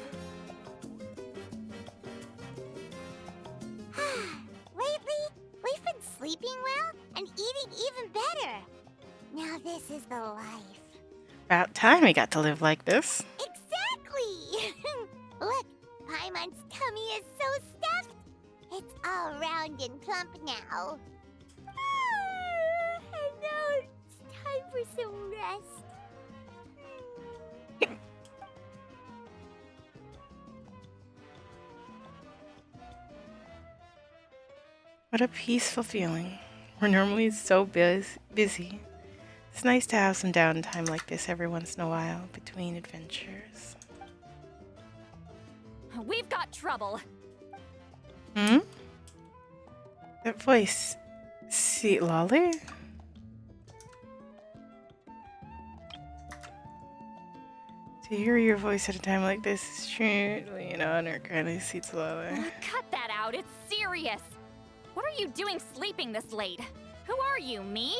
Lately, we've been sleeping well and eating even better. Now this is the life. About time we got to live like this. Exactly! Look, Paimon's tummy is so stuffed. It's all round and plump now. And now it's time for some rest. What a peaceful feeling. We're normally so busy. It's nice to have some downtime like this every once in a while between adventures. We've got trouble. Hmm? That voice. See, Lolly? To hear your voice at a time like this is truly an honor, kindly seats Lolly. Cut that out, it's serious. What are you doing sleeping this late? Who are you, me?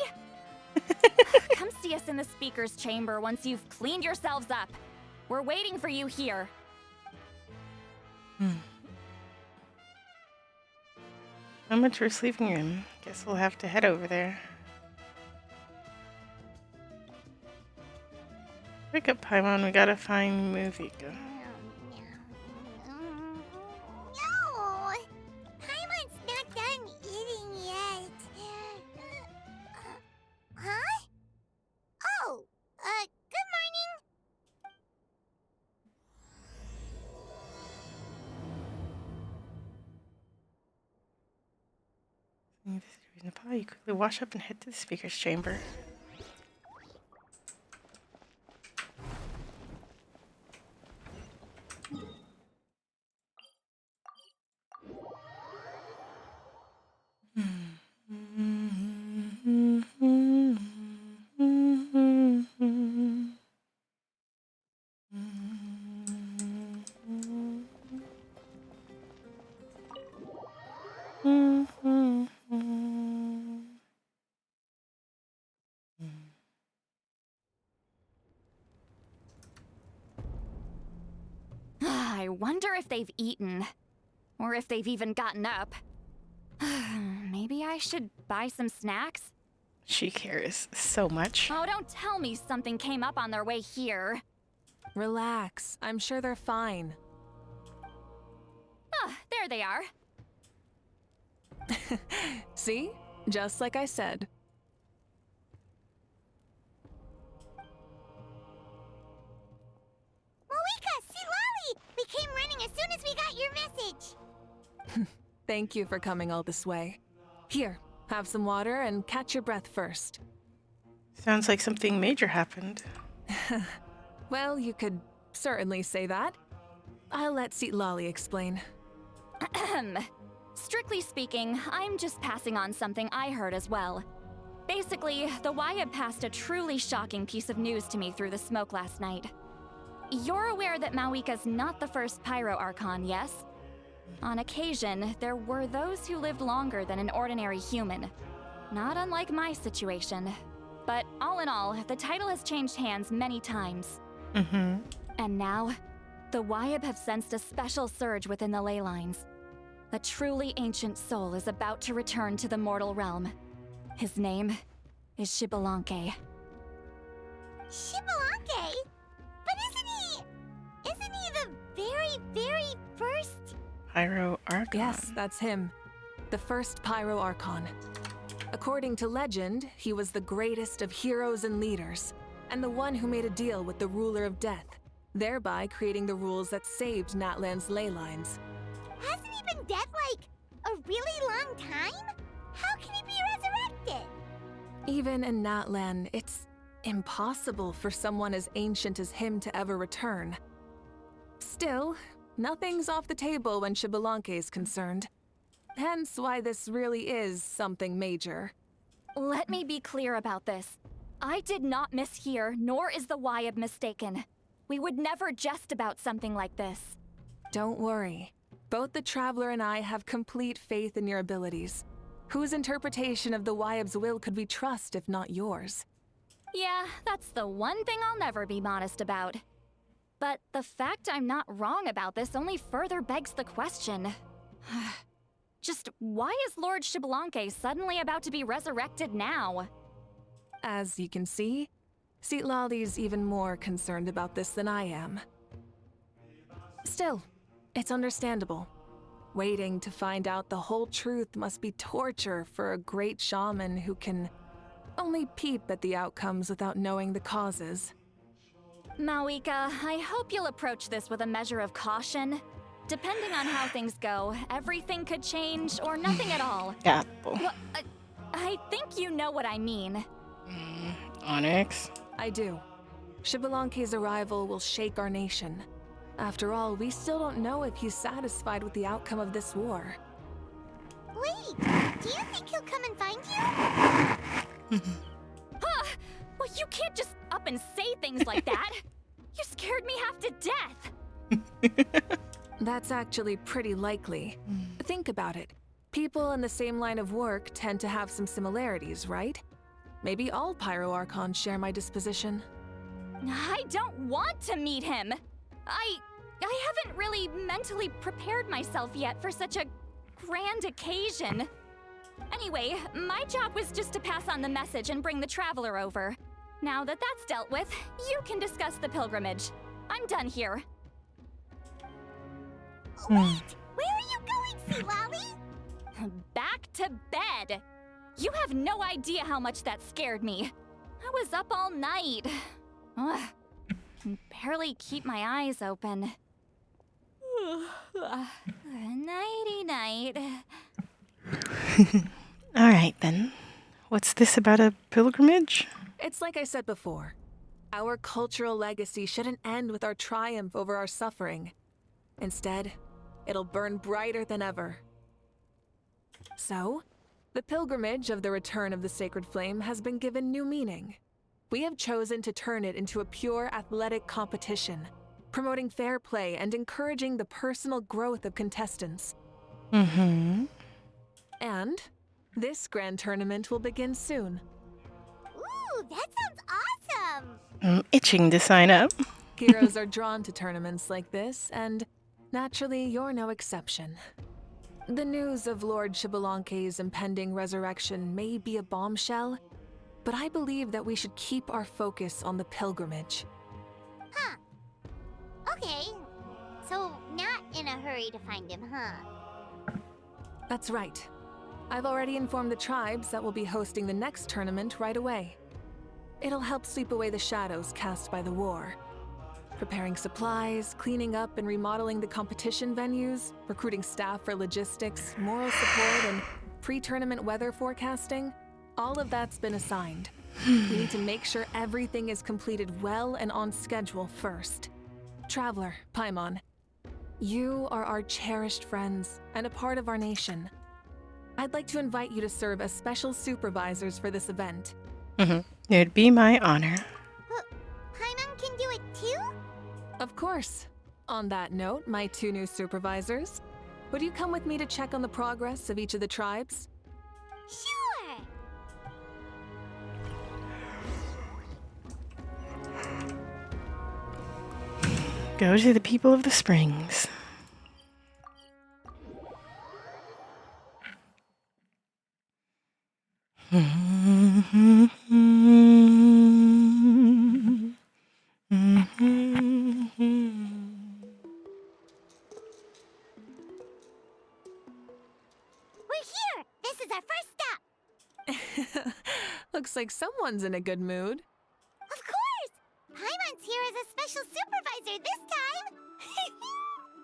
Come see us in the speaker's chamber once you've cleaned yourselves up. We're waiting for you here. How much for a sleeping room? Guess we'll have to head over there. Wake up, Paimon. We gotta find Movika. No! Paimon's not done eating yet. Huh? Oh, good morning. you quickly wash up and head to the speaker's chamber. I wonder if they've eaten. Or if they've even gotten up. Maybe I should buy some snacks? She cares so much. Oh, don't tell me something came up on their way here. Relax. I'm sure they're fine. Ah, there they are. See? Just like I said. Moika, see Lolly! We came running as soon as we got your message. Thank you for coming all this way. Here, have some water and catch your breath first. Sounds like something major happened. Well, you could certainly say that. I'll let Lolly explain. Strictly speaking, I'm just passing on something I heard as well. Basically, the Wyab passed a truly shocking piece of news to me through the smoke last night. You're aware that Mawika's not the first Pyro Archon, yes? On occasion, there were those who lived longer than an ordinary human. Not unlike my situation. But all in all, the title has changed hands many times. And now, the Wyab have sensed a special surge within the ley lines. A truly ancient soul is about to return to the mortal realm. His name is Xbalanque. Xbalanque? But isn't he the very, very first? Pyro Archon. Yes, that's him. The first Pyro Archon. According to legend, he was the greatest of heroes and leaders, and the one who made a deal with the ruler of death, thereby creating the rules that saved Natlan's ley lines. Hasn't he been dead like a really long time? How can he be resurrected? Even in Natlan, it's impossible for someone as ancient as him to ever return. Still, nothing's off the table when Xbalanque is concerned. Hence why this really is something major. Let me be clear about this. I did not mishear, nor is the Wyab mistaken. We would never jest about something like this. Don't worry. Both the Traveler and I have complete faith in your abilities. Whose interpretation of the Wyab's will could we trust if not yours? Yeah, that's the one thing I'll never be modest about. But the fact I'm not wrong about this only further begs the question. Just why is Lord Xbalanque suddenly about to be resurrected now? As you can see, Lolly's even more concerned about this than I am. Still, it's understandable. Waiting to find out the whole truth must be torture for a great shaman who can only peep at the outcomes without knowing the causes. Mawika, I hope you'll approach this with a measure of caution. Depending on how things go, everything could change or nothing at all. Yeah. Well, I think you know what I mean. Onyx? I do. Xbalanque's arrival will shake our nation. After all, we still don't know if he's satisfied with the outcome of this war. Wait, do you think he'll come and find you? Huh! Well, you can't just up and say things like that. You scared me half to death. That's actually pretty likely. Think about it. People in the same line of work tend to have some similarities, right? Maybe all Pyro Archons share my disposition. I don't want to meet him. I haven't really mentally prepared myself yet for such a grand occasion. Anyway, my job was just to pass on the message and bring the Traveler over. Now that that's dealt with, you can discuss the pilgrimage. I'm done here. Wait, where are you going, Sea Lolly? Back to bed. You have no idea how much that scared me. I was up all night. Ugh. Can barely keep my eyes open. Nighty night. Alright then. What's this about a pilgrimage? It's like I said before. Our cultural legacy shouldn't end with our triumph over our suffering. Instead, it'll burn brighter than ever. So, the pilgrimage of the return of the sacred flame has been given new meaning. We have chosen to turn it into a pure athletic competition, promoting fair play and encouraging the personal growth of contestants. Mm-hmm. And this grand tournament will begin soon. Ooh, that sounds awesome! I'm itching to sign up. Heroes are drawn to tournaments like this, and naturally, you're no exception. The news of Lord Xbalanque's impending resurrection may be a bombshell, but I believe that we should keep our focus on the pilgrimage. Huh. Okay. So, not in a hurry to find him, huh? That's right. I've already informed the tribes that we'll be hosting the next tournament right away. It'll help sweep away the shadows cast by the war. Preparing supplies, cleaning up and remodeling the competition venues, recruiting staff for logistics, moral support, and pre-tournament weather forecasting, all of that's been assigned. We need to make sure everything is completed well and on schedule first. Traveler, Paimon, you are our cherished friends and a part of our nation. I'd like to invite you to serve as special supervisors for this event. It'd be my honor. Paimon can do it too? Of course. On that note, my two new supervisors, would you come with me to check on the progress of each of the tribes? Sure! Go to the people of the springs. We're here! This is our first stop! Looks like someone's in a good mood. Of course! Paimon's here as a special supervisor this time!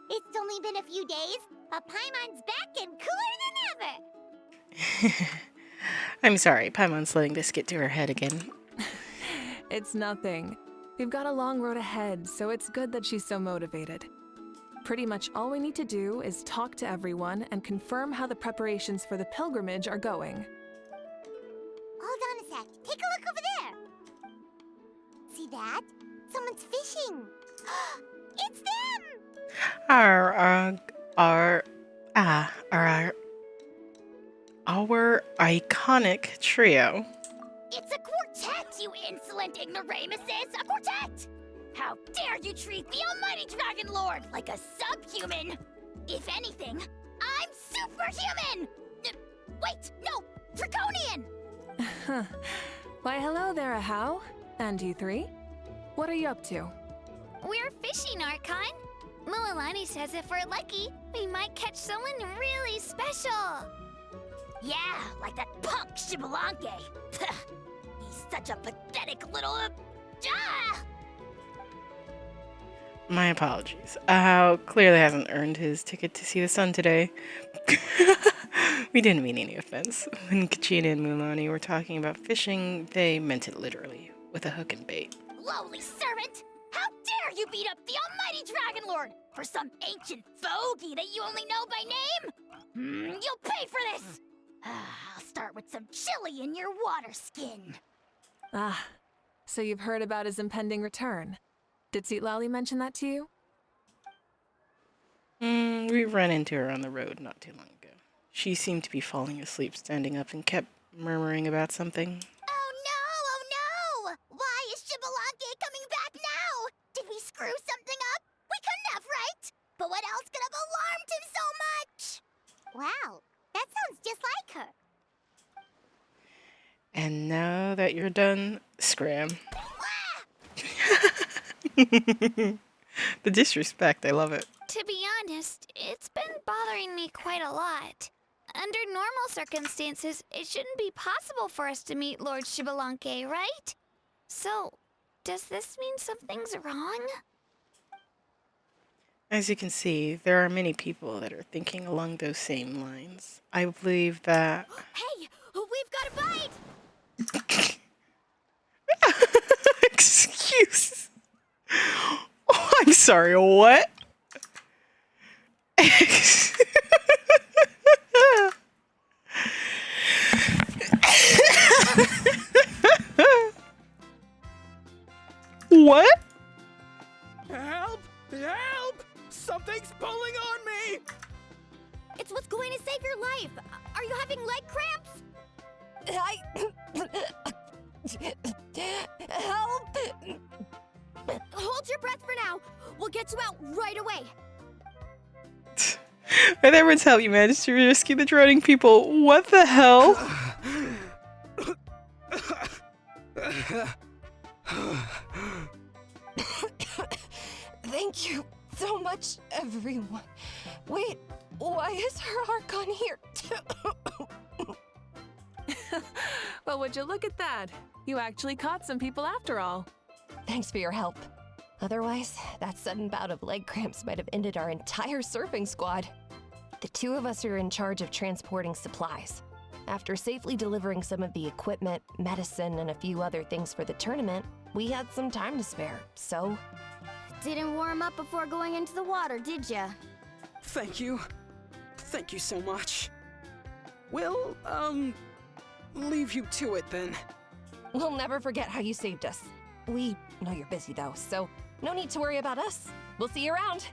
It's only been a few days, but Paimon's back and cooler than ever! I'm sorry, Paimon's letting this get to her head again. It's nothing. We've got a long road ahead, so it's good that she's so motivated. Pretty much all we need to do is talk to everyone and confirm how the preparations for the pilgrimage are going. Hold on a sec. Take a look over there. See that? Someone's fishing. It's them! Our iconic trio. It's a quartet, you insolent ignoramuses! A quartet! How dare you treat the almighty Dragon Lord like a subhuman! If anything, I'm superhuman! Wait, no! Draconian! Why, hello there, Ahau. And you three? What are you up to? We're fishing, Archon. Mualani says if we're lucky, we might catch someone really special. Yeah, like that punk Xbalanque. He's such a pathetic little... My apologies. Ahau clearly hasn't earned his ticket to see the sun today. We didn't mean any offense. When Kachina and Mulani were talking about fishing, they meant it literally, with a hook and bait. Lowly servant! How dare you beat up the almighty Dragon Lord for some ancient fogey that you only know by name? You'll pay for this! I'll start with some chili in your water skin. Ah, so you've heard about his impending return. Did Citlali mention that to you? We ran into her on the road not too long ago. She seemed to be falling asleep standing up and kept murmuring about something. Oh no! Why is Xbalanque coming back now? Did we screw something up? We couldn't have, right? But what else could have alarmed him so much? Wow, that sounds just like her. And now that you're done, scram. The disrespect, I love it. To be honest, it's been bothering me quite a lot. Under normal circumstances, it shouldn't be possible for us to meet Lord Xbalanque, right? So, does this mean something's wrong? As you can see, there are many people that are thinking along those same lines. I believe that... Hey, we've got a bite! excuses. Oh, I'm sorry, what? What? Help! Help! Something's pulling on me! It's what's going to save your life. Are you having leg cramps? Help! Hold your breath for now. We'll get you out right away. With everyone's help, you managed to rescue the drowning people. What the hell? Thank you so much, everyone. Wait, why is her heart gone here too? Well, would you look at that? You actually caught some people after all. Thanks for your help. Otherwise, that sudden bout of leg cramps might have ended our entire surfing squad. The two of us are in charge of transporting supplies. After safely delivering some of the equipment, medicine, and a few other things for the tournament, we had some time to spare, so... Didn't warm up before going into the water, did ya? Thank you. Thank you so much. We'll, leave you to it then. We'll never forget how you saved us. We know you're busy though, so no need to worry about us. We'll see you around.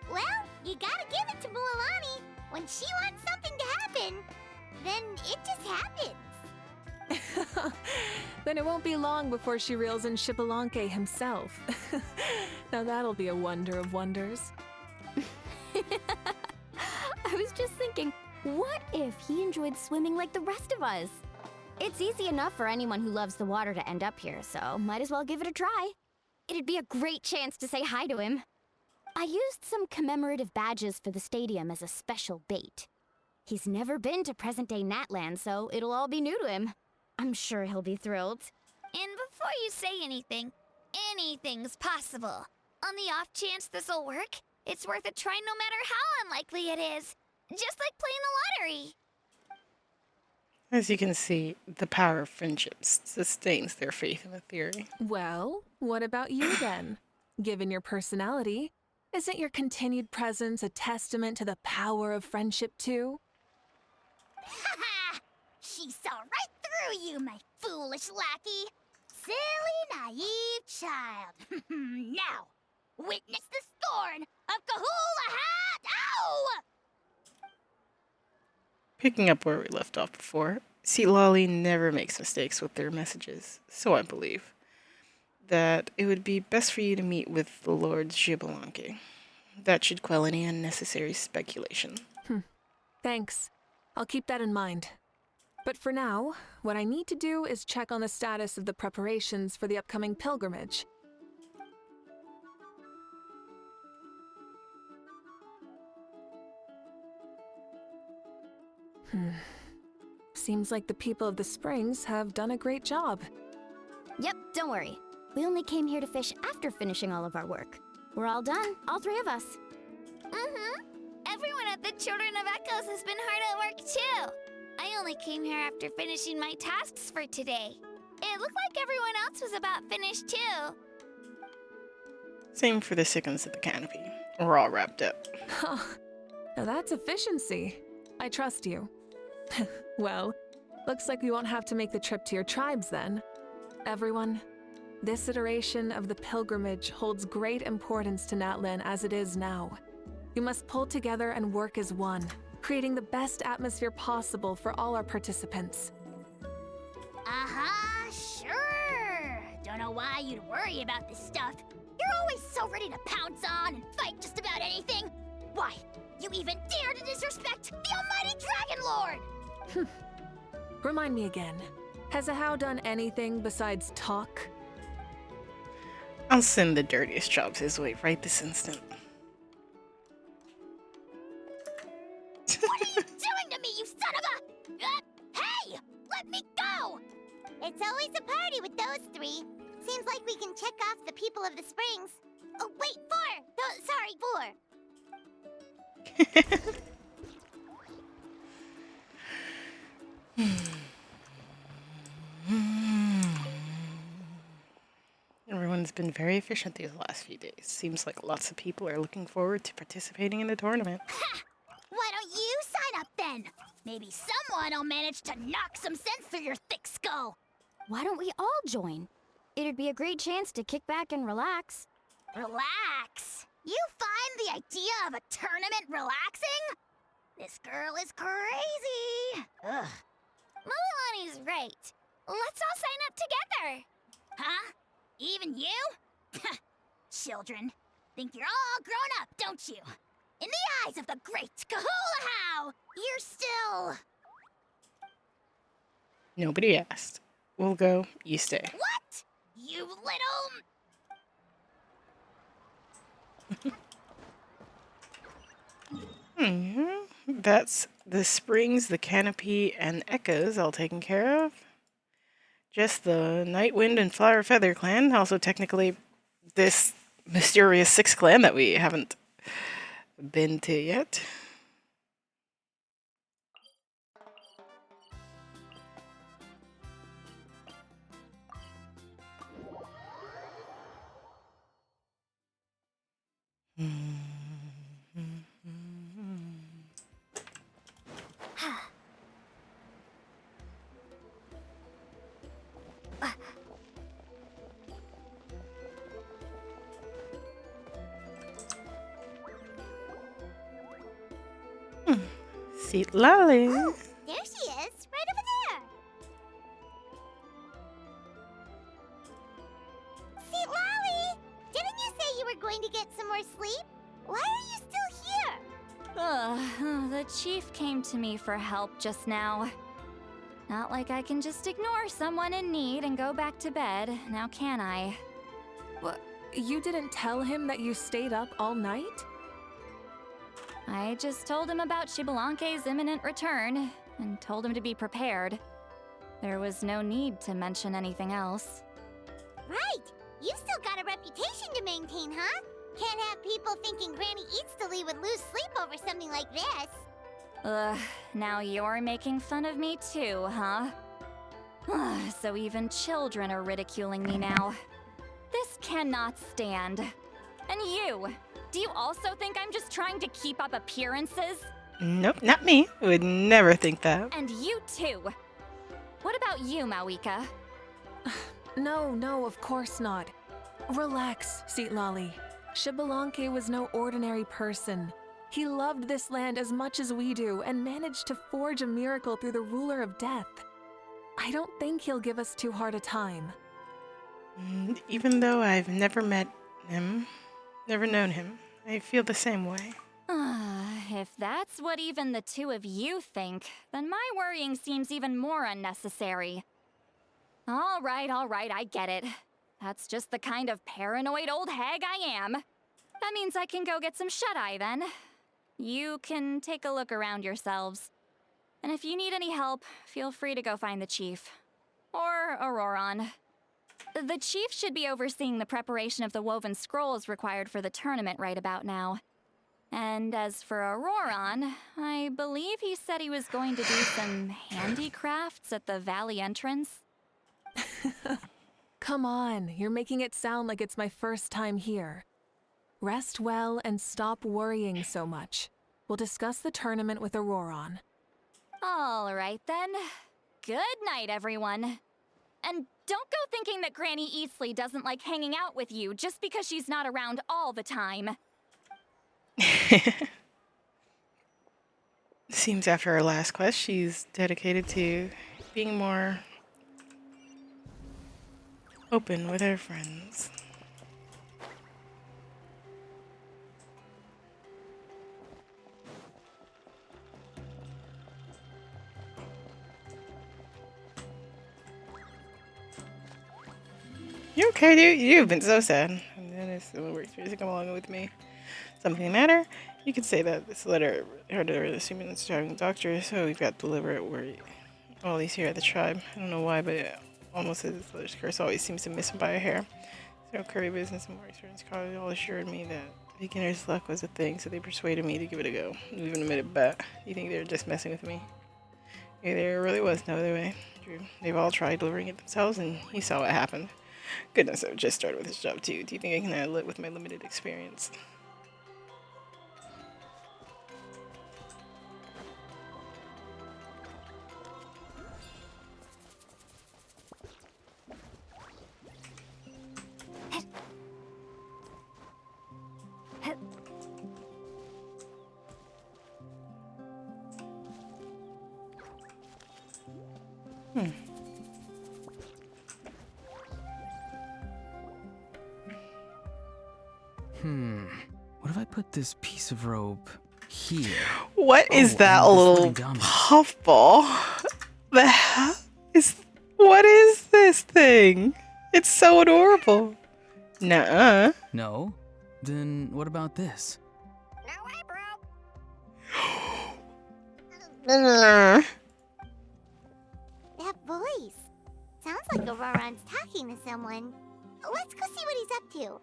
Well, you gotta give it to Mualani. When she wants something to happen, then it just happens. Then it won't be long before she reels in Xbalanque himself. Now that'll be a wonder of wonders. I was just thinking, what if he enjoyed swimming like the rest of us? It's easy enough for anyone who loves the water to end up here, so might as well give it a try. It'd be a great chance to say hi to him. I used some commemorative badges for the stadium as a special bait. He's never been to present-day Natland, so it'll all be new to him. I'm sure he'll be thrilled. And before you say anything, anything's possible. On the off chance this'll work, it's worth a try no matter how unlikely it is. Just like playing the lottery. As you can see, the power of friendship sustains their faith in the theory. Well, what about you then? Given your personality, isn't your continued presence a testament to the power of friendship too? Haha! She saw right through you, my foolish lackey. Silly, naive child. Now, witness the scorn of Kahula Hat! Ow! Picking up where we left off before, Lolly never makes mistakes with their messages, so I believe that it would be best for you to meet with the Lord Xbalanque. That should quell any unnecessary speculation. Thanks. I'll keep that in mind. But for now, what I need to do is check on the status of the preparations for the upcoming pilgrimage. Seems like the people of the Springs have done a great job. Yep, don't worry. We only came here to fish after finishing all of our work. We're all done, all three of us. Mm-hmm. Everyone at the Children of Echoes has been hard at work too. I only came here after finishing my tasks for today. It looked like everyone else was about finished too. Same for the Sickens of the Canopy. We're all wrapped up. Now that's efficiency. I trust you. Well, looks like we won't have to make the trip to your tribes then. Everyone, this iteration of the pilgrimage holds great importance to Natlan as it is now. We must pull together and work as one, creating the best atmosphere possible for all our participants. Uh-huh, sure. Don't know why you'd worry about this stuff. You're always so ready to pounce on and fight just about anything. Why, you even dare to disrespect the almighty Dragon Lord! Remind me again, has Ahau done anything besides talk? I'll send the dirtiest jobs his way right this instant. What are you doing to me, you son of a... hey! Let me go! It's always a party with those three. Seems like we can check off the people of the Springs. Oh, wait, four! Oh, sorry, four. Everyone's been very efficient these last few days. Seems like lots of people are looking forward to participating in the tournament. Why don't you sign up then? Maybe someone will manage to knock some sense through your thick skull. Why don't we all join? It'd be a great chance to kick back and relax. Relax? You find the idea of a tournament relaxing? This girl is crazy. Ugh. Mulan is right. Let's all sign up together. Huh? Even you? Children, think you're all grown up, don't you? In the eyes of the great Kahula, you're still... Nobody asked. We'll go, you stay. What? You little... That's the springs, the canopy, and echoes all taken care of. Just the Night Wind and Flower Feather clan, also technically this mysterious sixth clan that we haven't been to yet. Seat Lolly. Oh, there she is, right over there. Seat Lolly, didn't you say you were going to get some more sleep? Why are you still here? The chief came to me for help just now. Not like I can just ignore someone in need and go back to bed, now can I? What? You didn't tell him that you stayed up all night? I just told him about Shibalanke's imminent return, and told him to be prepared. There was no need to mention anything else. Right, you've still got a reputation to maintain, huh? Can't have people thinking Granny Eatsley would lose sleep over something like this. Ugh, now you're making fun of me too, huh? So even children are ridiculing me now. This cannot stand. And you! Do you also think I'm just trying to keep up appearances? Nope, not me. Would never think that. And you too. What about you, Mawika? No, of course not. Relax, Seat Lolly. Shibalanke was no ordinary person. He loved this land as much as we do and managed to forge a miracle through the ruler of death. I don't think he'll give us too hard a time. Even though I've never met him, never known him, I feel the same way. If that's what even the two of you think, then my worrying seems even more unnecessary. All right, I get it. That's just the kind of paranoid old hag I am. That means I can go get some shut-eye then. You can take a look around yourselves. And if you need any help, feel free to go find the chief. Or Auroron. The chief should be overseeing the preparation of the woven scrolls required for the tournament right about now. And as for Auroron, I believe he said he was going to do some handicrafts at the valley entrance. Come on, you're making it sound like it's my first time here. Rest well and stop worrying so much. We'll discuss the tournament with Auroron. All right then. Good night, everyone. And don't go thinking that Granny Eatsley doesn't like hanging out with you just because she's not around all the time. Seems after our last quest, she's dedicated to being more open with her friends. You okay, dude? You've been so sad. And then it's the work to come along with me. Something the matter? You could say that this letter heard her assuming it's driving doctor, so we've got to deliver it where all these here at the tribe. I don't know why, but it almost says this letter's curse always seems to miss him by a hair. So curry business and more experience college all assured me that beginner's luck was a thing, so they persuaded me to give it a go. Even admitted bet. You think they're just messing with me? Maybe there really was no other way. True. They've all tried delivering it themselves, and you saw what happened. Goodness, I just started with this job too. Do you think I can handle it with my limited experience? What if I put this piece of rope here? What is that and this little living domino. puffball? The hell is? What is this thing? It's so adorable. Nuh-uh. No? Then what about this? Uh, That voice. Sounds like Auroron's talking to someone. Let's go see what he's up to.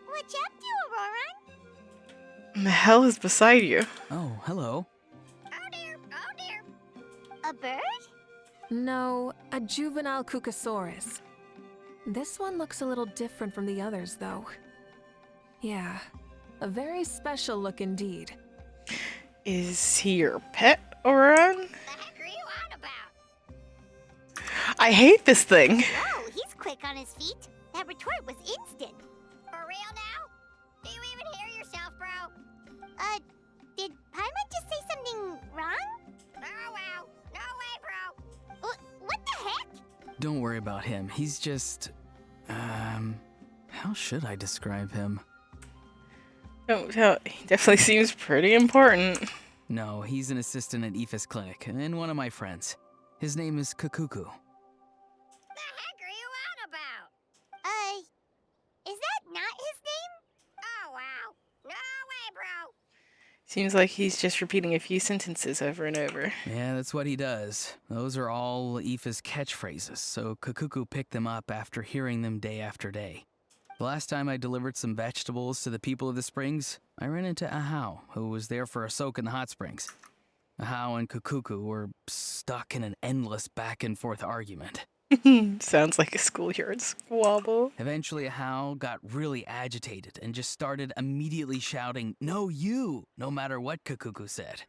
What you up to, Auroron? the hell is beside you? Oh, hello. A bird? No, a juvenile Cucosaurus. This one looks a little different from the others, though. Yeah, a very special look indeed. Is he your pet, Oran? I hate this thing. Whoa, he's quick on his feet. That retort was instant. For real now? Do you even hear yourself, bro? Did Paimon just say something wrong? Oh, wow. No way, bro. What the heck? Don't worry about him. He's just... how should I describe him? Don't tell. He definitely seems pretty important. No, he's an assistant at Aoife's clinic, and one of my friends. His name is Kakuku. Is that not his name? Oh, wow. No way, bro. Seems like he's just repeating a few sentences over and over. Yeah, that's what he does. Those are all Aoife's catchphrases, so Kakuku picked them up after hearing them day after day. The last time I delivered some vegetables to the people of the springs, I ran into Ahau, who was there for a soak in the hot springs. Ahau and Kakuku were stuck in an endless back-and-forth argument. Sounds like a schoolyard squabble. Eventually, Ahau got really agitated and just started immediately shouting, "No, you!" no matter what Kakuku said.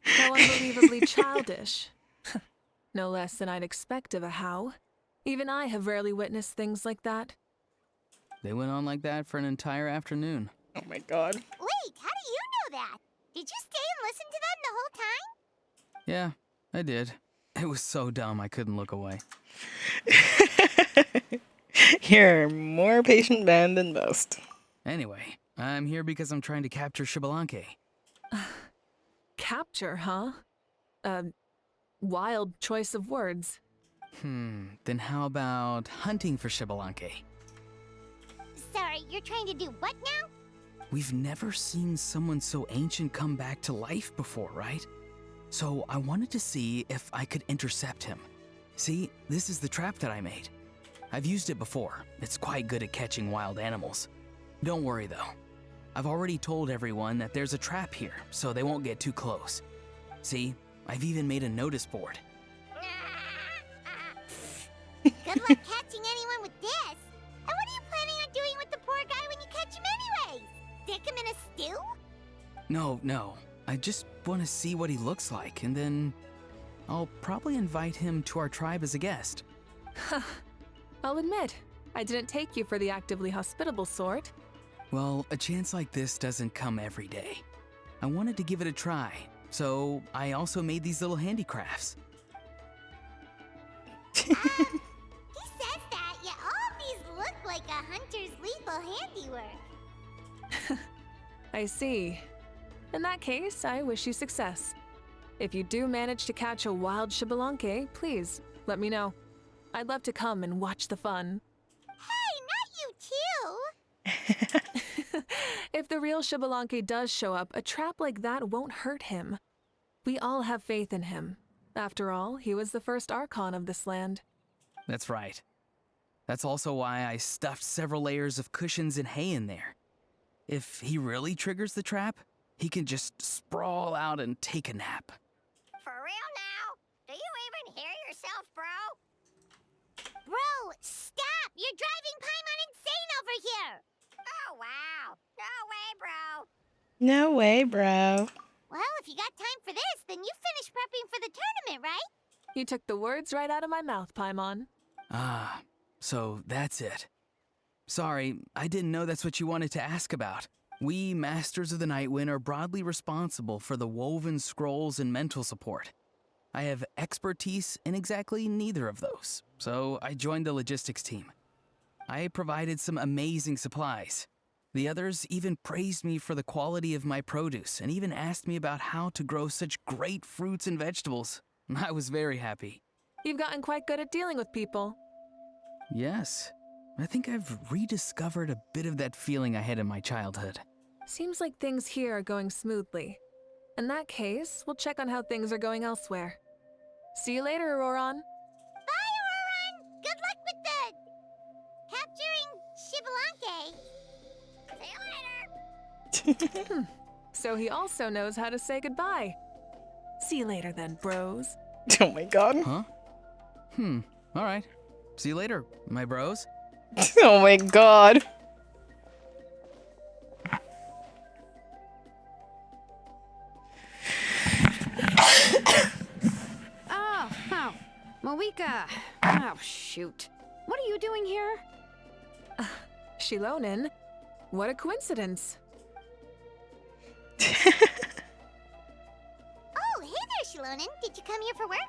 How unbelievably childish. No less than I'd expect of a How. Even I have rarely witnessed things like that. They went on like that for an entire afternoon. Oh my god. Wait, how do you know that? Did you stay and listen to them the whole time? Yeah, I did. It was so dumb I couldn't look away. You're a more patient man than most. Anyway, I'm here because I'm trying to capture Xbalanque. Capture, huh? Wild choice of words. Then how about hunting for Xbalanque? Sorry, you're trying to do what now? We've never seen someone so ancient come back to life before, right? So I wanted to see if I could intercept him. See, this is the trap that I made. I've used it before. It's quite good at catching wild animals. Don't worry though. I've already told everyone that there's a trap here, so they won't get too close. See, I've even made a notice board. Good luck catching anyone with this. And what are you planning on doing with the poor guy when you catch him anyways? Stick him in a stew? No. I just want to see what he looks like, and then I'll probably invite him to our tribe as a guest. I'll admit, I didn't take you for the actively hospitable sort. Well, a chance like this doesn't come every day. I wanted to give it a try, so I also made these little handicrafts. He says that, yet all of these look like a hunter's lethal handiwork. I see. In that case, I wish you success. If you do manage to catch a wild Xbalanque, please let me know. I'd love to come and watch the fun. Hey, not you too! If the real Xbalanque does show up, a trap like that won't hurt him. We all have faith in him. After all, he was the first Archon of this land. That's right. That's also why I stuffed several layers of cushions and hay in there. If he really triggers the trap, he can just sprawl out and take a nap. For real now? Do you even hear yourself, bro? Bro, stop! You're driving Paimon insane over here! Oh, wow. No way, bro. No way, bro. Well, if you got time for this, then you finished prepping for the tournament, right? You took the words right out of my mouth, Paimon. Ah, so that's it. Sorry, I didn't know that's what you wanted to ask about. We, Masters of the Nightwind, are broadly responsible for the woven scrolls and mental support. I have expertise in exactly neither of those, so I joined the logistics team. I provided some amazing supplies. The others even praised me for the quality of my produce and even asked me about how to grow such great fruits and vegetables. I was very happy. You've gotten quite good at dealing with people. Yes, I think I've rediscovered a bit of that feeling I had in my childhood. Seems like things here are going smoothly. In that case, we'll check on how things are going elsewhere. See you later, Auroron. Bye, Auroron! Good luck with the... capturing Shibalanke. See you later! So he also knows how to say goodbye. See you later then, bros. Oh my god. Huh? Alright. See you later, my bros. Oh my god. Oh, Moika. Oh, shoot. What are you doing here? Shilonin? What a coincidence. Oh, hey there, Shilonin. Did you come here for work?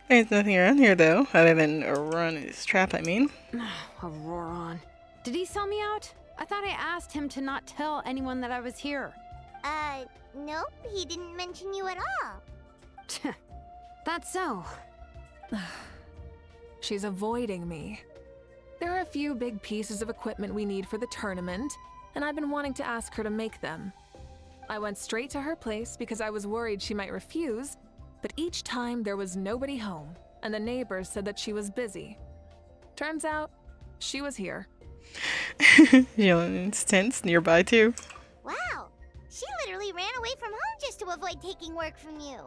There's nothing around here though, other than Auron's trap, I mean. Auroron. Did he sell me out? I thought I asked him to not tell anyone that I was here. Nope. He didn't mention you at all. That's so. She's avoiding me. There are a few big pieces of equipment we need for the tournament, and I've been wanting to ask her to make them. I went straight to her place because I was worried she might refuse, but each time there was nobody home, and the neighbors said that she was busy. Turns out, she was here. Shilonin's tent's nearby too. Wow. She literally ran away from home just to avoid taking work from you.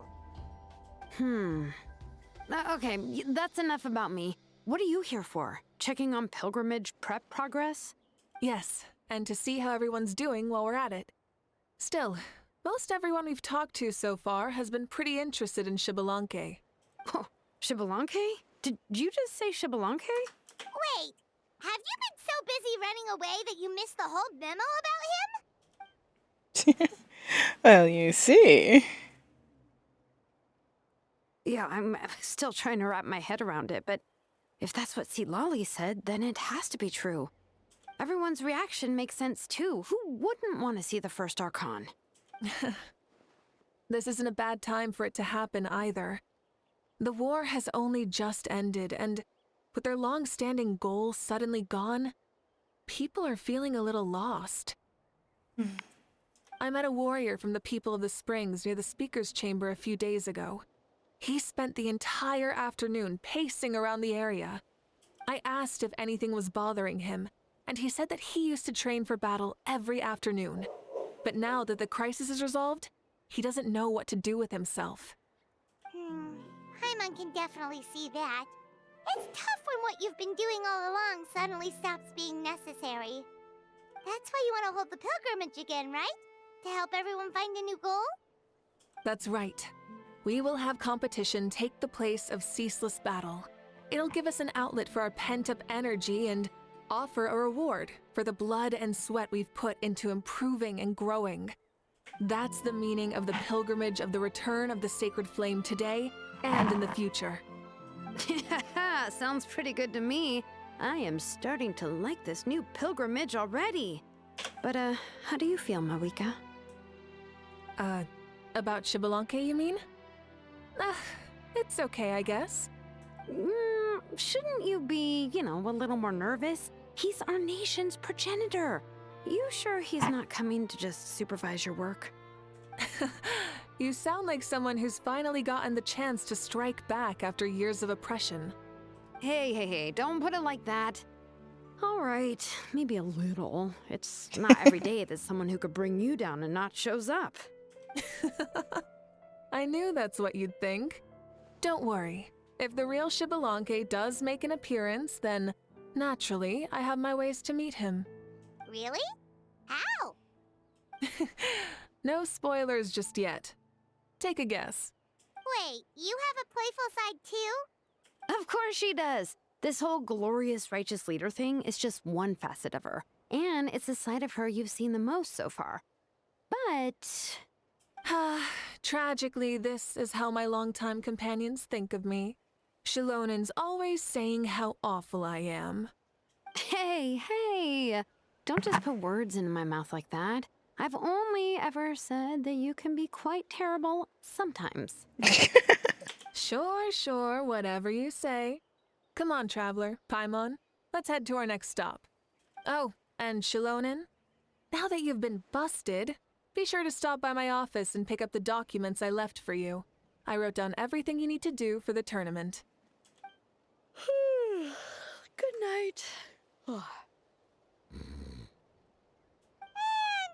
Okay, that's enough about me. What are you here for? Checking on pilgrimage prep progress? Yes, and to see how everyone's doing while we're at it. Still, most everyone we've talked to so far has been pretty interested in Shibalanke. Oh, Shibalanke? Did you just say Shibalanke? Wait, have you been so busy running away that you missed the whole memo about him? Well, you see. Yeah, I'm still trying to wrap my head around it, but if that's what Lolly said, then it has to be true. Everyone's reaction makes sense too. Who wouldn't want to see the first Archon? This isn't a bad time for it to happen either. The war has only just ended, and with their long-standing goal suddenly gone, people are feeling a little lost. I met a warrior from the People of the Springs near the Speaker's Chamber a few days ago. He spent the entire afternoon pacing around the area. I asked if anything was bothering him, and he said that he used to train for battle every afternoon. But now that the crisis is resolved, he doesn't know what to do with himself. Paimon can definitely see that. It's tough when what you've been doing all along suddenly stops being necessary. That's why you want to hold the pilgrimage again, right? To help everyone find a new goal? That's right. We will have competition take the place of ceaseless battle. It'll give us an outlet for our pent-up energy and offer a reward for the blood and sweat we've put into improving and growing. That's the meaning of the pilgrimage of the return of the sacred flame today and in the future. Sounds pretty good to me. I am starting to like this new pilgrimage already. But, how do you feel, Mawika? About Shibalanke, you mean? It's okay, I guess. Shouldn't you be, a little more nervous? He's our nation's progenitor. You sure he's not coming to just supervise your work? You sound like someone who's finally gotten the chance to strike back after years of oppression. Hey, don't put it like that. All right, maybe a little. It's not every day that someone who could bring you down a notch shows up. I knew that's what you'd think. Don't worry. If the real Xbalanque does make an appearance, then naturally I have my ways to meet him. Really? How? No spoilers just yet. Take a guess. Wait, you have a playful side too? Of course she does. This whole glorious righteous leader thing is just one facet of her. And it's the side of her you've seen the most so far. But... Tragically, this is how my longtime companions think of me. Shilonen's always saying how awful I am. Hey! Don't just put words into my mouth like that. I've only ever said that you can be quite terrible sometimes. Sure, whatever you say. Come on, traveler, Paimon. Let's head to our next stop. Oh, and Shilonen, now that you've been busted, be sure to stop by my office and pick up the documents I left for you. I wrote down everything you need to do for the tournament. Good night. And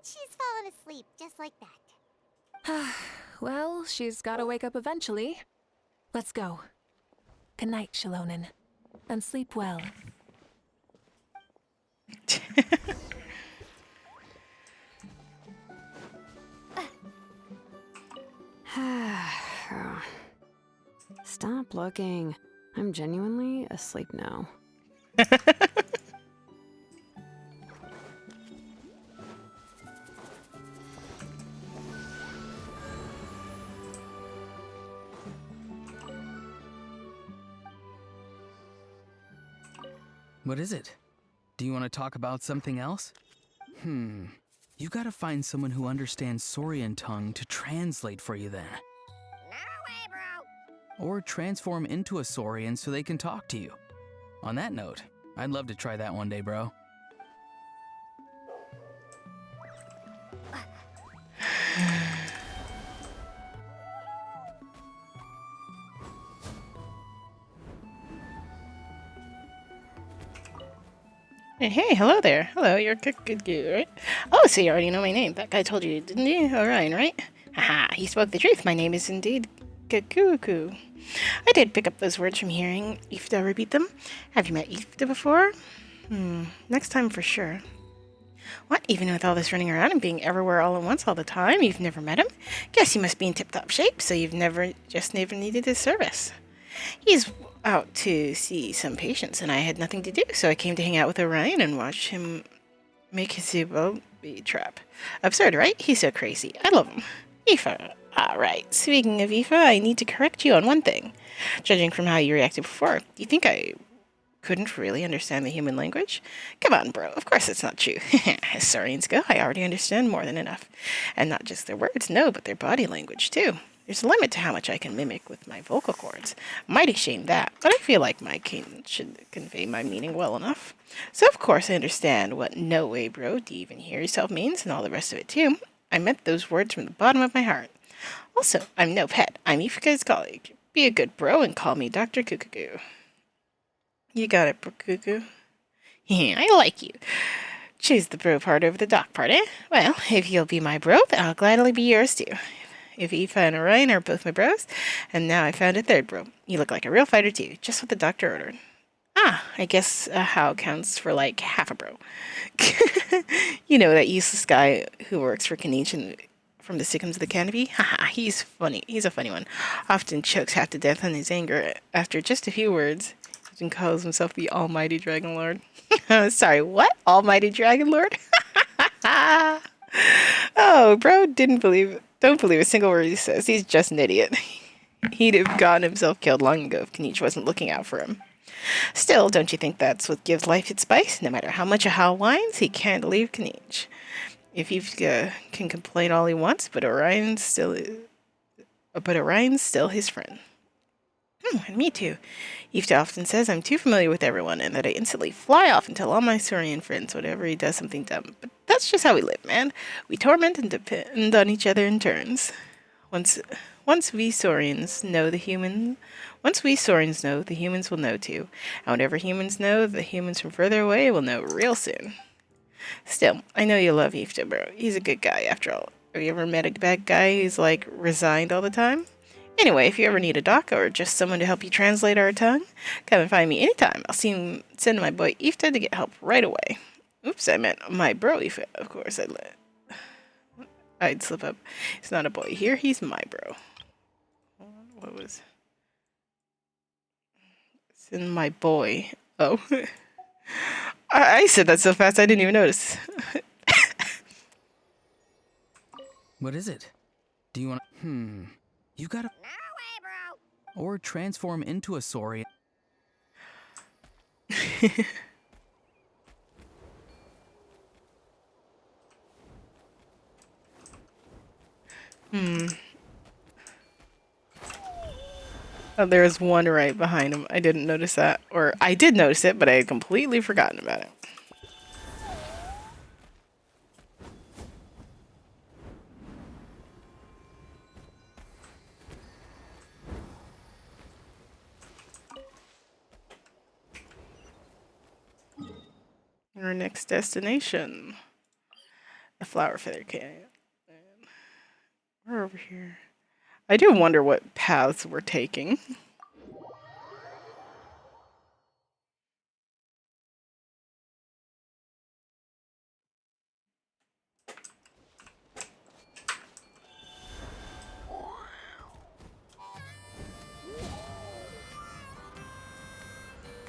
she's fallen asleep just like that. Well, she's gotta wake up eventually. Let's go. Good night, Shilonen. And sleep well. Stop looking. I'm genuinely asleep now. What is it? Do you want to talk about something else? You gotta find someone who understands Saurian tongue to translate for you then. No way, bro. Or transform into a Saurian so they can talk to you. On that note, I'd love to try that one day, bro. Hey, hello there. Hello, you're good, right? Oh, so you already know my name. That guy told you, didn't he? Orion, right? Haha, he spoke the truth. My name is indeed Kakuku. I did pick up those words from hearing Ifta repeat them. Have you met Ifta before? Next time for sure. What? Even with all this running around and being everywhere all at once all the time, you've never met him? Guess he must be in tip-top shape, so you've never needed his service. He's out to see some patients, and I had nothing to do, so I came to hang out with Orion and watch him make his booby trap. Absurd, right? He's so crazy. I love him. Aoife. Right. Speaking of Aoife, I need to correct you on one thing. Judging from how you reacted before, do you think I couldn't really understand the human language? Come on, bro. Of course it's not true. As Saurians go, I already understand more than enough. And not just their words, no, but their body language, too. There's a limit to how much I can mimic with my vocal cords. Mighty shame that, but I feel like my cadence should convey my meaning well enough. So of course I understand what no way, bro, do you even hear yourself means and all the rest of it too. I meant those words from the bottom of my heart. Also, I'm no pet. I'm Ifka's colleague. Be a good bro and call me Dr. Kukuku. You got it, Kuku. Yeah, I like you. Choose the bro part over the doc part, eh? Well, if you'll be my bro, then I'll gladly be yours too. If Aoife and Orion are both my bros, and now I found a third bro. You look like a real fighter too, just what the doctor ordered. I guess how counts for like half a bro. You know, that useless guy who works for Kenichi from the Sycoms of the Canopy? Haha, he's funny. He's a funny one. Often chokes half to death in his anger after just a few words. He even calls himself the Almighty Dragon Lord. Sorry, what? Almighty Dragon Lord? Oh, bro, don't believe a single word he says. He's just an idiot. He'd have gotten himself killed long ago if Kenichi wasn't looking out for him. Still, don't you think that's what gives life its spice? No matter how much a Hal whines, he can't leave Kenichi. If he can complain all he wants, but Orion's still his friend. And me too. Ifta often says I'm too familiar with everyone and that I instantly fly off and tell all my Saurian friends whenever he does something dumb. But that's just how we live, man. We torment and depend on each other in turns. Once Once we Saurians know, the humans will know too. And whatever humans know, the humans from further away will know real soon. Still, I know you love Ifta, bro. He's a good guy after all. Have you ever met a bad guy who's like resigned all the time? Anyway, if you ever need a doc or just someone to help you translate our tongue, come and find me anytime. I'll send my boy Ifta to get help right away. Oops, I meant my bro Ifta. Of course, I'd slip up. He's not a boy here. He's my bro. What was? It's in my boy. Oh, I said that so fast I didn't even notice. What is it? Do you want? You gotta. No way, bro. Or transform into a Saurian. Oh, there's one right behind him. I didn't notice that. Or I did notice it, but I had completely forgotten about it. Our next destination. The Flower Feather Canyon. We're over here. I do wonder what paths we're taking.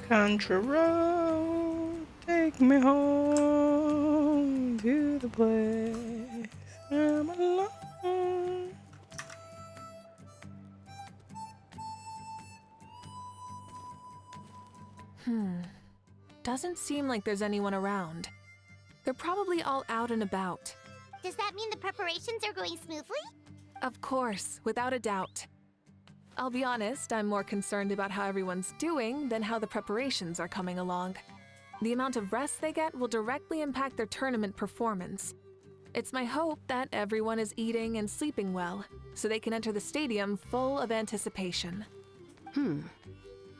Country road, take me home to the place I'm alone. Doesn't seem like there's anyone around. They're probably all out and about. Does that mean the preparations are going smoothly? Of course, without a doubt. I'll be honest, I'm more concerned about how everyone's doing than how the preparations are coming along. The amount of rest they get will directly impact their tournament performance. It's my hope that everyone is eating and sleeping well, so they can enter the stadium full of anticipation.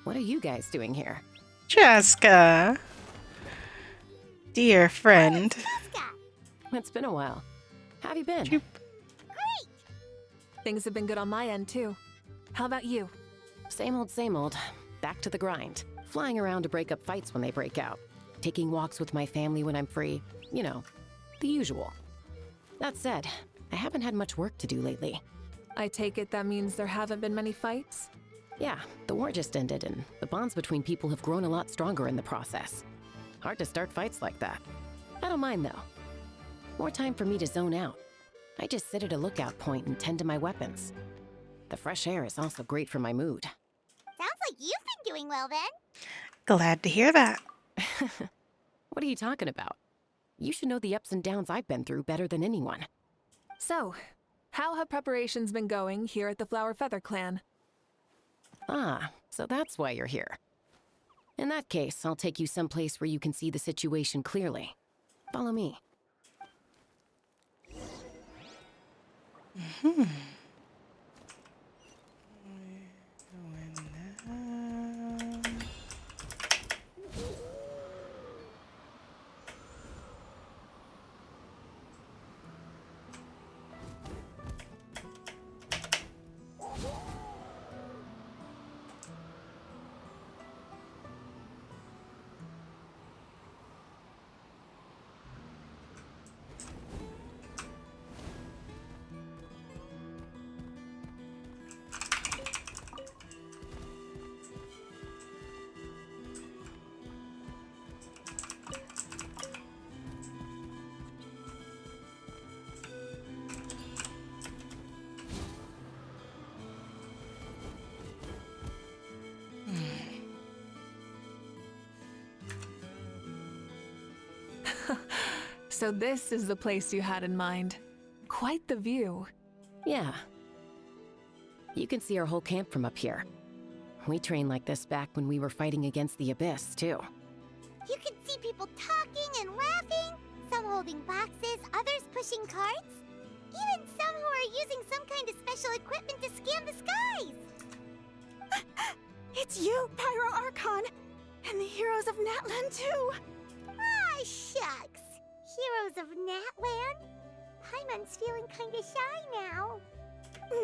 What are you guys doing here? Jessica! Dear friend. It's been a while. How have you been? Great! Things have been good on my end, too. How about you? Same old, same old. Back to the grind. Flying around to break up fights when they break out. Taking walks with my family when I'm free. You know, the usual. That said, I haven't had much work to do lately. I take it that means there haven't been many fights? Yeah, the war just ended and the bonds between people have grown a lot stronger in the process. Hard to start fights like that. I don't mind though. More time for me to zone out. I just sit at a lookout point and tend to my weapons. The fresh air is also great for my mood. Sounds like you've been doing well then. Glad to hear that. What are you talking about? You should know the ups and downs I've been through better than anyone. So, how have preparations been going here at the Flower Feather Clan? Ah, so that's why you're here. In that case, I'll take you someplace where you can see the situation clearly. Follow me. So this is the place you had in mind. Quite the view. Yeah. You can see our whole camp from up here. We trained like this back when we were fighting against the Abyss, too. You can see people talking and laughing, some holding boxes, others pushing carts. Even some who are using some kind of special equipment to scare It's you, Pyro Archon! And the heroes of Natlan, too! Ah, shucks. Heroes of Natlan? Paimon's feeling kinda shy now.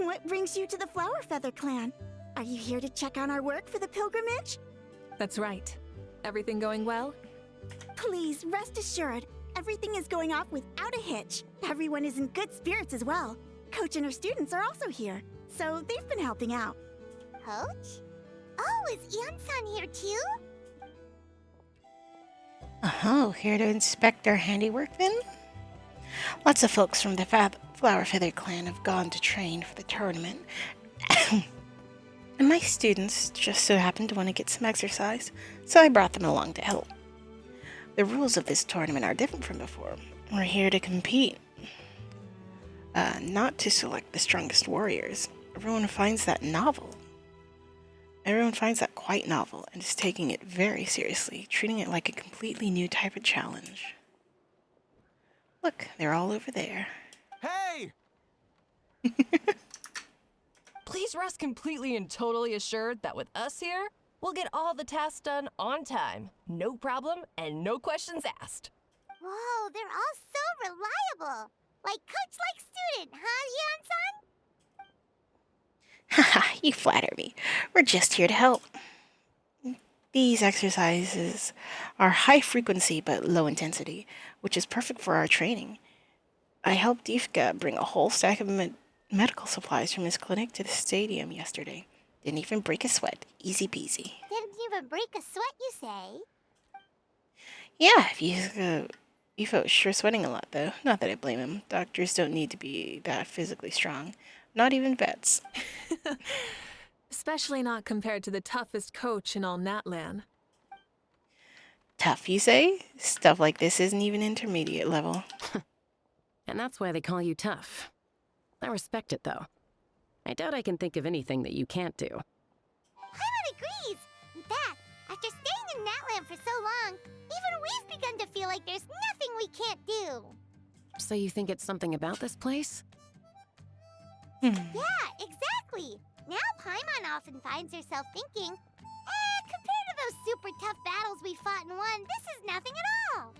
What brings you to the Flower Feather Clan? Are you here to check on our work for the pilgrimage? That's right. Everything going well? Please, rest assured, everything is going off without a hitch. Everyone is in good spirits as well. Coach and her students are also here, so they've been helping out. Coach? Oh, is Ian-san here too? Oh, here to inspect our handiwork then? Lots of folks from the Flower Feather clan have gone to train for the tournament. And my students just so happened to want to get some exercise, so I brought them along to help. The rules of this tournament are different from before. We're here to compete, not to select the strongest warriors. Everyone finds that quite novel and is taking it very seriously, treating it like a completely new type of challenge. Look, they're all over there. Hey! Please rest completely and totally assured that with us here, we'll get all the tasks done on time. No problem and no questions asked. Whoa, they're all so reliable. Like coach like student, huh, Ian-san? Haha, you flatter me. We're just here to help. These exercises are high frequency but low intensity, which is perfect for our training. I helped Ifka bring a whole stack of medical supplies from his clinic to the stadium yesterday. Didn't even break a sweat. Easy peasy. Didn't even break a sweat, you say? Yeah, Ifo is sure sweating a lot, though. Not that I blame him. Doctors don't need to be that physically strong. Not even vets. Especially not compared to the toughest coach in all Natlan. Tough, you say? Stuff like this isn't even intermediate level. And that's why they call you tough. I respect it, though. I doubt I can think of anything that you can't do. Paimon agrees! In fact, after staying in Natlan for so long, even we've begun to feel like there's nothing we can't do. So you think it's something about this place? Yeah, exactly! Now Paimon often finds herself thinking, compared to those super tough battles we fought and won, this is nothing at all!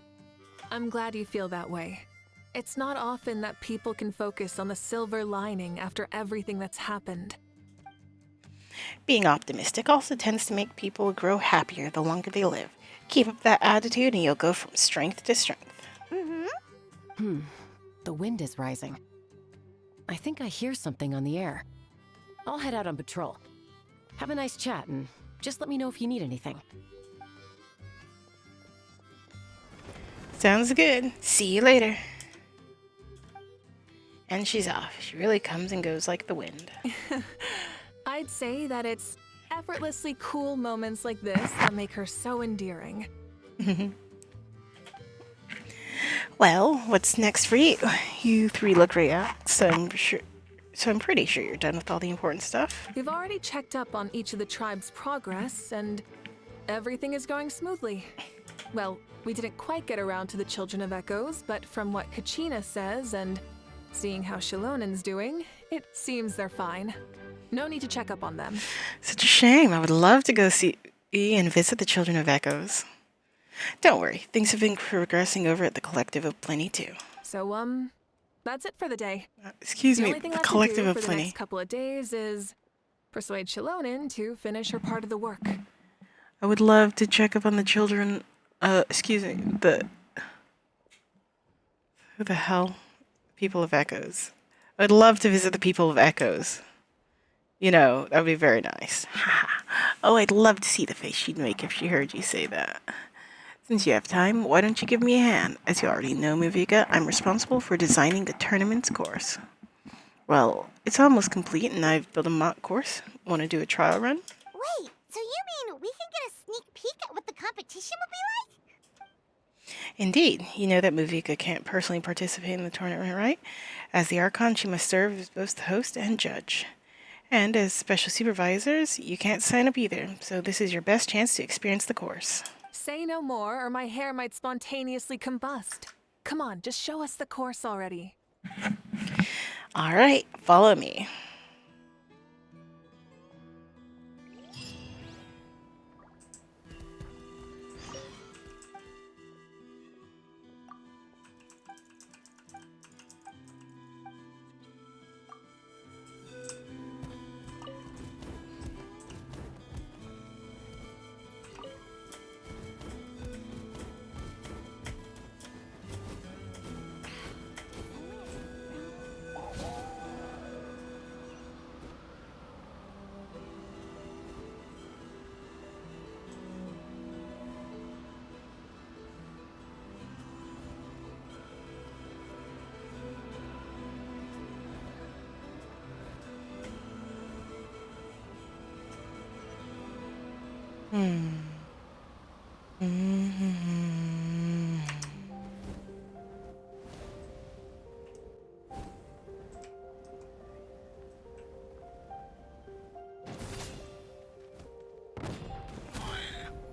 I'm glad you feel that way. It's not often that people can focus on the silver lining after everything that's happened. Being optimistic also tends to make people grow happier the longer they live. Keep up that attitude and you'll go from strength to strength. The wind is rising. I think I hear something on the air. I'll head out on patrol. Have a nice chat and just let me know if you need anything. Sounds good. See you later. And she's off. She really comes and goes like the wind. I'd say that it's effortlessly cool moments like this that make her so endearing. Well, what's next for you? You three look relaxed, so I'm pretty sure you're done with all the important stuff. We've already checked up on each of the tribe's progress, and everything is going smoothly. Well, we didn't quite get around to the Children of Echoes, but from what Kachina says and seeing how Shilonen's doing, it seems they're fine. No need to check up on them. Such a shame. I would love to go see and visit the Children of Echoes. Don't worry, things have been progressing over at the Collective of Plenty too. So, that's it for the day. Excuse me, The only thing the left Collective to do of for the Plenty. next couple of days is persuade Shilonen to finish her part of the work. I would love to check up on the children. Excuse me, who the hell? People of Echoes. I'd love to visit the People of Echoes. You know, that would be very nice. Oh, I'd love to see the face she'd make if she heard you say that. Since you have time, why don't you give me a hand? As you already know, Mivika, I'm responsible for designing the tournament's course. Well, it's almost complete and I've built a mock course. Want to do a trial run? Wait, so you mean we can get a sneak peek at what the competition would be like? Indeed. You know that Mivika can't personally participate in the tournament, right? As the Archon, she must serve as both the host and judge. And as special supervisors, you can't sign up either, so this is your best chance to experience the course. Say no more, or my hair might spontaneously combust. Come on, just show us the course already. All right, follow me.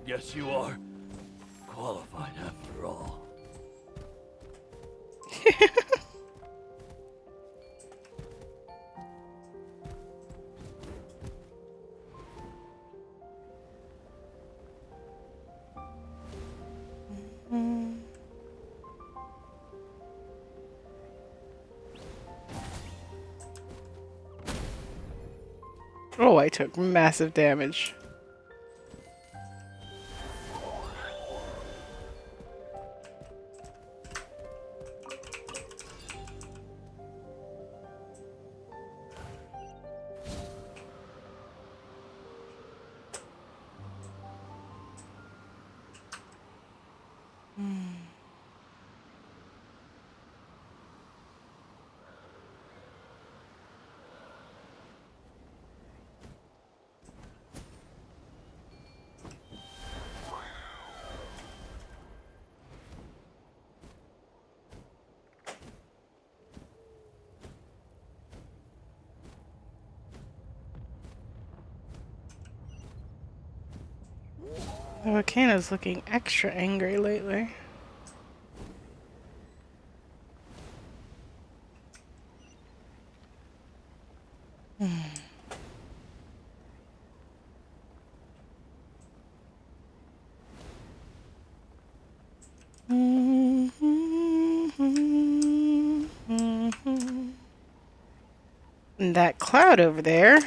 Guess you are qualified after all. Oh, I took massive damage. The volcano's looking extra angry lately. And that cloud over there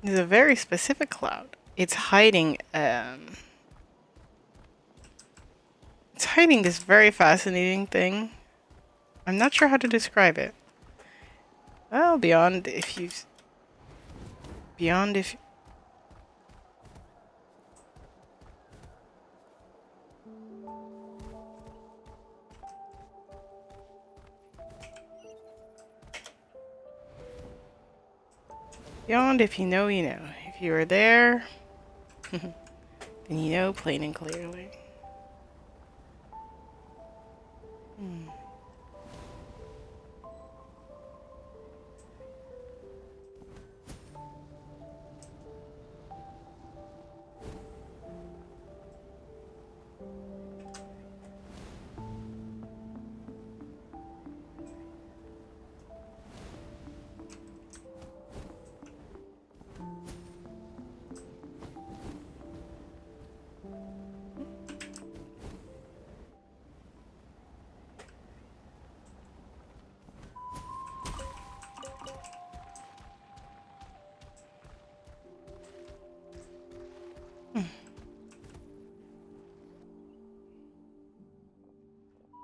is a very specific cloud. It's hiding this very fascinating thing. I'm not sure how to describe it. Well, beyond if you know, you know. If you were there, then you know plain and clearly.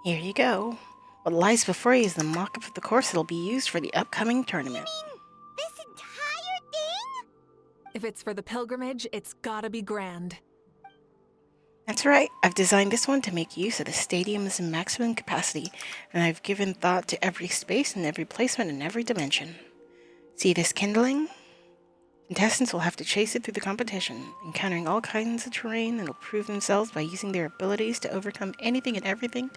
Here you go. What lies before you is the mock-up of the course that'll be used for the upcoming tournament. This entire thing? If it's for the pilgrimage, it's gotta be grand. That's right. I've designed this one to make use of the stadium's maximum capacity, and I've given thought to every space and every placement and every dimension. See this kindling? Contestants will have to chase it through the competition, encountering all kinds of terrain, and will prove themselves by using their abilities to overcome anything and everything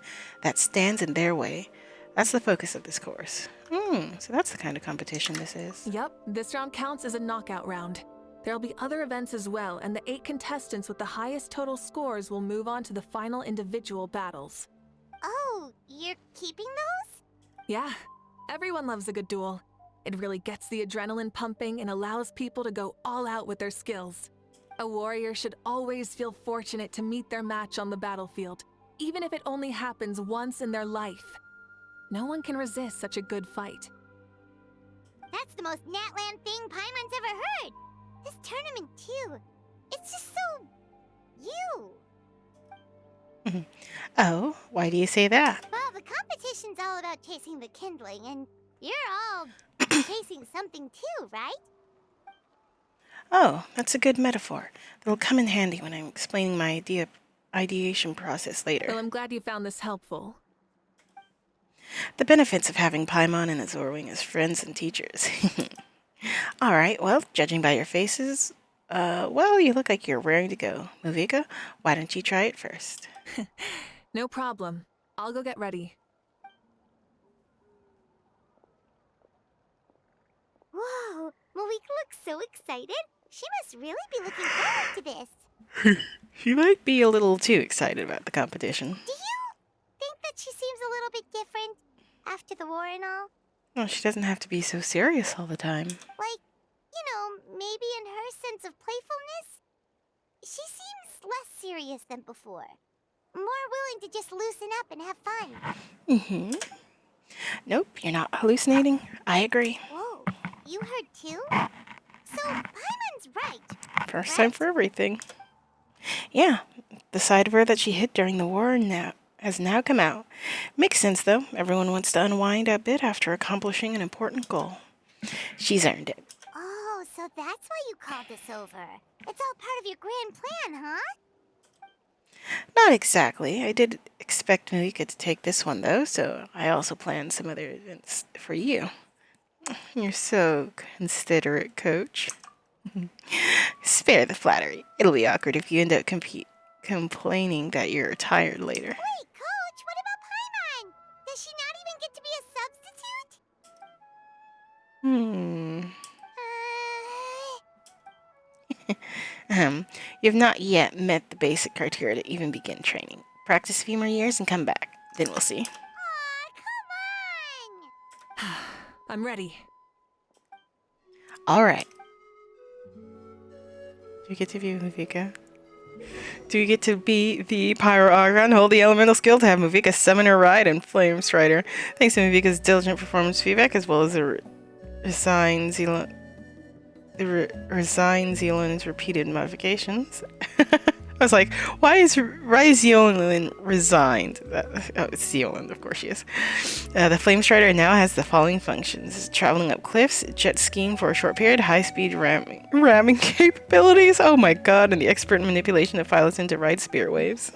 that stands in their way. That's the focus of this course. So that's the kind of competition this is. Yep, this round counts as a knockout round. There'll be other events as well, and the 8 contestants with the highest total scores will move on to the final individual battles. Oh, you're keeping those? Yeah, everyone loves a good duel. It really gets the adrenaline pumping and allows people to go all out with their skills. A warrior should always feel fortunate to meet their match on the battlefield, even if it only happens once in their life. No one can resist such a good fight. That's the most Natland thing Paimon's ever heard. This tournament, too. It's just so... you. Oh, why do you say that? Well, the competition's all about chasing the kindling, and you're all chasing something too, right? Oh, that's a good metaphor. That'll come in handy when I'm explaining my ideation process later. Well, I'm glad you found this helpful. The benefits of having Paimon and Azorwing as friends and teachers. All right, well, judging by your faces, well, you look like you're raring to go. Muvika, why don't you try it first? No problem. I'll go get ready. Whoa, Malika looks so excited. She must really be looking forward to this. She might be a little too excited about the competition. Do you think that she seems a little bit different after the war and all? Well, she doesn't have to be so serious all the time. Like, you know, maybe in her sense of playfulness? She seems less serious than before. More willing to just loosen up and have fun. Mm-hmm. Nope, you're not hallucinating. I agree. Whoa, you heard too? So, Paimon's right. First time for everything. Yeah, the side of her that she hid during the war has now come out. Makes sense, though. Everyone wants to unwind a bit after accomplishing an important goal. She's earned it. Oh, so that's why you called us over. It's all part of your grand plan, huh? Not exactly. I did expect Malika to take this one, though, so I also planned some other events for you. You're so considerate, Coach. Spare the flattery. It'll be awkward if you end up complaining that you're tired later. Wait, Coach, what about Paimon? Does she not even get to be a substitute? You've not yet met the basic criteria to even begin training. Practice a few more years and come back. Then we'll see. Aw, come on! I'm ready. All right. Do you get to be Muvika? Do you get to be the Pyro Argon? Hold the elemental skill to have Muvika summon her ride and Flame Strider. Thanks to Muvika's diligent performance feedback as well as the resigned Zealand's repeated modifications. I was like, why is Zealand resigned? Oh, it's Zealand, of course she is. The Flame Strider now has the following functions. Traveling up cliffs, jet skiing for a short period, high-speed ramming capabilities, oh my god, and the expert manipulation of pilots into ride spirit waves.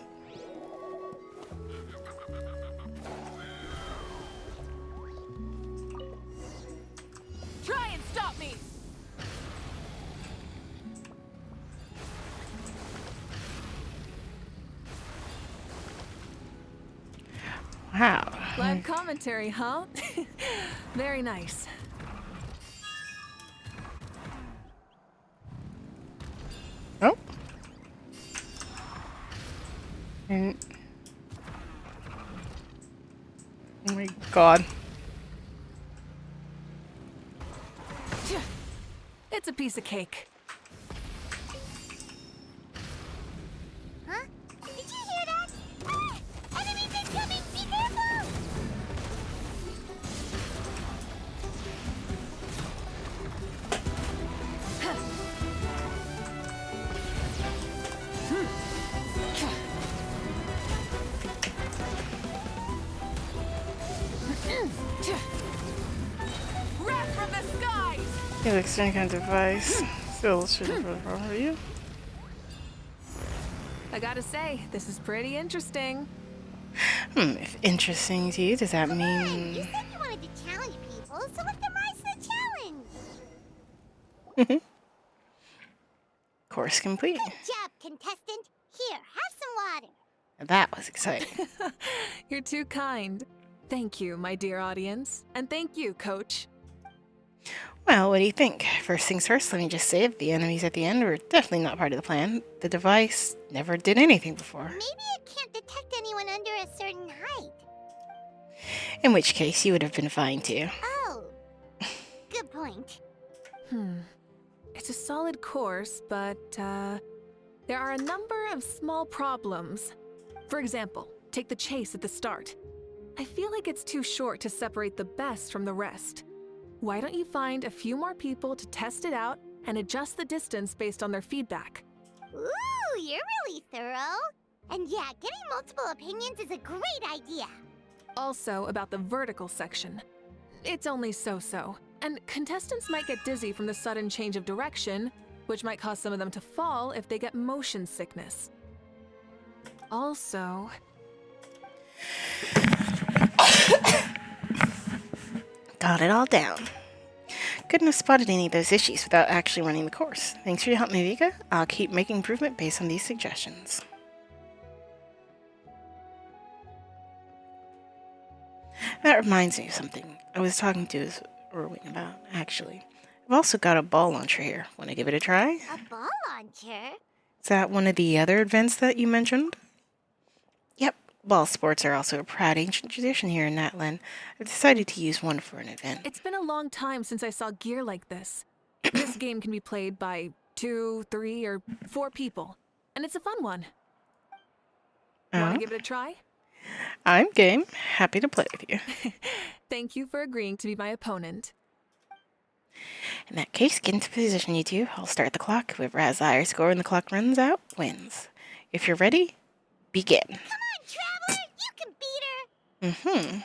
Try and stop me! Wow. Live commentary, huh? Very nice. Oh. Oh my god. It's a piece of cake. Huh? Did you hear that? Ah! Enemies incoming! Be careful! Wrath from the skies! You look some kind of device. Still should have been wrong for you. I gotta say, this is pretty interesting. If interesting to you, does that mean... You said you wanted to challenge people, so let them rise to the challenge! Course complete. Good job, contestant! Here, have some water! That was exciting. You're too kind. Thank you, my dear audience. And thank you, Coach. Well, what do you think? First things first, let me just say the enemies at the end were definitely not part of the plan. The device never did anything before. Maybe it can't detect anyone under a certain height. In which case, you would have been fine too. Oh, good point. It's a solid course, but, there are a number of small problems. For example, take the chase at the start. I feel like it's too short to separate the best from the rest. Why don't you find a few more people to test it out and adjust the distance based on their feedback? Ooh, you're really thorough. And yeah, getting multiple opinions is a great idea. Also, about the vertical section. It's only so-so, and contestants might get dizzy from the sudden change of direction, which might cause some of them to fall if they get motion sickness. Also... Got it all down. couldn't have spotted any of those issues without actually running the course. Thanks for your help, Mavika. I'll keep making improvement based on these suggestions. That reminds me of something I was talking to Erwin about, actually. I've also got a ball launcher here. Want to give it a try? A ball launcher? Is that one of the other events that you mentioned? Yep, ball sports are also a proud ancient tradition here in Natlan. I've decided to use one for an event. It's been a long time since I saw gear like this. This game can be played by 2, 3, or 4 people, and it's a fun one. Want to give it a try? I'm game. Happy to play with you. Thank you for agreeing to be my opponent. In that case, get into position, you two. I'll start the clock. Whoever has the higher score when the clock runs out wins. If you're ready, begin. Come on, Traveler! You can beat her! Mm-hmm.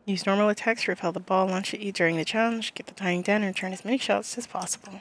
Use normal attacks to repel the ball launched at you during the challenge. Get the timing down and return as many shots as possible.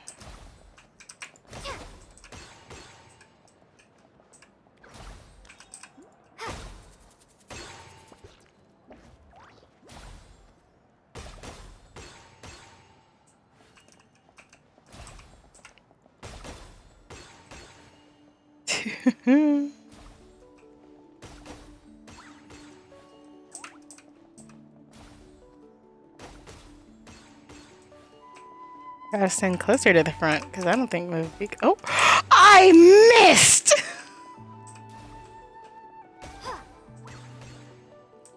Gotta stand closer to the front, because I don't think Mavika... Oh! I missed!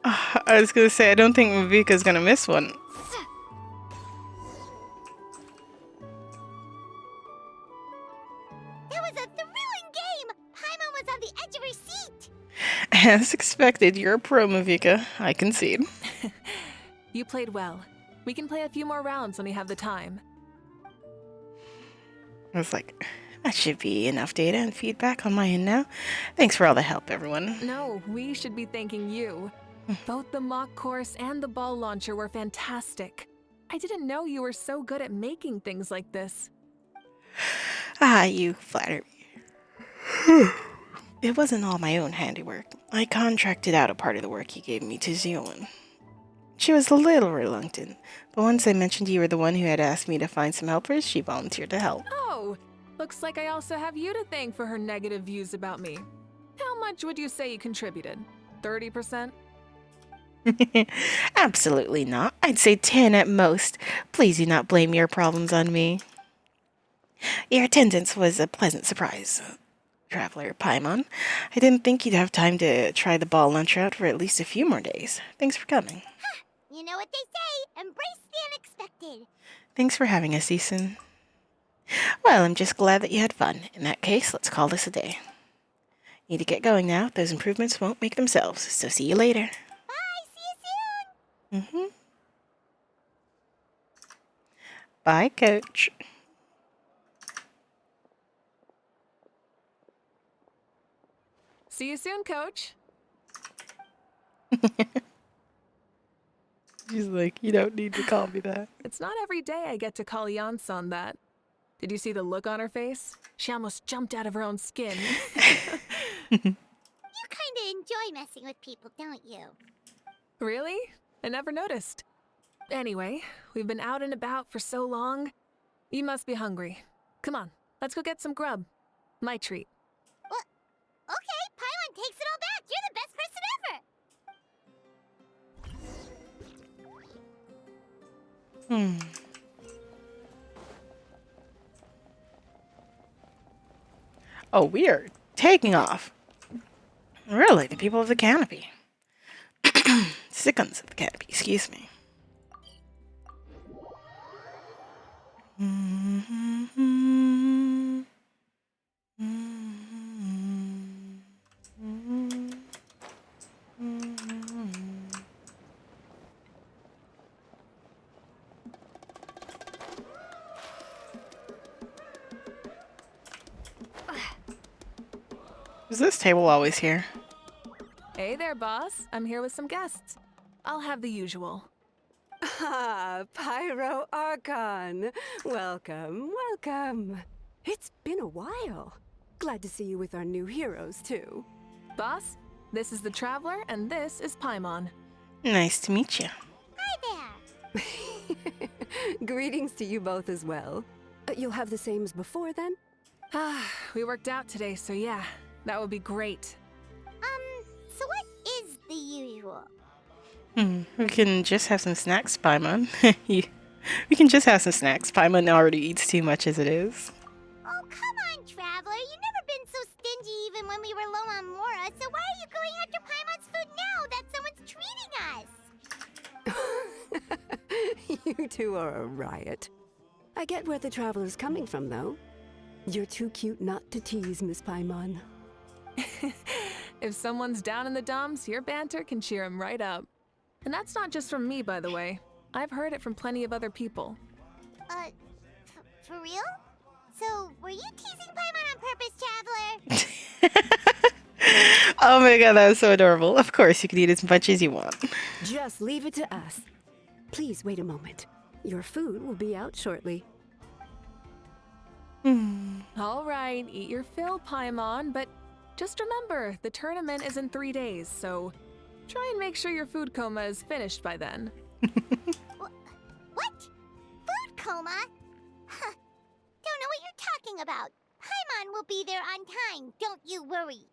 I was gonna say, I don't think Mavika's gonna miss one. That was a thrilling game! Paimon was on the edge of her seat! As expected, you're a pro, Mavika. I concede. You played well. We can play a few more rounds when we have the time. I was like, that should be enough data and feedback on my end now. Thanks for all the help, everyone. No, we should be thanking you. Both the mock course and the ball launcher were fantastic. I didn't know you were so good at making things like this. Ah, you flatter me. It wasn't all my own handiwork. I contracted out a part of the work he gave me to Zeolin. She was a little reluctant, but once I mentioned you were the one who had asked me to find some helpers, she volunteered to help. Oh, looks like I also have you to thank for her negative views about me. How much would you say you contributed? 30%? Absolutely not. I'd say 10 at most. Please do not blame your problems on me. Your attendance was a pleasant surprise, Traveler Paimon. I didn't think you'd have time to try the ball launcher out for at least a few more days. Thanks for coming. You know what they say, embrace the unexpected. Thanks for having us, Eason. Well, I'm just glad that you had fun. In that case, let's call this a day. Need to get going now. Those improvements won't make themselves, so see you later. Bye, see you soon. Mm-hmm. Bye, Coach. See you soon, Coach. She's like, you don't need to call me that. It's not every day I get to call Yansan that. Did you see the look on her face? She almost jumped out of her own skin. You kinda enjoy messing with people, don't you? Really? I never noticed. Anyway, we've been out and about for so long. You must be hungry. Come on, let's go get some grub. My treat. What? Okay, Paimon takes it all back. You're the best person ever. Oh, we are taking off. Really, the people of the canopy. Sickons of the canopy, excuse me. Is this table always here? Hey there, boss. I'm here with some guests. I'll have the usual. Ah, Pyro Archon. Welcome, welcome. It's been a while. Glad to see you with our new heroes, too. Boss, this is the Traveler, and this is Paimon. Nice to meet you. Hi there. Greetings to you both as well. You'll have the same as before, then? We worked out today, so yeah, that would be great. So what is the usual? We can just have some snacks, Paimon. We can just have some snacks. Paimon already eats too much as it is. Oh, come on, Traveler. You've never been so stingy even when we were low on Mora, so why are you going after Paimon's food now that someone's treating us? You two are a riot. I get where the Traveler's coming from, though. You're too cute not to tease, Miss Paimon. If someone's down in the dumps, your banter can cheer him right up. And that's not just from me, by the way. I've heard it from plenty of other people. For real? So, were you teasing Paimon on purpose, Traveler? Oh my god, that was so adorable. Of course, you can eat as much as you want. Just leave it to us. Please wait a moment. Your food will be out shortly. All right, eat your fill, Paimon, but just remember, the tournament is in 3 days, so try and make sure your food coma is finished by then. What? Food coma? Huh. Don't know what you're talking about. Paimon will be there on time, don't you worry.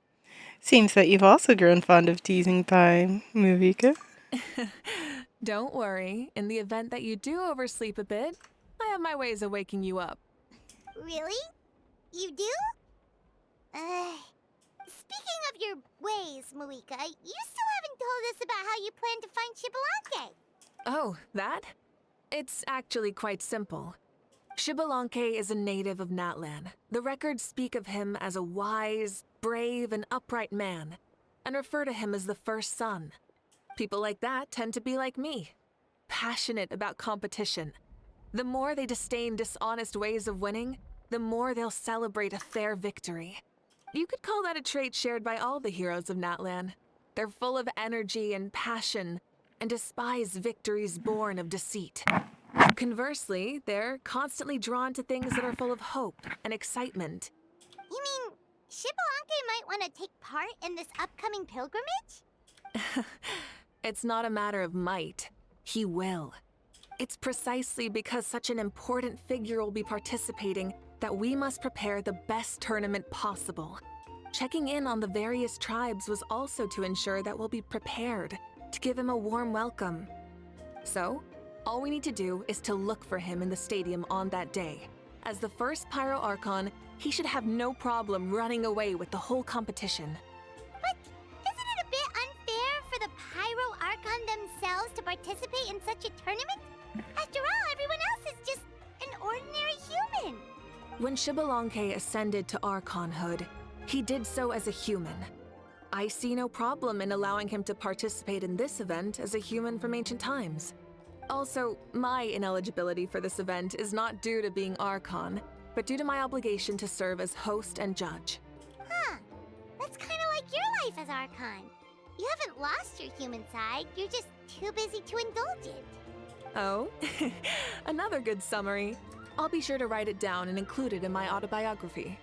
Seems that you've also grown fond of teasing Paim, Muvika. Don't worry, in the event that you do oversleep a bit, I have my ways of waking you up. Really? You do? Speaking of your ways, Muika, you still haven't told us about how you plan to find Shibalanke. Oh, that? It's actually quite simple. Shibalanke is a native of Natlan. The records speak of him as a wise, brave, and upright man, and refer to him as the first son. People like that tend to be like me, passionate about competition. The more they disdain dishonest ways of winning, the more they'll celebrate a fair victory. You could call that a trait shared by all the heroes of Natlan. They're full of energy and passion, and despise victories born of deceit. Conversely, they're constantly drawn to things that are full of hope and excitement. You mean Shibalanke might want to take part in this upcoming pilgrimage? It's not a matter of might. He will. It's precisely because such an important figure will be participating that we must prepare the best tournament possible. Checking in on the various tribes was also to ensure that we'll be prepared to give him a warm welcome. So, all we need to do is to look for him in the stadium on that day. As the first Pyro Archon, he should have no problem running away with the whole competition. But isn't it a bit unfair for the Pyro Archon themselves to participate in such a tournament? After all, everyone else is just an ordinary human. When Shibalanke ascended to Archonhood, he did so as a human. I see no problem in allowing him to participate in this event as a human from ancient times. Also, my ineligibility for this event is not due to being Archon, but due to my obligation to serve as host and judge. Huh. That's kind of like your life as Archon. You haven't lost your human side, you're just too busy to indulge it. Oh, another good summary. I'll be sure to write it down and include it in my autobiography.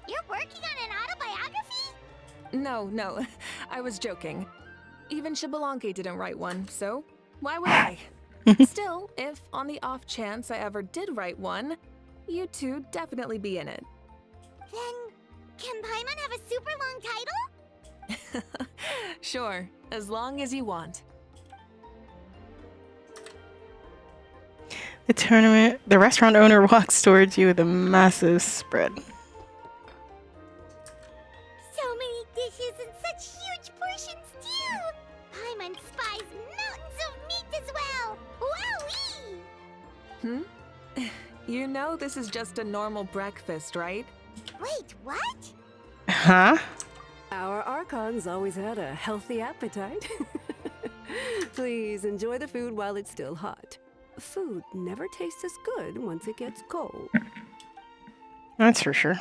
You're working on an autobiography? No, I was joking. Even Shibalanke didn't write one, so why would I? Still, if on the off chance I ever did write one, you two definitely be in it. Then, can Paimon have a super long title? Sure, as long as you want. The restaurant owner walks towards you with a massive spread. So many dishes and such huge portions too! Paimon spies mountains of meat as well! Wowee! You know this is just a normal breakfast, right? Wait, what? Huh? Our Archons always had a healthy appetite. Please enjoy the food while it's still hot. Food never tastes as good once it gets cold. That's for sure.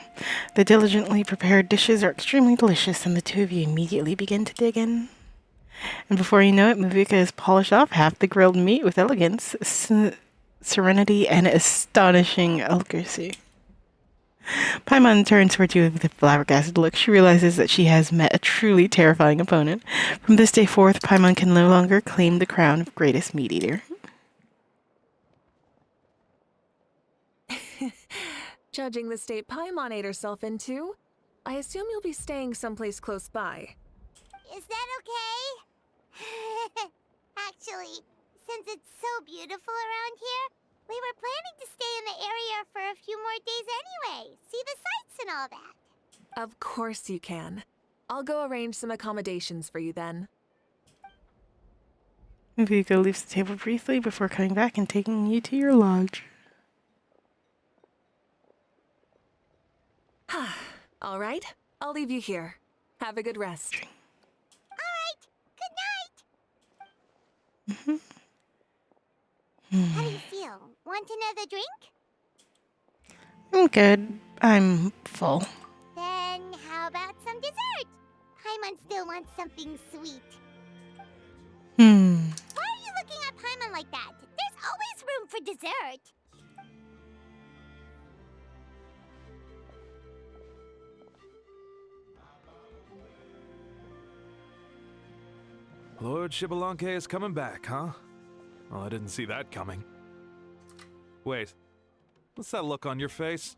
The diligently prepared dishes are extremely delicious, and the two of you immediately begin to dig in. And before you know it, Muvika has polished off half the grilled meat with elegance, serenity, and astonishing accuracy. Paimon turns towards you with a flabbergasted look. She realizes that she has met a truly terrifying opponent. From this day forth, Paimon can no longer claim the crown of greatest meat eater. Judging the state Paimon ate herself into, I assume you'll be staying someplace close by. Is that okay? Actually, since it's so beautiful around here, we were planning to stay in the area for a few more days anyway. See the sights and all that. Of course you can. I'll go arrange some accommodations for you then. Vika leaves the table briefly before coming back and taking you to your lodge. All right, I'll leave you here. Have a good rest. Good night. How do you feel? Want another drink? I'm good. I'm full. Then how about some dessert? Paimon still wants something sweet. Why are you looking at Paimon like that? There's always room for dessert. Lord Xbalanque is coming back, huh? Well, I didn't see that coming. Wait, what's that look on your face?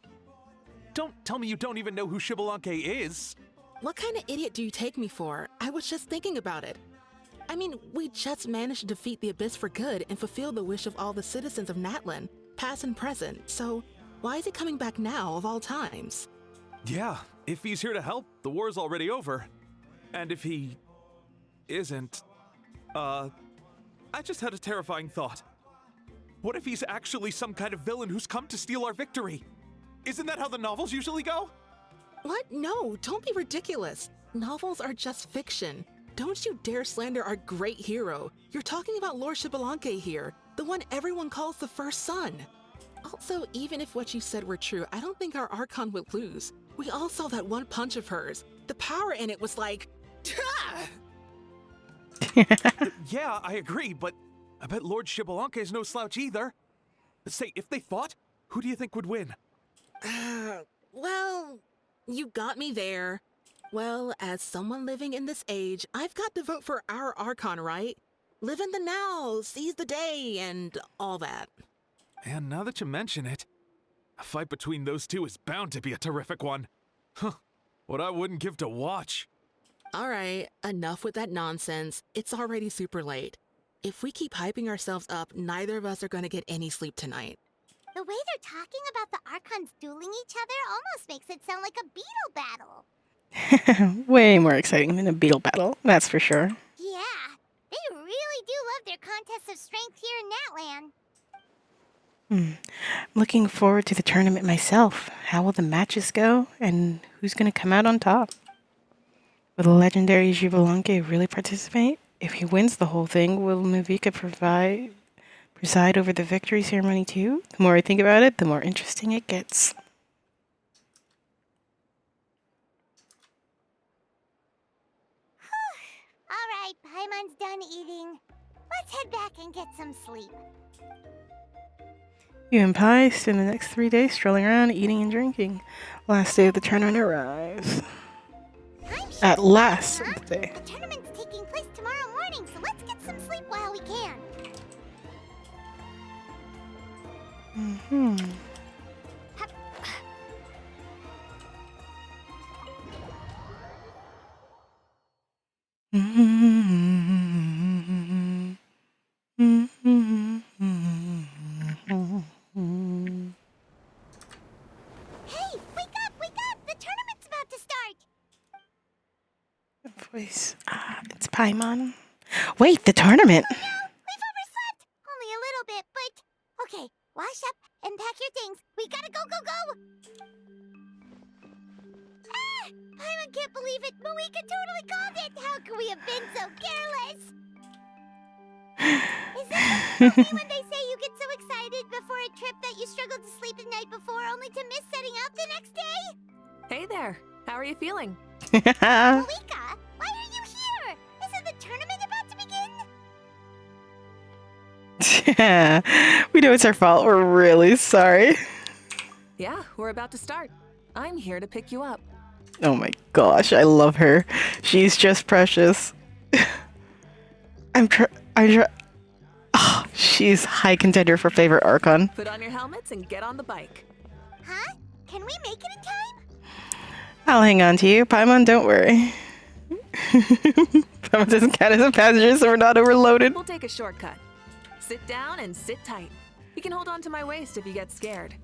Don't tell me you don't even know who Xbalanque is! What kind of idiot do you take me for? I was just thinking about it. I mean, we just managed to defeat the Abyss for good and fulfill the wish of all the citizens of Natlan, past and present, so why is he coming back now of all times? Yeah, if he's here to help, the war's already over. And if he isn't, I just had a terrifying thought. What if he's actually some kind of villain who's come to steal our victory? Isn't that how the novels usually go? What? No, don't be ridiculous. Novels are just fiction. Don't you dare slander our great hero. You're talking about Lord Xbalanque here, the one everyone calls the first son. Also, even if what you said were true, I don't think our Archon would lose. We all saw that one punch of hers. The power in it was like... Yeah, I agree, but I bet Lord Xbalanque is no slouch either. Say, if they fought, who do you think would win? Well, you got me there. Well, as someone living in this age, I've got to vote for our Archon, right? Live in the now, seize the day, and all that. And now that you mention it, a fight between those two is bound to be a terrific one. Huh, what I wouldn't give to watch. Alright, enough with that nonsense. It's already super late. If we keep hyping ourselves up, neither of us are going to get any sleep tonight. The way they're talking about the Archons dueling each other almost makes it sound like a beetle battle. Way more exciting than a beetle battle, that's for sure. Yeah, they really do love their contests of strength here in Natlan. I'm looking forward to the tournament myself. How will the matches go, and who's going to come out on top? Will the legendary Xbalanque really participate? If he wins the whole thing, will Mavika preside over the victory ceremony too? The more I think about it, the more interesting it gets. Alright, Paimon's done eating. Let's head back and get some sleep. You and Pai spend the next 3 days strolling around, eating and drinking. Last day of the tournament arrives. At last of the day. The tournament's taking place tomorrow morning, so let's get some sleep while we can. Hey, wake up, wake up! The tournament's about to start! Voice. It's Paimon. Wait, the tournament! Oh no, we've overslept! Only a little bit, but... Okay, wash up and pack your things. We gotta go, go, go! Ah! Paimon can't believe it! Moeka totally called it! How could we have been so careless? Is this what you mean when they say you get so excited before a trip that you struggle to sleep the night before only to miss setting out the next day? Hey there, how are you feeling? Moeka, why are you here? Isn't the tournament about to begin? We know it's our fault. We're really sorry. Yeah, we're about to start. I'm here to pick you up. Oh my gosh, I love her. She's just precious. I'm oh, she's high contender for favorite Archon. Put on your helmets and get on the bike. Huh? Can we make it in time? I'll hang on to you. Paimon, don't worry. Paimon doesn't count as a passenger, so we're not overloaded. We'll take a shortcut. Sit down and sit tight. You can hold on to my waist if you get scared.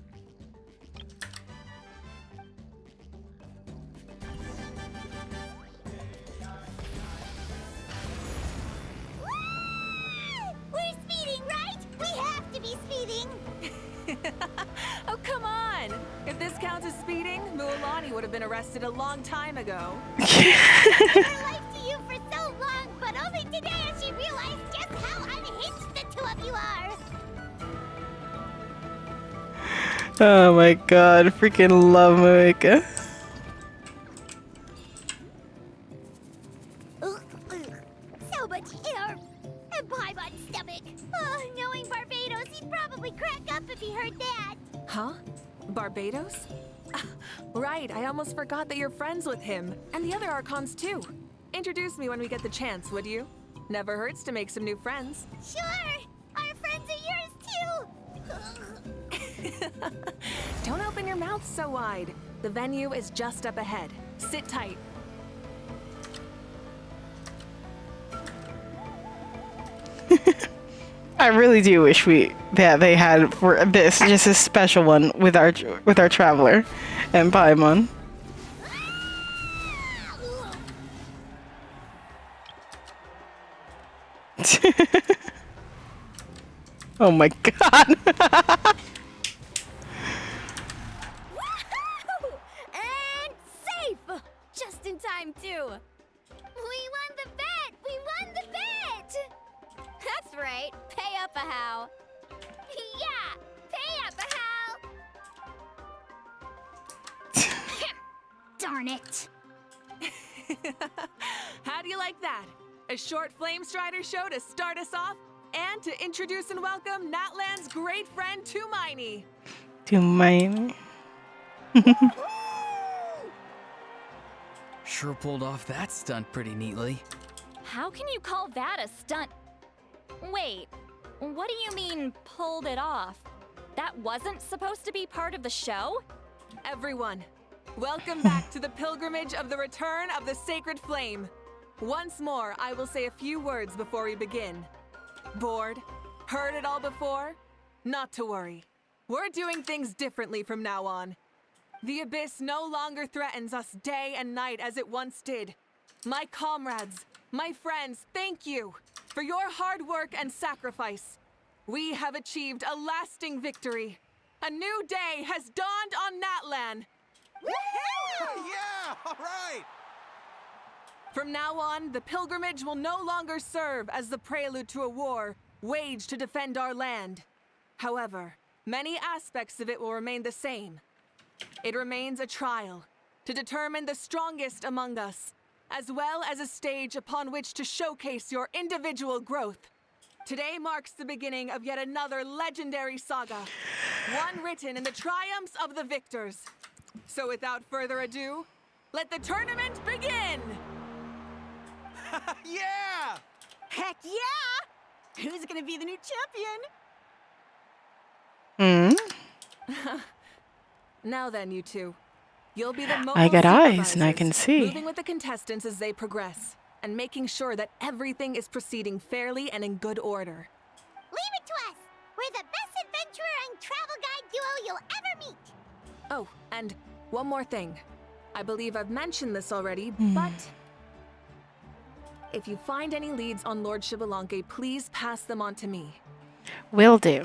We're speeding, right? We have to be speeding. Oh, come on! If this counts as speeding, Mualani would have been arrested a long time ago. Her life to you for so long, but only today has she realized just how unhinged the two of you are. Oh my god, freaking love Moeka. So much air and Paimon's stomach. Oh, knowing Barbados, he'd probably crack up if he heard that. Huh? Barbados? Right, I almost forgot that you're friends with him. And the other Archons too. Introduce me when we get the chance, would you? Never hurts to make some new friends. Sure! Our friends are yours too! Don't open your mouth so wide. The venue is just up ahead. Sit tight. I really do wish that they had for this just a special one with our traveler and Paimon. Oh my god. And safe! Just in time, too. We won the bet! We won the bet! That's right. Pay up a how. Yeah! Pay up a how! Darn it! How do you like that? A short Flame Strider show to start us off, and to introduce and welcome Natlan's great friend Tumaini. Tumaini. Sure pulled off that stunt pretty neatly. How can you call that a stunt? Wait, what do you mean, pulled it off? That wasn't supposed to be part of the show? Everyone, welcome back to the pilgrimage of the return of the sacred flame. Once more, I will say a few words before we begin. Bored? Heard it all before? Not to worry. We're doing things differently from now on. The abyss no longer threatens us day and night as it once did. My comrades, my friends, thank you for your hard work and sacrifice. We have achieved a lasting victory. A new day has dawned on Natlan. Yeah, all right! From now on, the pilgrimage will no longer serve as the prelude to a war waged to defend our land. However, many aspects of it will remain the same. It remains a trial to determine the strongest among us, as well as a stage upon which to showcase your individual growth. Today marks the beginning of yet another legendary saga, one written in the triumphs of the victors. So without further ado, let the tournament begin! Yeah! Heck yeah! Who's gonna be the new Hmm? champion? Now then, you two. You'll be the mobile I got eyes and I supervisors, can see. moving with the contestants as they progress, and making sure that everything is proceeding fairly and in good order. Leave it to us! We're the best adventurer and travel guide duo you'll ever meet! Oh, and one more thing. I believe I've mentioned this already, but if you find any leads on Lord Xbalanque, please pass them on to me. Will do.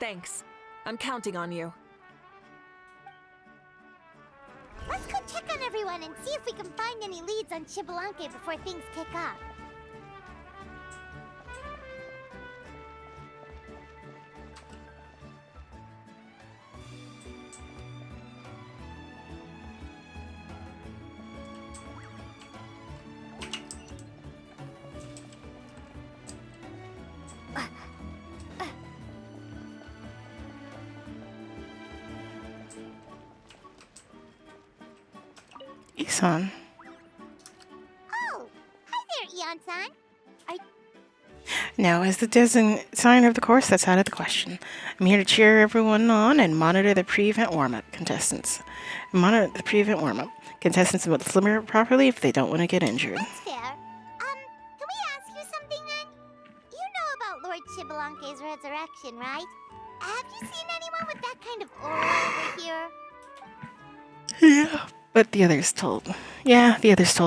Thanks. I'm counting on you. Let's go check on everyone and see if we can find any leads on Xbalanque before things kick off. Loli-san. Oh, hi there, Eon-san. Now, as the designer of the course, that's out of the question. I'm here to cheer everyone on and monitor the pre-event warm-up. Contestants will deliver properly if they don't want to get injured. That's fair. Can we ask you something then? You know about Lord Shibalanke's resurrection, right? Have you seen anyone with that kind of aura over here? Yeah, but the others told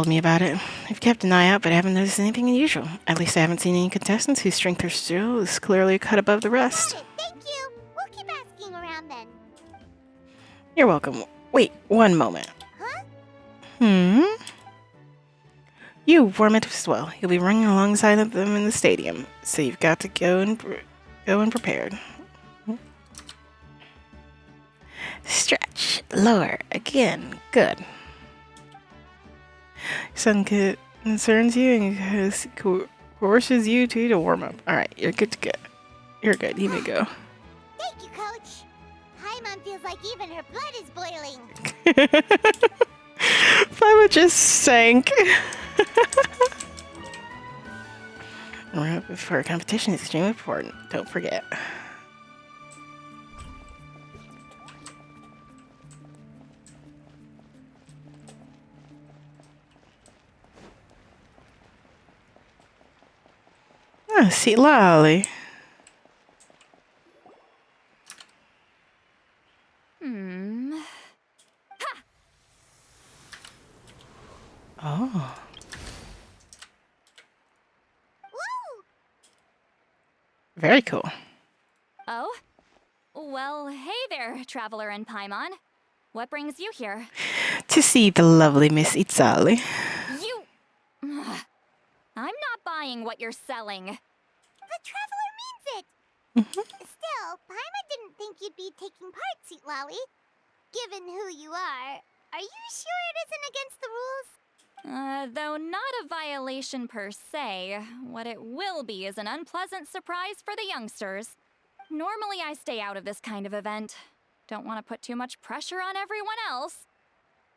me about it. I've kept an eye out, but I haven't noticed anything unusual. At least I haven't seen any contestants whose strength or skill is clearly cut above the rest. Got it. Thank you. We'll keep asking around then. You're welcome. Wait, one moment. Huh? You warm it as well. You'll be running alongside of them in the stadium, so you've got to go and prepared. Stretch. Lower. Again. Good. Sun concerns you and coerces you to warm up. Alright, you're good to go. You're good. You may go. Thank you, Coach. Paimon feels like even her blood is boiling. Paimon just sank. Warm up before a competition is extremely important. Don't forget. Oh, see Lolly. Oh. Woo! Very cool. Oh? Well, hey there, Traveler and Paimon. What brings you here? To see the lovely Miss Itzali. You... I'm not buying what you're selling. The Traveler means it. Still, Paimon didn't think you'd be taking part, Sweet Lolly. Given who you are you sure it isn't against the rules? Though not a violation per se, what it will be is an unpleasant surprise for the youngsters. Normally I stay out of this kind of event. Don't want to put too much pressure on everyone else.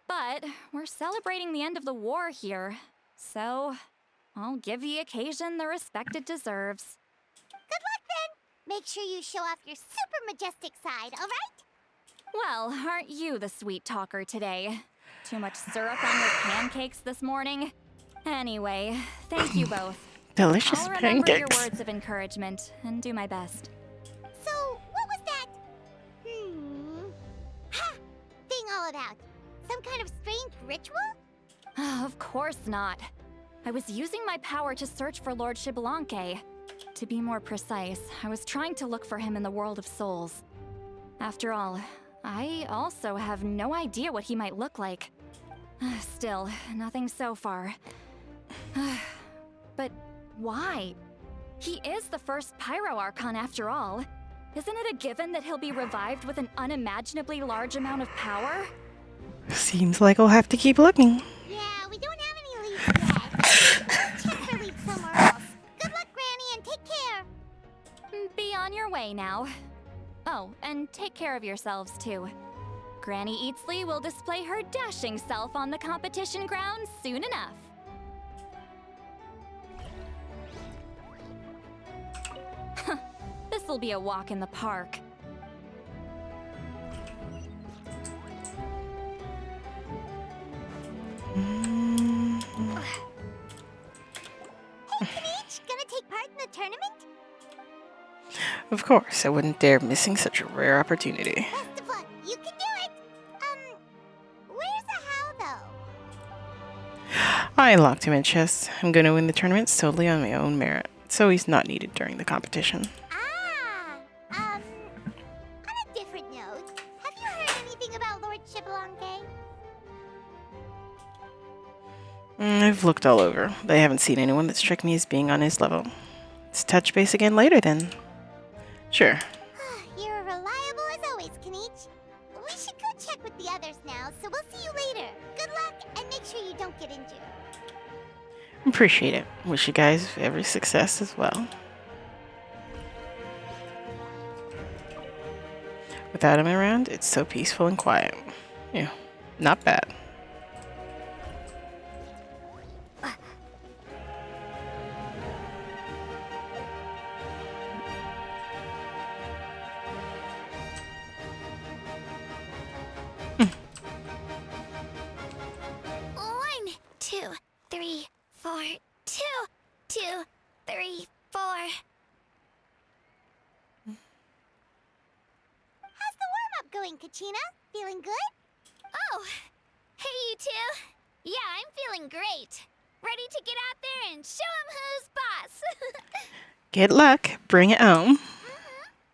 But we're celebrating the end of the war here, so I'll give the occasion the respect it deserves. Good luck then! Make sure you show off your super majestic side, alright? Well, aren't you the sweet talker today? Too much syrup on your pancakes this morning? Anyway, thank you both. Delicious I'll remember pancakes. your words of encouragement and do my best. So, what was that? Ha! Thing all about? Some kind of strange ritual? Of course not. I was using my power to search for Lord Shibalanke. To be more precise, I was trying to look for him in the world of souls. After all, I also have no idea what he might look like. Still, nothing so far. But why? He is the first Pyro Archon after all. Isn't it a given that he'll be revived with an unimaginably large amount of power? Seems like we'll have to keep looking. Yeah, we don't have any leads yet. Check for leads somewhere else. Good luck, Granny, and take care. Be on your way now. Oh, and take care of yourselves too. Granny Eatsley will display her dashing self on the competition grounds soon enough. This'll be a walk in the park. Hey, Peach, gonna take part in the tournament? Of course, I wouldn't dare missing such a rare opportunity. Best of luck. You can do it. Where's the how, though? I locked him in chess. I'm going to win the tournament solely on my own merit, so he's not needed during the competition. On a different note, have you heard anything about Lord Shibalanke? I've looked all over, but I haven't seen anyone that struck me as being on his level. Let's touch base again later then. Sure. You're reliable as always, Kanich. We should go check with the others now, so we'll see you later. Good luck, and make sure you don't get injured. Appreciate it. Wish you guys every success as well. Without him around, it's so peaceful and quiet. Yeah, not bad. doing great. Ready to get out there and show him who's boss. Good luck. Bring it home.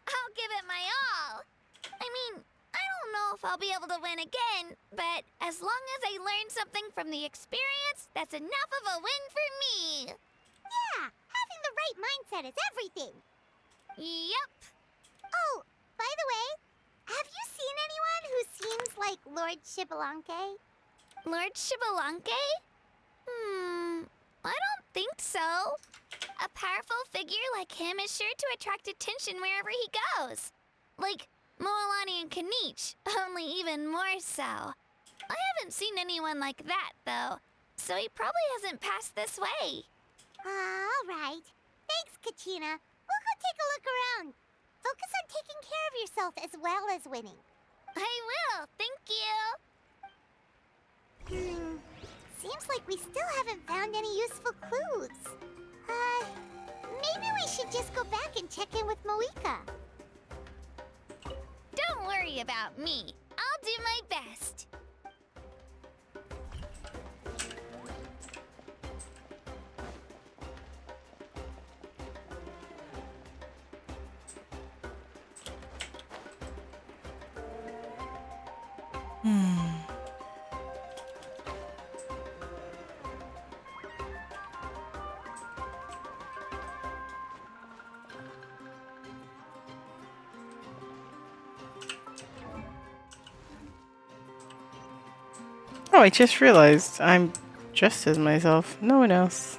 I'll give it my all. I mean, I don't know if I'll be able to win again, but as long as I learn something from the experience, that's enough of a win for me. Yeah, having the right mindset is everything. Yep. Oh, by the way, have you seen anyone who seems like Lord Shibalanke? Lord Shibalanke? I don't think so. A powerful figure like him is sure to attract attention wherever he goes. Like Moalani and Kanich, only even more so. I haven't seen anyone like that, though, so he probably hasn't passed this way. All right. Thanks, Kachina. We'll go take a look around. Focus on taking care of yourself as well as winning. I will, thank you. Seems like we still haven't found any useful clues. Maybe we should just go back and check in with Moika. Don't worry about me. I'll do my best. Oh, I just realized I'm dressed as myself. No one else.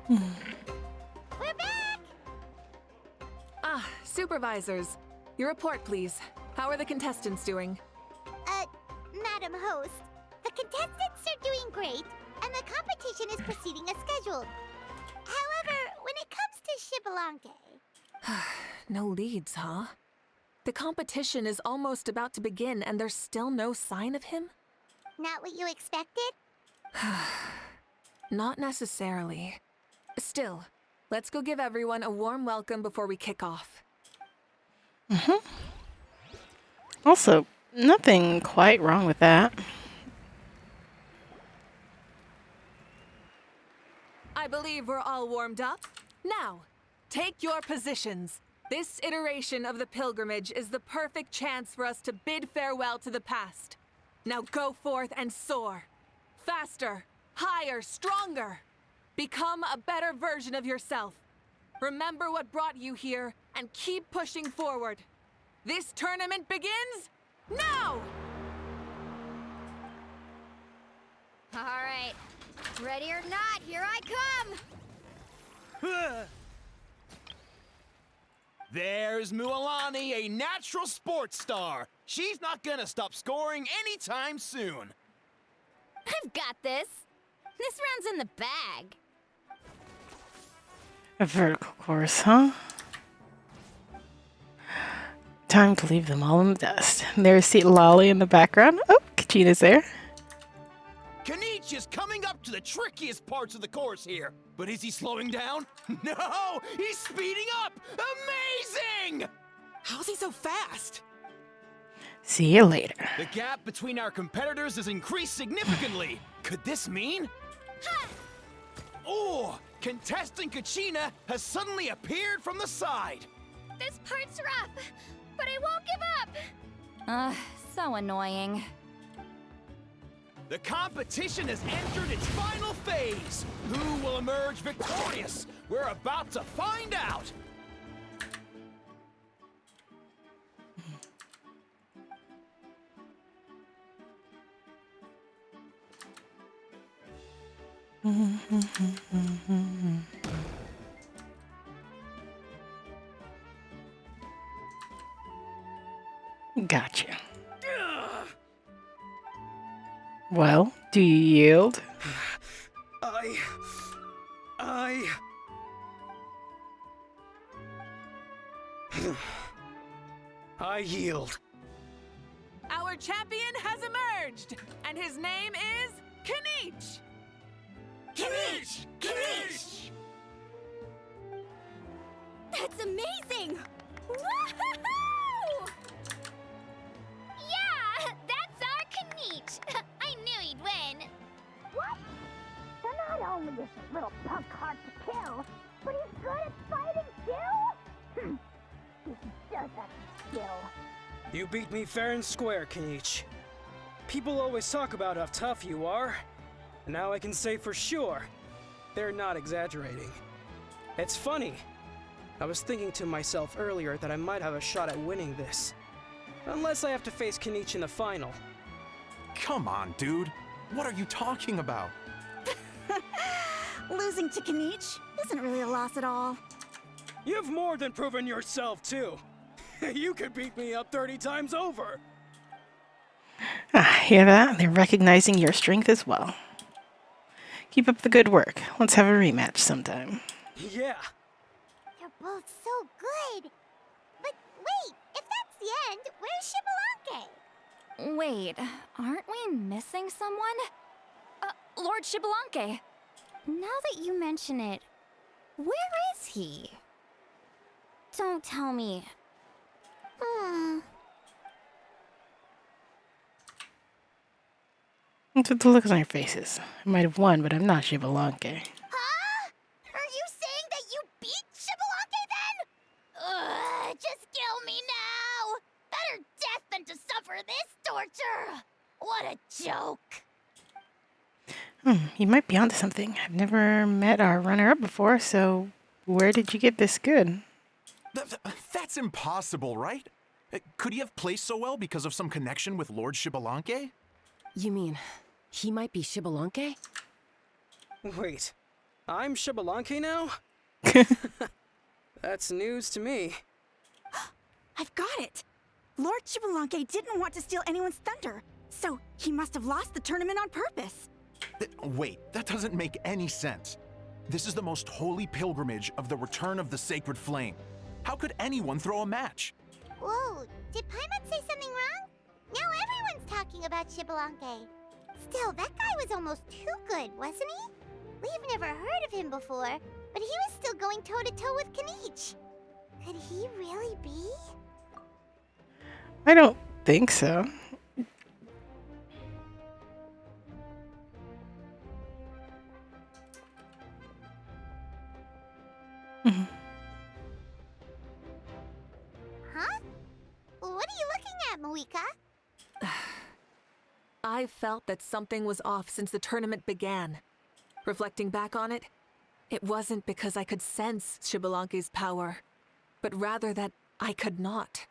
We're back! Supervisors. Your report, please. How are the contestants doing? Madam Host, the contestants are doing great, and the competition is proceeding as scheduled. However, when it comes to Shibalanke... No leads, huh? The competition is almost about to begin, and there's still no sign of him? Not what you expected? Not necessarily. Still, let's go give everyone a warm welcome before we kick off. Also, nothing quite wrong with that. I believe we're all warmed up. Now, take your positions. This iteration of the pilgrimage is the perfect chance for us to bid farewell to the past. Now go forth and soar. Faster, higher, stronger. Become a better version of yourself. Remember what brought you here and keep pushing forward. This tournament begins now! All right. Ready or not, here I come! There's Mualani, a natural sports star. She's not gonna stop scoring anytime soon. I've got this. This round's in the bag. A vertical course, huh? Time to leave them all in the dust. There's Seat Lolly in the background. Oh, Kachina's there. Kanich is coming up to the trickiest parts of the course here. But is he slowing down? No! He's speeding up! Amazing! How's he so fast? See you later. The gap between our competitors has increased significantly. Could this mean? Oh! Contestant Kachina has suddenly appeared from the side. This part's rough, but I won't give up. So annoying. The competition has entered its final phase. Who will emerge victorious? We're about to find out. Gotcha. Well, do you yield? I yield. Our champion has emerged, and his name is Kanich! Kanich! Kanich! just a little punk hard to kill, but he's good at fighting too? He does have skill. You beat me fair and square, Kenichi. People always talk about how tough you are, and now I can say for sure, they're not exaggerating. It's funny. I was thinking to myself earlier that I might have a shot at winning this. Unless I have to face Kenichi in the final. Come on, dude. What are you talking about? Losing to Kenichi isn't really a loss at all. You've more than proven yourself, too. You could beat me up 30 times over. Hear that? They're recognizing your strength as well. Keep up the good work. Let's have a rematch sometime. Yeah. You're both so good. But wait, if that's the end, where's Shibalanke? Wait, aren't we missing someone? Lord Shibalanke. Now that you mention it, where is he? Don't tell me. Look at the looks on your faces. I might have won, but I'm not Shibalanke. Huh? Are you saying that you beat Shibalanke then? Ugh, just kill me now! Better death than to suffer this torture! What a joke! You might be onto something. I've never met our runner-up before, so where did you get this good? That's impossible, right? Could he have placed so well because of some connection with Lord Shibalanke? You mean, he might be Shibalanke? Wait, I'm Shibalanke now? That's news to me. I've got it! Lord Shibalanke didn't want to steal anyone's thunder, so he must have lost the tournament on purpose. Wait, that doesn't make any sense. This is the most holy pilgrimage of the return of the sacred flame. How could anyone throw a match? Whoa, did Paimon say something wrong? Now everyone's talking about Shibalanke. Still, that guy was almost too good, wasn't he? We've never heard of him before, but he was still going toe-to-toe with Kenichi. Could he really be? I don't think so. Huh? What are you looking at, Moika? I felt that something was off since the tournament began. Reflecting back on it, it wasn't because I could sense Shibalanke's power, but rather that I could not.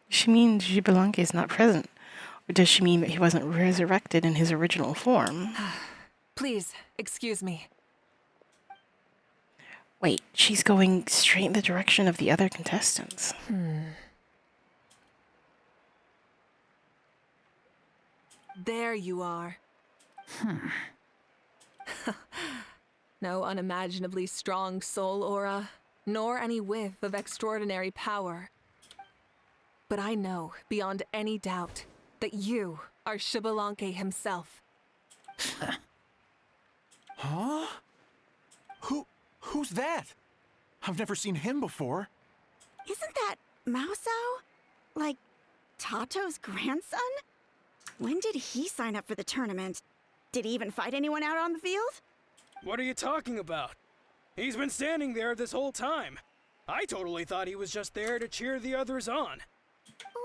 She means Shibalanke is not present. Or does she mean that he wasn't resurrected in his original form? Please, excuse me. Wait, she's going straight in the direction of the other contestants. There you are. No unimaginably strong soul aura, nor any whiff of extraordinary power. But I know, beyond any doubt, that you are Shibalanke himself. Huh? Who's that? I've never seen him before. Isn't that Mausao? Like, Tato's grandson? When did he sign up for the tournament? Did he even fight anyone out on the field? What are you talking about? He's been standing there this whole time. I totally thought he was just there to cheer the others on.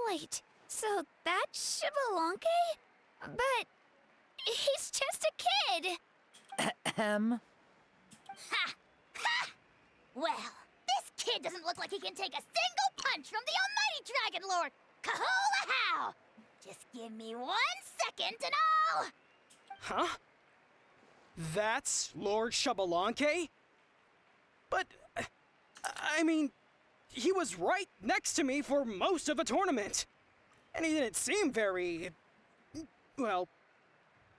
Wait, so that's Shibalanke? But he's just a kid. Ha! Ha! Well, this kid doesn't look like he can take a single punch from the almighty Dragon Lord! Kahola how! Just give me 1 second and I'll... Huh? That's Lord Shibalanke? But, I mean, he was right next to me for most of the tournament. And he didn't seem very, well,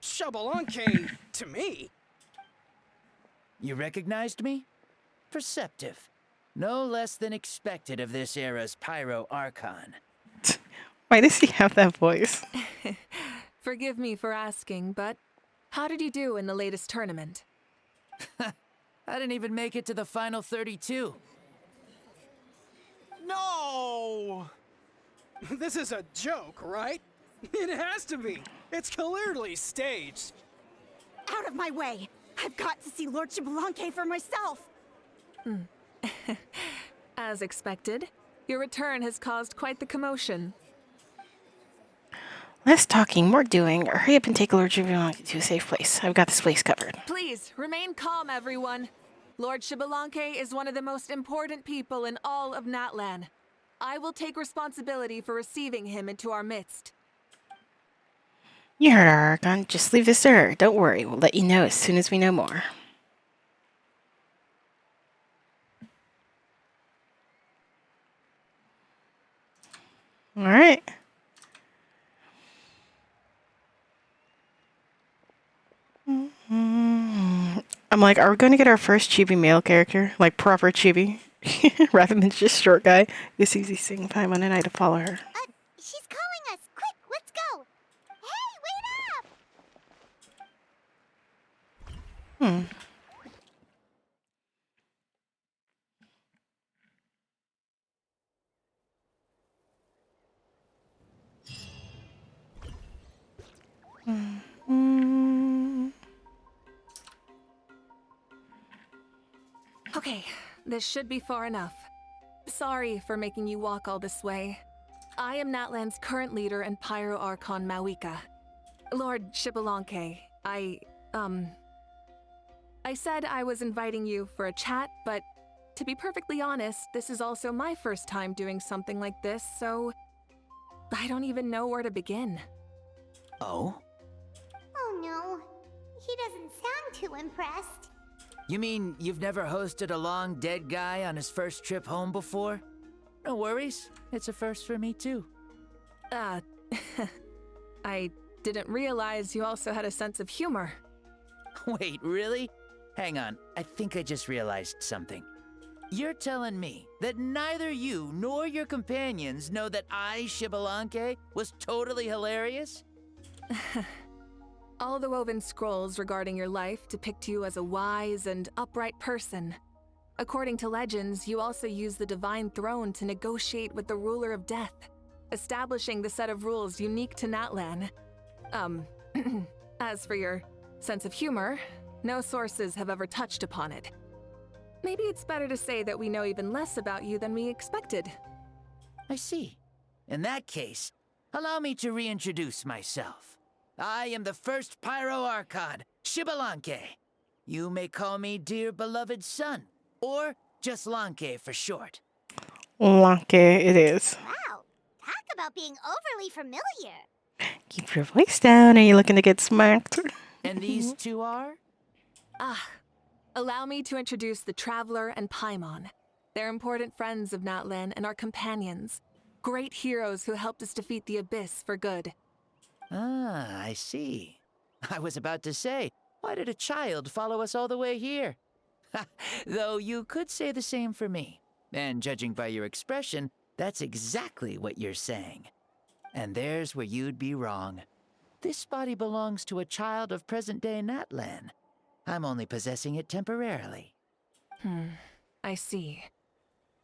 Shibalanke to me. You recognized me? Perceptive. No less than expected of this era's Pyro Archon. Why does he have that voice? Forgive me for asking, but how did you do in the latest tournament? I didn't even make it to the final 32. No! This is a joke, right? It has to be. It's clearly staged. Out of my way! I've got to see Lord Xbalanque for myself! As expected, your return has caused quite the commotion. Less talking, more doing. Hurry up and take Lord Xbalanque to a safe place. I've got this place covered. Please, remain calm, everyone. Lord Xbalanque is one of the most important people in all of Natlan. I will take responsibility for receiving him into our midst. You heard our Archon. Just leave this to her. Don't worry, we'll let you know as soon as we know more. Alright. I'm like, are we going to get our first chibi male character? Like, proper chibi? Rather than just short guy. It's easy seeing Paimon and I to follow her. She's calling us! Quick, let's go! Hey, wait up! Okay, this should be far enough. Sorry for making you walk all this way. I am Natlan's current leader and Pyro Archon Mawika. Lord Xbalanque, I said I was inviting you for a chat, but to be perfectly honest, this is also my first time doing something like this, so I don't even know where to begin. Oh? Oh no, he doesn't sound too impressed. You mean you've never hosted a long dead guy on his first trip home before? No worries, it's a first for me too. I didn't realize you also had a sense of humor. Wait, really? Hang on, I think I just realized something. You're telling me that neither you nor your companions know that I, Xbalanque, was totally hilarious? All the woven scrolls regarding your life depict you as a wise and upright person. According to legends, you also use the Divine Throne to negotiate with the Ruler of Death, establishing the set of rules unique to Natlan. As for your sense of humor, no sources have ever touched upon it. Maybe it's better to say that we know even less about you than we expected. I see. In that case, allow me to reintroduce myself. I am the first Pyro Archon, Xbalanque. You may call me dear beloved son, or just Lanque for short. Lanque it is. Wow, talk about being overly familiar. Keep your voice down. Are you looking to get smacked? And these two are? Allow me to introduce the Traveler and Paimon. They're important friends of Natlan and our companions. Great heroes who helped us defeat the Abyss for good. Ah, I see. I was about to say, why did a child follow us all the way here? Though you could say the same for me. And judging by your expression, that's exactly what you're saying. And there's where you'd be wrong. This body belongs to a child of present-day Natlan. I'm only possessing it temporarily. I see.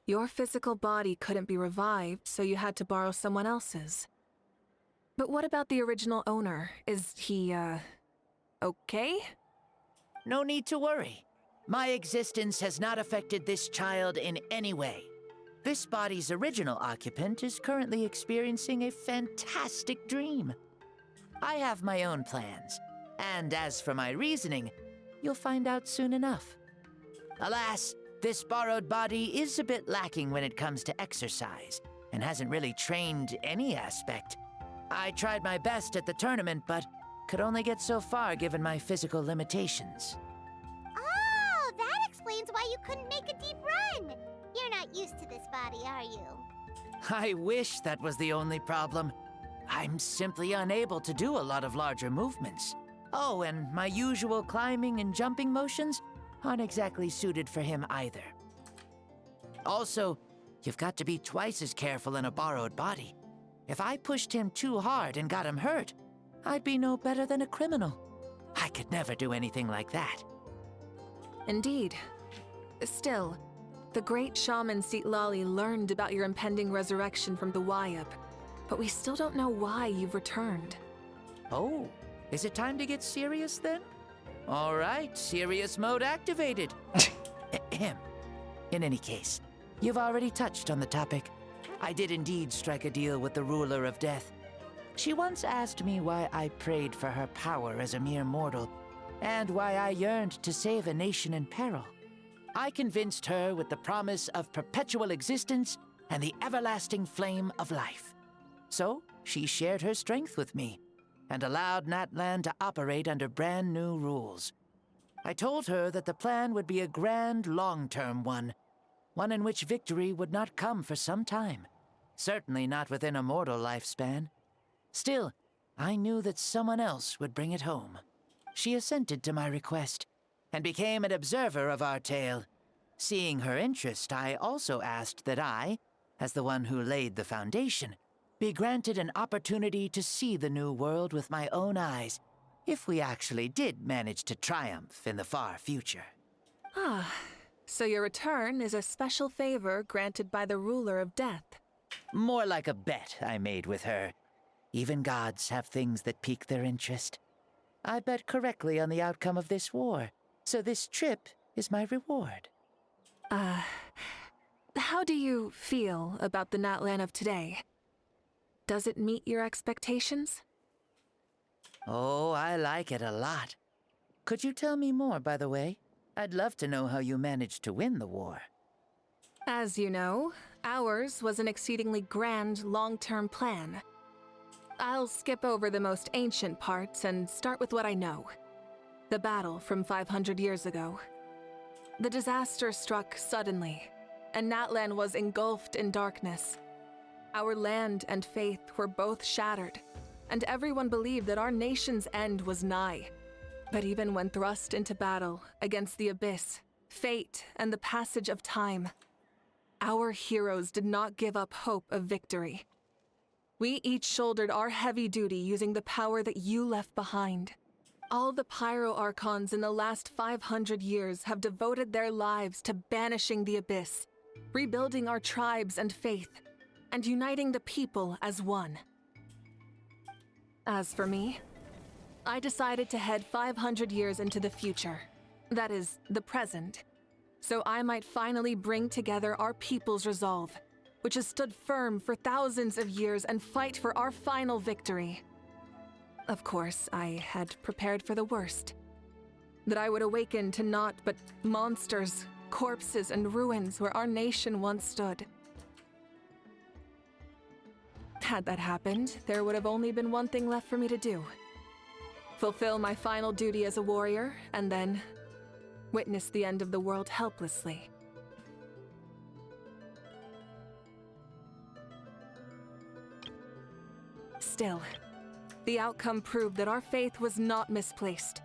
Your physical body couldn't be revived, so you had to borrow someone else's. But what about the original owner? Is he, okay? No need to worry. My existence has not affected this child in any way. This body's original occupant is currently experiencing a fantastic dream. I have my own plans, and as for my reasoning, you'll find out soon enough. Alas, this borrowed body is a bit lacking when it comes to exercise, and hasn't really trained any aspect. I tried my best at the tournament, but could only get so far given my physical limitations. Oh, that explains why you couldn't make a deep run. You're not used to this body, are you? I wish that was the only problem. I'm simply unable to do a lot of larger movements. Oh, and my usual climbing and jumping motions aren't exactly suited for him either. Also, you've got to be twice as careful in a borrowed body. If I pushed him too hard and got him hurt, I'd be no better than a criminal. I could never do anything like that. Indeed. Still, the great shaman Lali learned about your impending resurrection from the Wayup, but we still don't know why you've returned. Oh, is it time to get serious then? All right, serious mode activated. Ahem. In any case, you've already touched on the topic. I did indeed strike a deal with the ruler of death. She once asked me why I prayed for her power as a mere mortal, and why I yearned to save a nation in peril. I convinced her with the promise of perpetual existence and the everlasting flame of life. So, she shared her strength with me, and allowed Natlan to operate under brand new rules. I told her that the plan would be a grand, long-term one in which victory would not come for some time. Certainly not within a mortal lifespan. Still, I knew that someone else would bring it home. She assented to my request, and became an observer of our tale. Seeing her interest, I also asked that I, as the one who laid the foundation, be granted an opportunity to see the new world with my own eyes, if we actually did manage to triumph in the far future. Ah, so your return is a special favor granted by the ruler of death. More like a bet I made with her. Even gods have things that pique their interest. I bet correctly on the outcome of this war, so this trip is my reward. How do you feel about the Natlan of today? Does it meet your expectations? Oh, I like it a lot. Could you tell me more, by the way? I'd love to know how you managed to win the war. As you know, ours was an exceedingly grand, long-term plan. I'll skip over the most ancient parts and start with what I know. The battle from 500 years ago. The disaster struck suddenly, and Natlan was engulfed in darkness. Our land and faith were both shattered, and everyone believed that our nation's end was nigh. But even when thrust into battle against the abyss, fate, and the passage of time, our heroes did not give up hope of victory. We each shouldered our heavy duty using the power that you left behind. All the Pyro Archons in the last 500 years have devoted their lives to banishing the abyss, rebuilding our tribes and faith, and uniting the people as one. As for me, I decided to head 500 years into the future, that is, the present, so I might finally bring together our people's resolve, which has stood firm for thousands of years, and fight for our final victory. Of course, I had prepared for the worst. That I would awaken to naught but monsters, corpses, and ruins where our nation once stood. Had that happened, there would have only been one thing left for me to do. Fulfill my final duty as a warrior, and then witness the end of the world helplessly. Still, the outcome proved that our faith was not misplaced.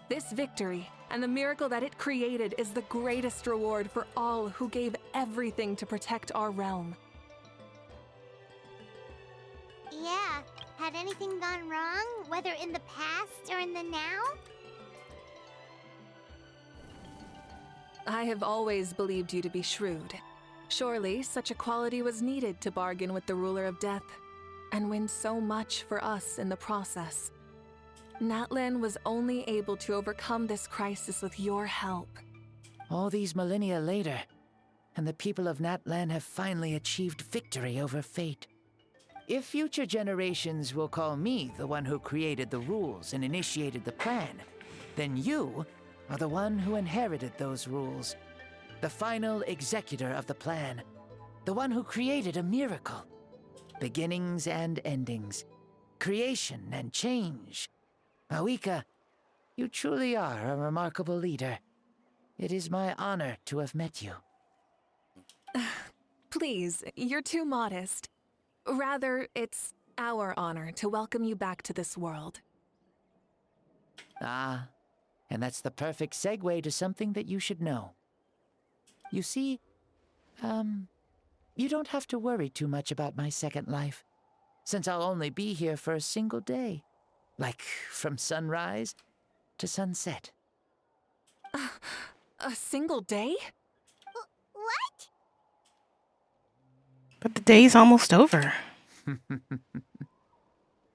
This victory, and the miracle that it created, is the greatest reward for all who gave everything to protect our realm. Yeah, had anything gone wrong, whether in the past or in the now? I have always believed you to be shrewd. Surely, such a quality was needed to bargain with the ruler of death, and win so much for us in the process. Natlan was only able to overcome this crisis with your help. All these millennia later, and the people of Natlan have finally achieved victory over fate. If future generations will call me the one who created the rules and initiated the plan, then you are the one who inherited those rules. The final executor of the plan. The one who created a miracle. Beginnings and endings. Creation and change. Awika, you truly are a remarkable leader. It is my honor to have met you. Please, you're too modest. Rather, it's our honor to welcome you back to this world. Ah, and that's the perfect segue to something that you should know. You see, you don't have to worry too much about my second life, since I'll only be here for a single day. Like, from sunrise to sunset. A single day? What? But the day's almost over.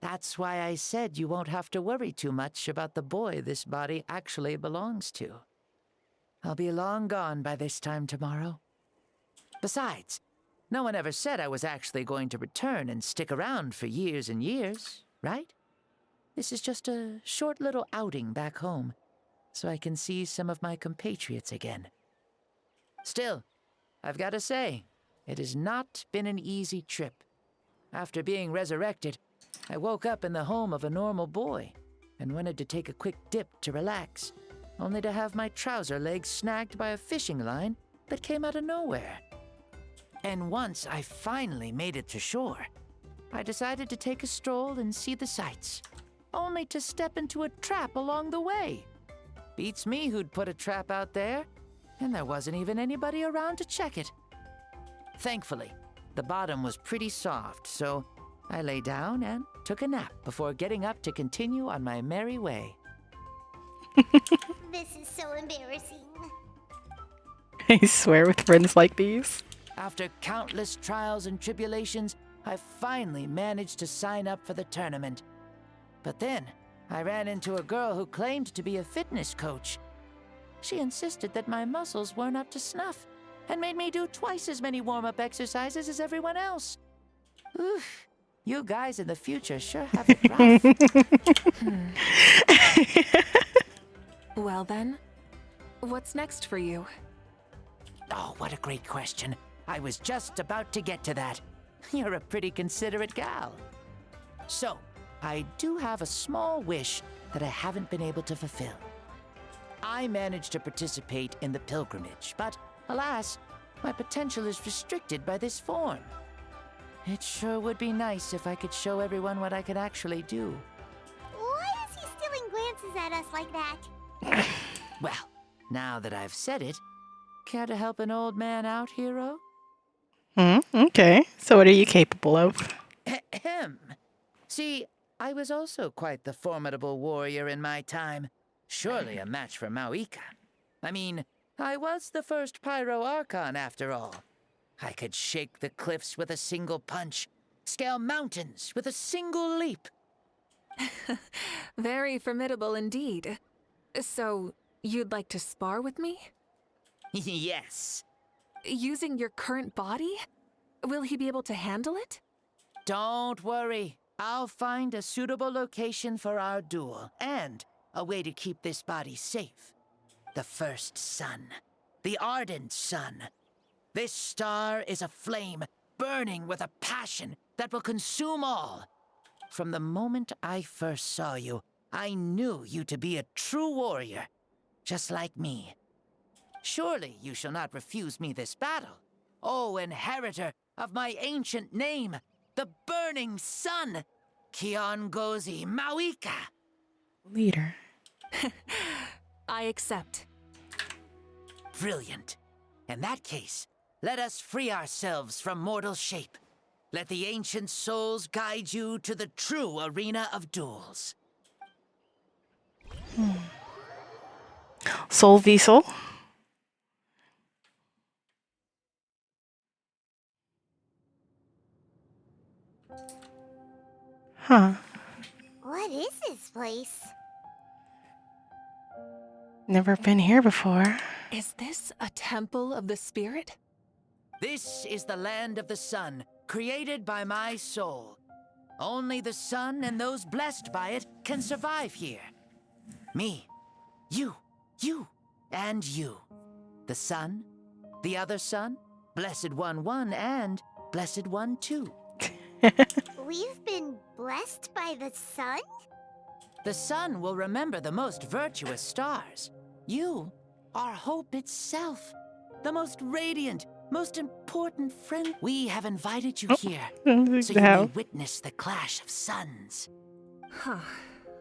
That's why I said you won't have to worry too much about the boy this body actually belongs to. I'll be long gone by this time tomorrow. Besides, no one ever said I was actually going to return and stick around for years and years, right? This is just a short little outing back home, so I can see some of my compatriots again. Still, I've got to say, it has not been an easy trip. After being resurrected, I woke up in the home of a normal boy and wanted to take a quick dip to relax, only to have my trouser legs snagged by a fishing line that came out of nowhere. And once I finally made it to shore, I decided to take a stroll and see the sights, only to step into a trap along the way. Beats me who'd put a trap out there, and there wasn't even anybody around to check it. Thankfully, the bottom was pretty soft, so I lay down and took a nap before getting up to continue on my merry way. This is so embarrassing. I swear with friends like these. After countless trials and tribulations, I finally managed to sign up for the tournament. But then, I ran into a girl who claimed to be a fitness coach. She insisted that my muscles weren't up to snuff, and made me do twice as many warm-up exercises as everyone else. Oof, you guys in the future sure have it rough. Well then, what's next for you? Oh, what a great question. I was just about to get to that. You're a pretty considerate gal. So, I do have a small wish that I haven't been able to fulfill. I managed to participate in the pilgrimage, but alas, my potential is restricted by this form. It sure would be nice if I could show everyone what I could actually do. Why is he stealing glances at us like that? Well, now that I've said it, care to help an old man out, hero? Okay. So what are you capable of? Ahem. See, I was also quite the formidable warrior in my time. Surely a match for Mauika. I mean, I was the first Pyro Archon after all. I could shake the cliffs with a single punch, scale mountains with a single leap. Very formidable indeed. So, you'd like to spar with me? Yes. Using your current body? Will he be able to handle it? Don't worry. I'll find a suitable location for our duel, and a way to keep this body safe. The first sun. The ardent sun. This star is a flame, burning with a passion that will consume all. From the moment I first saw you, I knew you to be a true warrior, just like me. Surely you shall not refuse me this battle, O inheritor of my ancient name, the Burning Sun, Kiongozi Mauika. Leader. I accept. Brilliant. In that case, let us free ourselves from mortal shape. Let the ancient souls guide you to the true arena of duels. Soul v soul. Huh. What is this place? Never been here before. Is this a temple of the spirit? This is the land of the sun, created by my soul. Only the sun and those blessed by it can survive here. Me, you, and you. The sun, the other sun, Blessed One 1, and Blessed One 2. We've been blessed by the sun? The sun will remember the most virtuous stars. You are hope itself, the most radiant, most important friend. We have invited you here, so you may witness the clash of suns. Huh,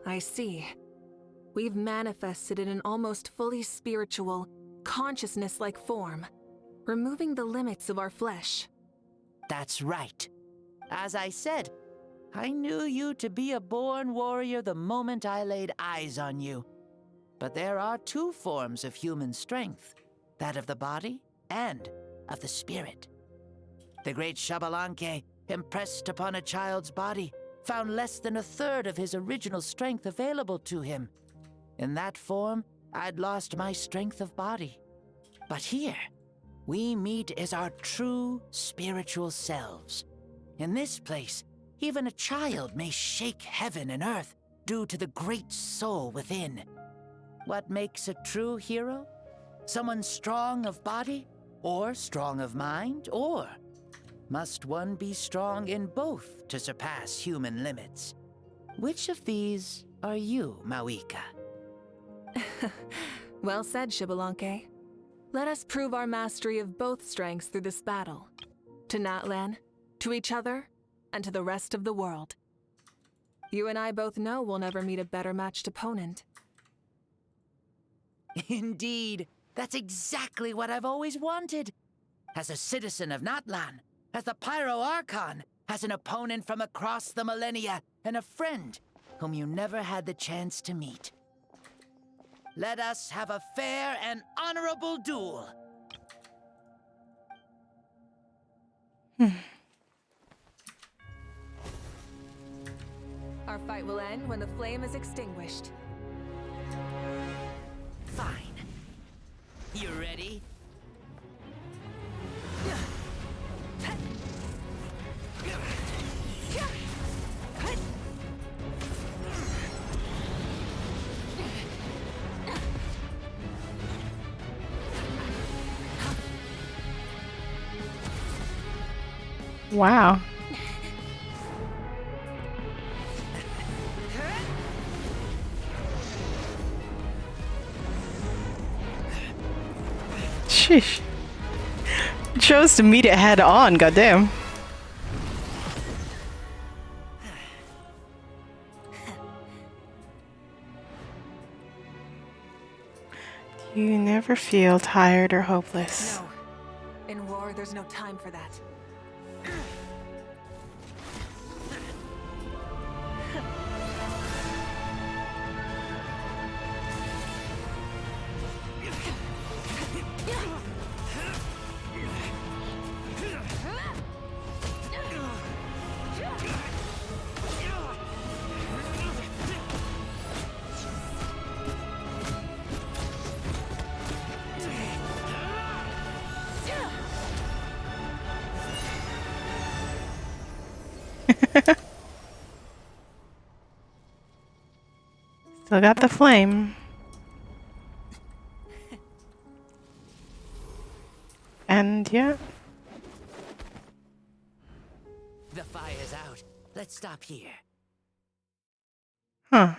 I see. We've manifested in an almost fully spiritual, consciousness-like form, removing the limits of our flesh. That's right. As I said, I knew you to be a born warrior the moment I laid eyes on you. But there are two forms of human strength, that of the body and of the spirit. The great Xbalanque impressed upon a child's body found less than a third of his original strength available to him. In that form, I'd lost my strength of body. But here, we meet as our true spiritual selves. In this place, even a child may shake heaven and earth due to the great soul within. What makes a true hero? Someone strong of body, or strong of mind, or must one be strong in both to surpass human limits? Which of these are you, Mawika? Well said, Xbalanque. Let us prove our mastery of both strengths through this battle. To Natlan, to each other, and to the rest of the world. You and I both know we'll never meet a better matched opponent. Indeed, that's exactly what I've always wanted. As a citizen of Natlan, as the Pyro Archon, as an opponent from across the millennia, and a friend whom you never had the chance to meet. Let us have a fair and honorable duel. Our fight will end when the flame is extinguished. Fine. You ready? Wow. Sheesh. Chose to meet it head on, goddamn. Do you never feel tired or hopeless? No. In war, there's no time for that. Still got the flame. And yeah. The fire's out. Let's stop here. Huh.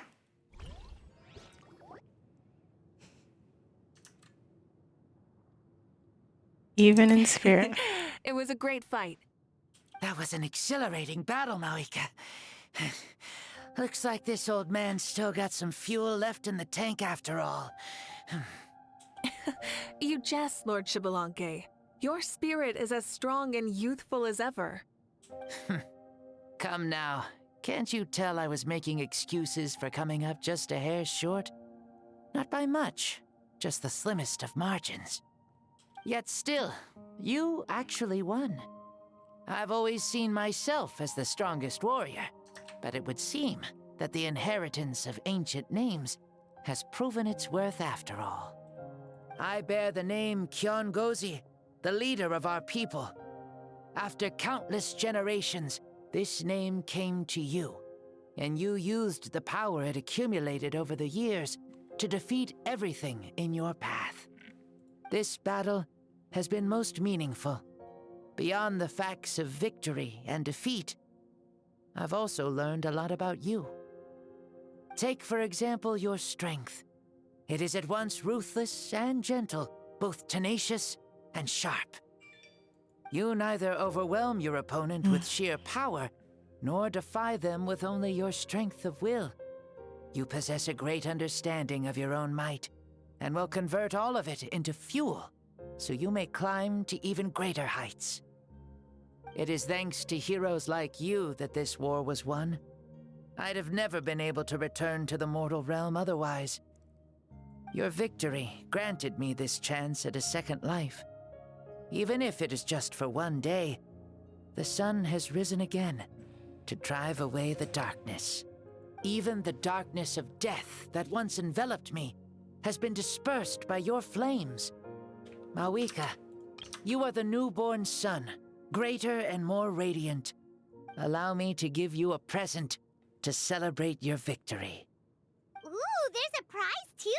Even in spirit. It was a great fight. That was an exhilarating battle, Mawika. Looks like this old man's still got some fuel left in the tank after all. You jest, Lord Xbalanque. Your spirit is as strong and youthful as ever. Come now. Can't you tell I was making excuses for coming up just a hair short? Not by much, just the slimmest of margins. Yet still, you actually won. I've always seen myself as the strongest warrior, but it would seem that the inheritance of ancient names has proven its worth after all. I bear the name Kiongozi, the leader of our people. After countless generations, this name came to you, and you used the power it accumulated over the years to defeat everything in your path. This battle has been most meaningful. Beyond the facts of victory and defeat, I've also learned a lot about you. Take, for example, your strength. It is at once ruthless and gentle, both tenacious and sharp. You neither overwhelm your opponent with sheer power, nor defy them with only your strength of will. You possess a great understanding of your own might, and will convert all of it into fuel, so you may climb to even greater heights. It is thanks to heroes like you that this war was won. I'd have never been able to return to the mortal realm otherwise. Your victory granted me this chance at a second life. Even if it is just for one day, the sun has risen again, to drive away the darkness. Even the darkness of death that once enveloped me has been dispersed by your flames. Mawika, you are the newborn sun, greater and more radiant. Allow me to give you a present to celebrate your victory. Ooh, there's a prize too?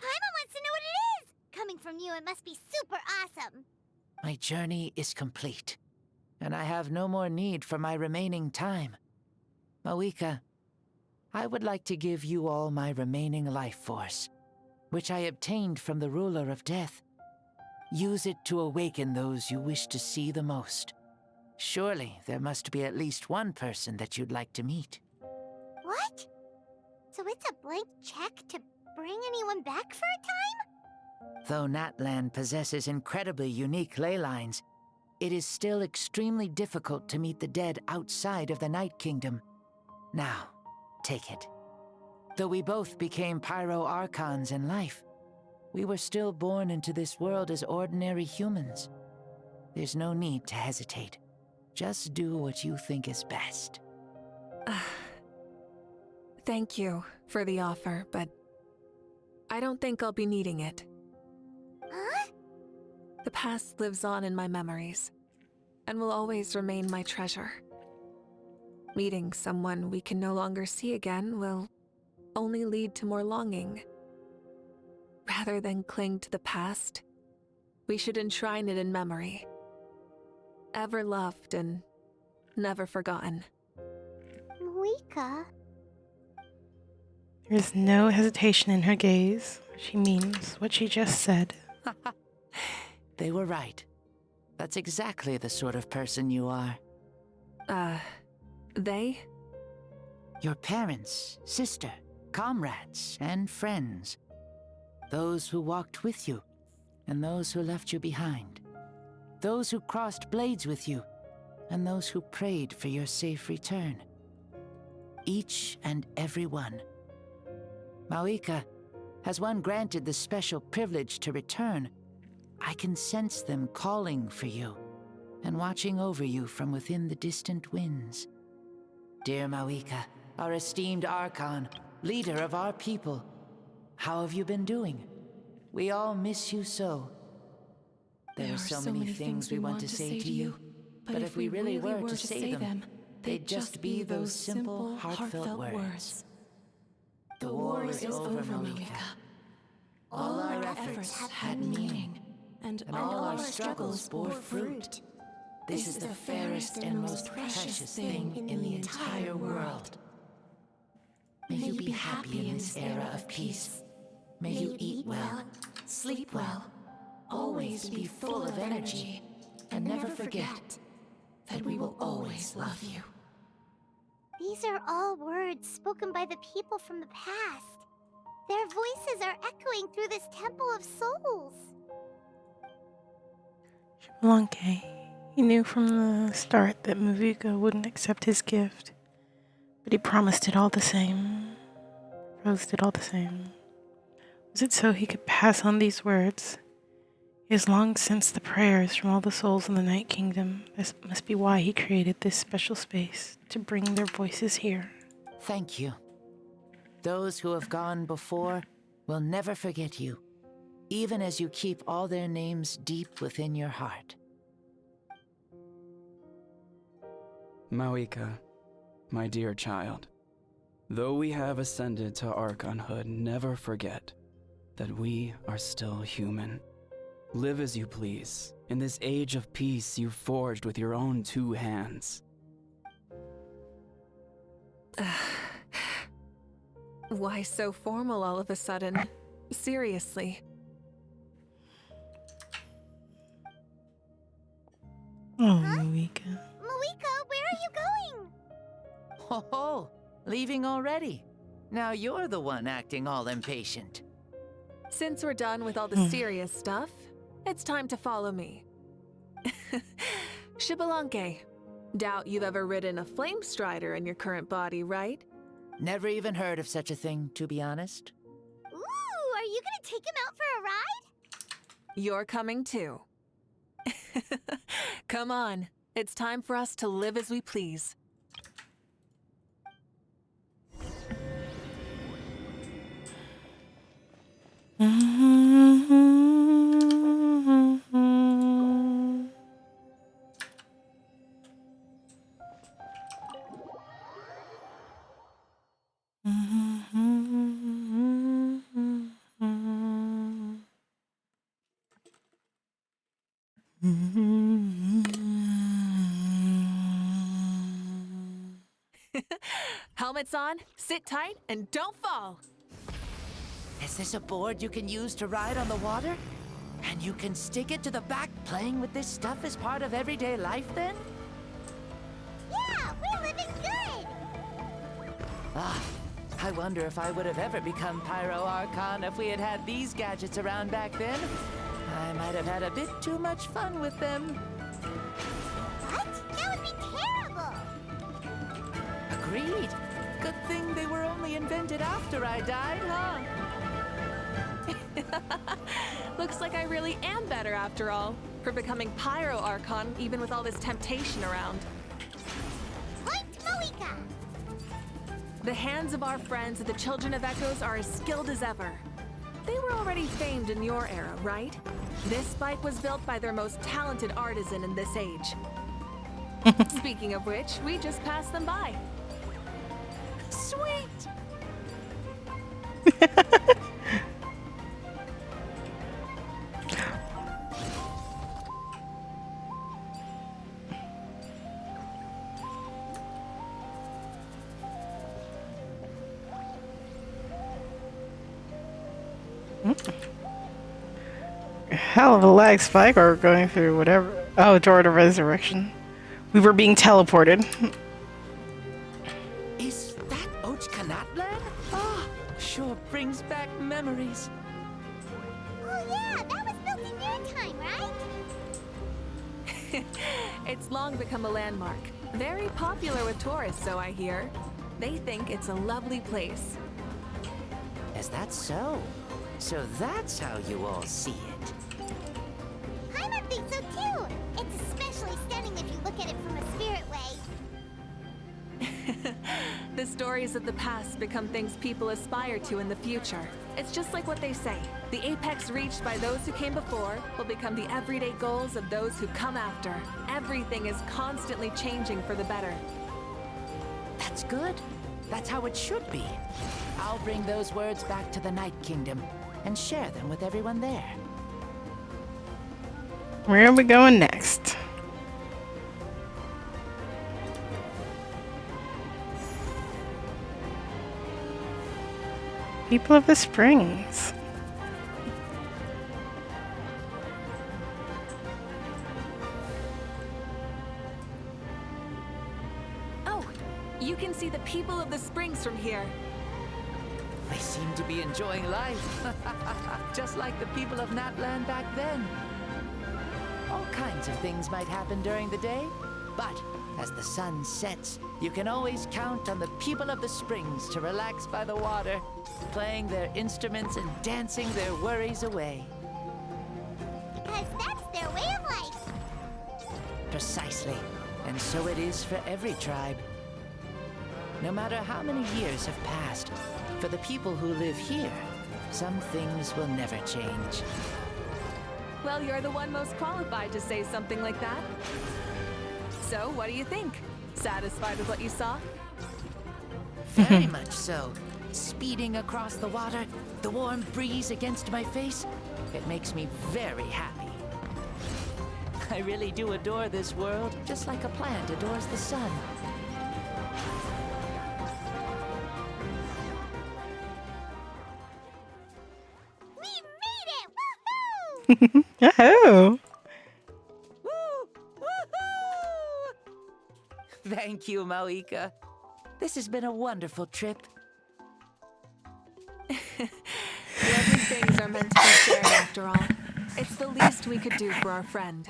Paimon wants to know what it is! Coming from you, it must be super awesome. My journey is complete, and I have no more need for my remaining time. Mawika, I would like to give you all my remaining life force, which I obtained from the ruler of death. Use it to awaken those you wish to see the most. Surely there must be at least one person that you'd like to meet. What? So it's a blank check to bring anyone back for a time? Though Natlan possesses incredibly unique ley lines, it is still extremely difficult to meet the dead outside of the Night Kingdom. Now, take it. Though we both became Pyro-Archons in life, we were still born into this world as ordinary humans. There's no need to hesitate. Just do what you think is best. Thank you for the offer, but I don't think I'll be needing it. Huh? The past lives on in my memories, and will always remain my treasure. Meeting someone we can no longer see again will only lead to more longing. Rather than cling to the past, we should enshrine it in memory. Ever loved and never forgotten. Mawika? There's no hesitation in her gaze. She means what she just said. They were right. That's exactly the sort of person you are. They? Your parents, sister, comrades, and friends. Those who walked with you, and those who left you behind. Those who crossed blades with you, and those who prayed for your safe return. Each and every one. Mawika, has one granted the special privilege to return, I can sense them calling for you, and watching over you from within the distant winds. Dear Mawika, our esteemed Archon, leader of our people, how have you been doing? We all miss you so. There are so many things we want to say to you, but if we really were to say them, they'd just be those simple, heartfelt words. The war is over, Mawika. All our efforts had meaning, and all our struggles bore fruit. This is the fairest and most precious thing in the entire world. May you be happy in this era of peace. May you eat well, sleep well, always be full of energy, and never forget that we will always love you. These are all words spoken by the people from the past. Their voices are echoing through this Temple of Souls. Blanque, he knew from the start that Mavika wouldn't accept his gift, but he promised it all the same. Proposed it all the same. Was it so he could pass on these words? He has long sensed the prayers from all the souls in the Night Kingdom. This must be why he created this special space, to bring their voices here. Thank you. Those who have gone before will never forget you, even as you keep all their names deep within your heart. Mawika, my dear child, though we have ascended to Archonhood, never forget that we are still human. Live as you please, in this age of peace you forged with your own 2 hands. Why so formal all of a sudden? Seriously. Oh, Mawika. Mawika, where are you going? Ho-ho! Leaving already? Now you're the one acting all impatient. Since we're done with all the serious stuff, it's time to follow me. Shibalanke, doubt you've ever ridden a flame strider in your current body, right? Never even heard of such a thing, to be honest. Ooh, are you gonna take him out for a ride? You're coming too. Come on, it's time for us to live as we please. Helmets on, sit tight, and don't fall. Is this a board you can use to ride on the water? And you can stick it to the back. Playing with this stuff is part of everyday life then? Yeah, we're living good! Ah, I wonder if I would have ever become Pyro Archon if we had had these gadgets around back then. I might have had a bit too much fun with them. What? That would be terrible! Agreed. Good thing they were only invented after I died, huh? Looks like I really am better after all, for becoming Pyro Archon even with all this temptation around. Point Moika! The hands of our friends, the Children of Echoes, are as skilled as ever. They were already famed in your era, right? This spike was built by their most talented artisan in this age. Speaking of which, we just passed them by. Sweet! Hell of a lag spike or going through whatever. Oh, door to resurrection. We were being teleported. Is that Ochkanatlan? Ah, sure brings back memories. Oh yeah, that was built in your time, right? It's long become a landmark. Very popular with tourists, so I hear. They think it's a lovely place. Is that so? So that's how you all see it. Paimon thinks so too! It's especially stunning if you look at it from a spirit way. The stories of the past become things people aspire to in the future. It's just like what they say. The apex reached by those who came before will become the everyday goals of those who come after. Everything is constantly changing for the better. That's good. That's how it should be. I'll bring those words back to the Night Kingdom and share them with everyone there. Where are we going next? People of the Springs. Oh, you can see the people of the Springs from here. They seem to be enjoying life. Just like the people of Natland back then. All kinds of things might happen during the day, but as the sun sets, you can always count on the people of the Springs to relax by the water, playing their instruments and dancing their worries away. Because that's their way of life. Precisely. And so it is for every tribe. No matter how many years have passed, for the people who live here, some things will never change. Well, you're the one most qualified to say something like that. So, what do you think? Satisfied with what you saw? Very much so. Speeding across the water, the warm breeze against my face, it makes me very happy. I really do adore this world, just like a plant adores the sun. Yahoo! Thank you, Maoika. This has been a wonderful trip. Lovely things are meant to be shared after all. It's the least we could do for our friend.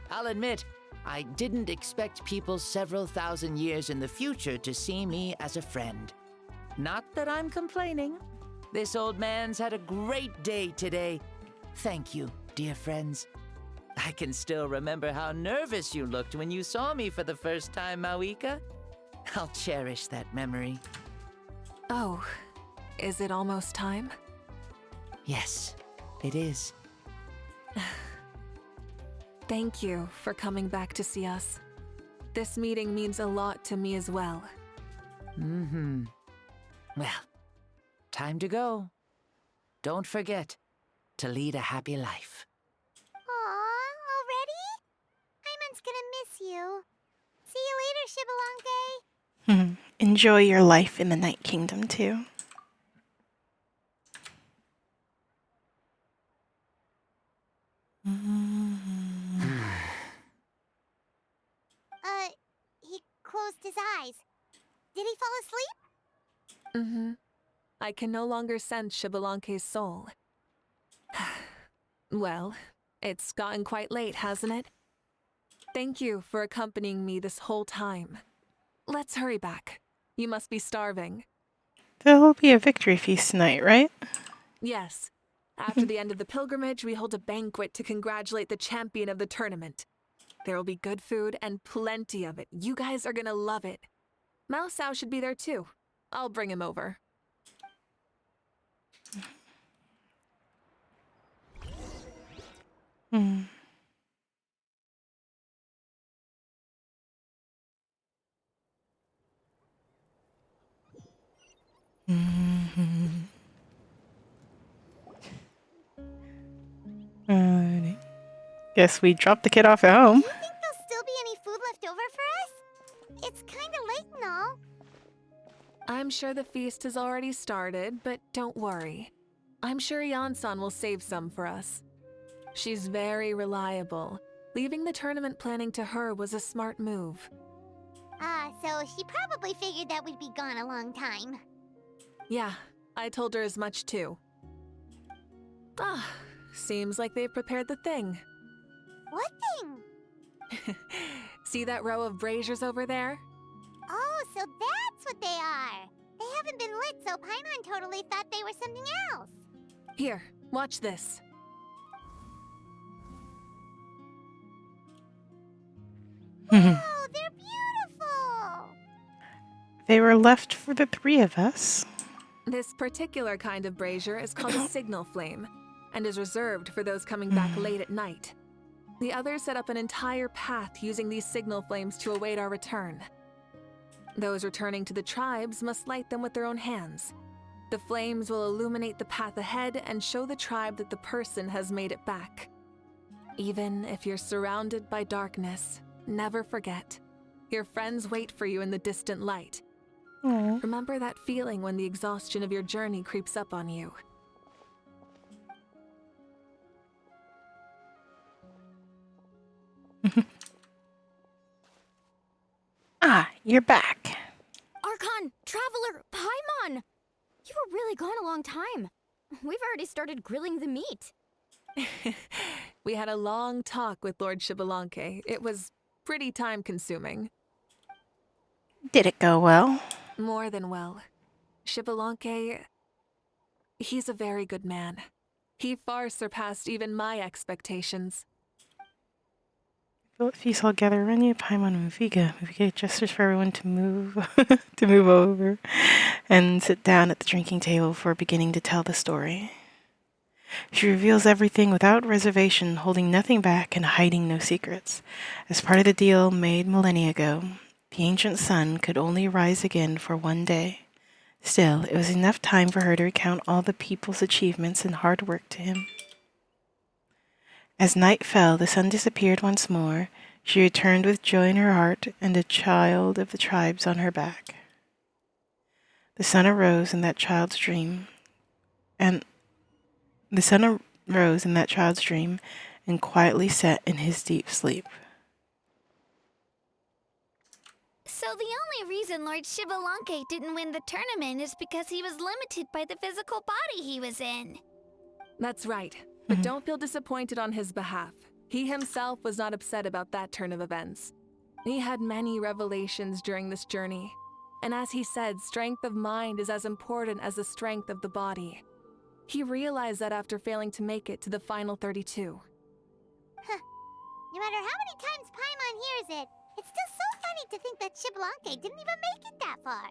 I'll admit, I didn't expect people several thousand years in the future to see me as a friend. Not that I'm complaining. This old man's had a great day today. Thank you, dear friends. I can still remember how nervous you looked when you saw me for the first time, Maoika. I'll cherish that memory. Oh, is it almost time? Yes, it is. Thank you for coming back to see us. This meeting means a lot to me as well. Mm-hmm. Well, time to go. Don't forget to lead a happy life. Aw, already? Paimon's gonna miss you. See you later, Shibalonke. Enjoy your life in the Night Kingdom, too. He closed his eyes. Did he fall asleep? Mm-hmm. I can no longer sense Shibalonke's soul. Well, it's gotten quite late, hasn't it? Thank you for accompanying me this whole time. Let's hurry back. You must be starving. There will be a victory feast tonight, right? Yes. After the end of the pilgrimage, we hold a banquet to congratulate the champion of the tournament. There will be good food and plenty of it. You guys are gonna love it. Mao Sao should be there too. I'll bring him over. Hmm. Alrighty. Guess we dropped the kid off at home. Do you think there'll still be any food left over for us? It's kinda late and all. I'm sure the feast has already started, but don't worry. I'm sure Yansan will save some for us. She's very reliable. Leaving the tournament planning to her was a smart move. So she probably figured that we'd be gone a long time. Yeah, I told her as much too. Ah, seems like they've prepared the thing. What thing? See that row of braziers over there? Oh, so that's what they are. They haven't been lit, so Paimon totally thought they were something else. Here, watch this. Oh, they're beautiful! They were left for the three of us. This particular kind of brazier is called a signal flame, and is reserved for those coming back late at night. The others set up an entire path using these signal flames to await our return. Those returning to the tribes must light them with their own hands. The flames will illuminate the path ahead and show the tribe that the person has made it back. Even if you're surrounded by darkness, never forget. Your friends wait for you in the distant light. Aww. Remember that feeling when the exhaustion of your journey creeps up on you. You're back. Archon, Traveler, Paimon! You were really gone a long time. We've already started grilling the meat. We had a long talk with Lord Shibalonke. It was pretty time-consuming. Did it go well? More than well. Shibalonke, he's a very good man. He far surpassed even my expectations. If you all gather around you, Paimon and Mufiga. Mufiga gestures for everyone to move to move over and sit down at the drinking table for beginning to tell the story. She reveals everything without reservation, holding nothing back and hiding no secrets. As part of the deal made millennia ago, the ancient sun could only rise again for one day. Still, it was enough time for her to recount all the people's achievements and hard work to him. As night fell, the sun disappeared once more. She returned with joy in her heart and a child of the tribes on her back. The sun arose in that child's dream, and quietly set in his deep sleep. So the only reason Lord Shibalonke didn't win the tournament is because he was limited by the physical body he was in. That's right, but don't feel disappointed on his behalf. He himself was not upset about that turn of events. He had many revelations during this journey, and as he said, strength of mind is as important as the strength of the body. He realized that after failing to make it to the final 32. No matter how many times Paimon hears it, it's still so funny to think that Shibalonke didn't even make it that far.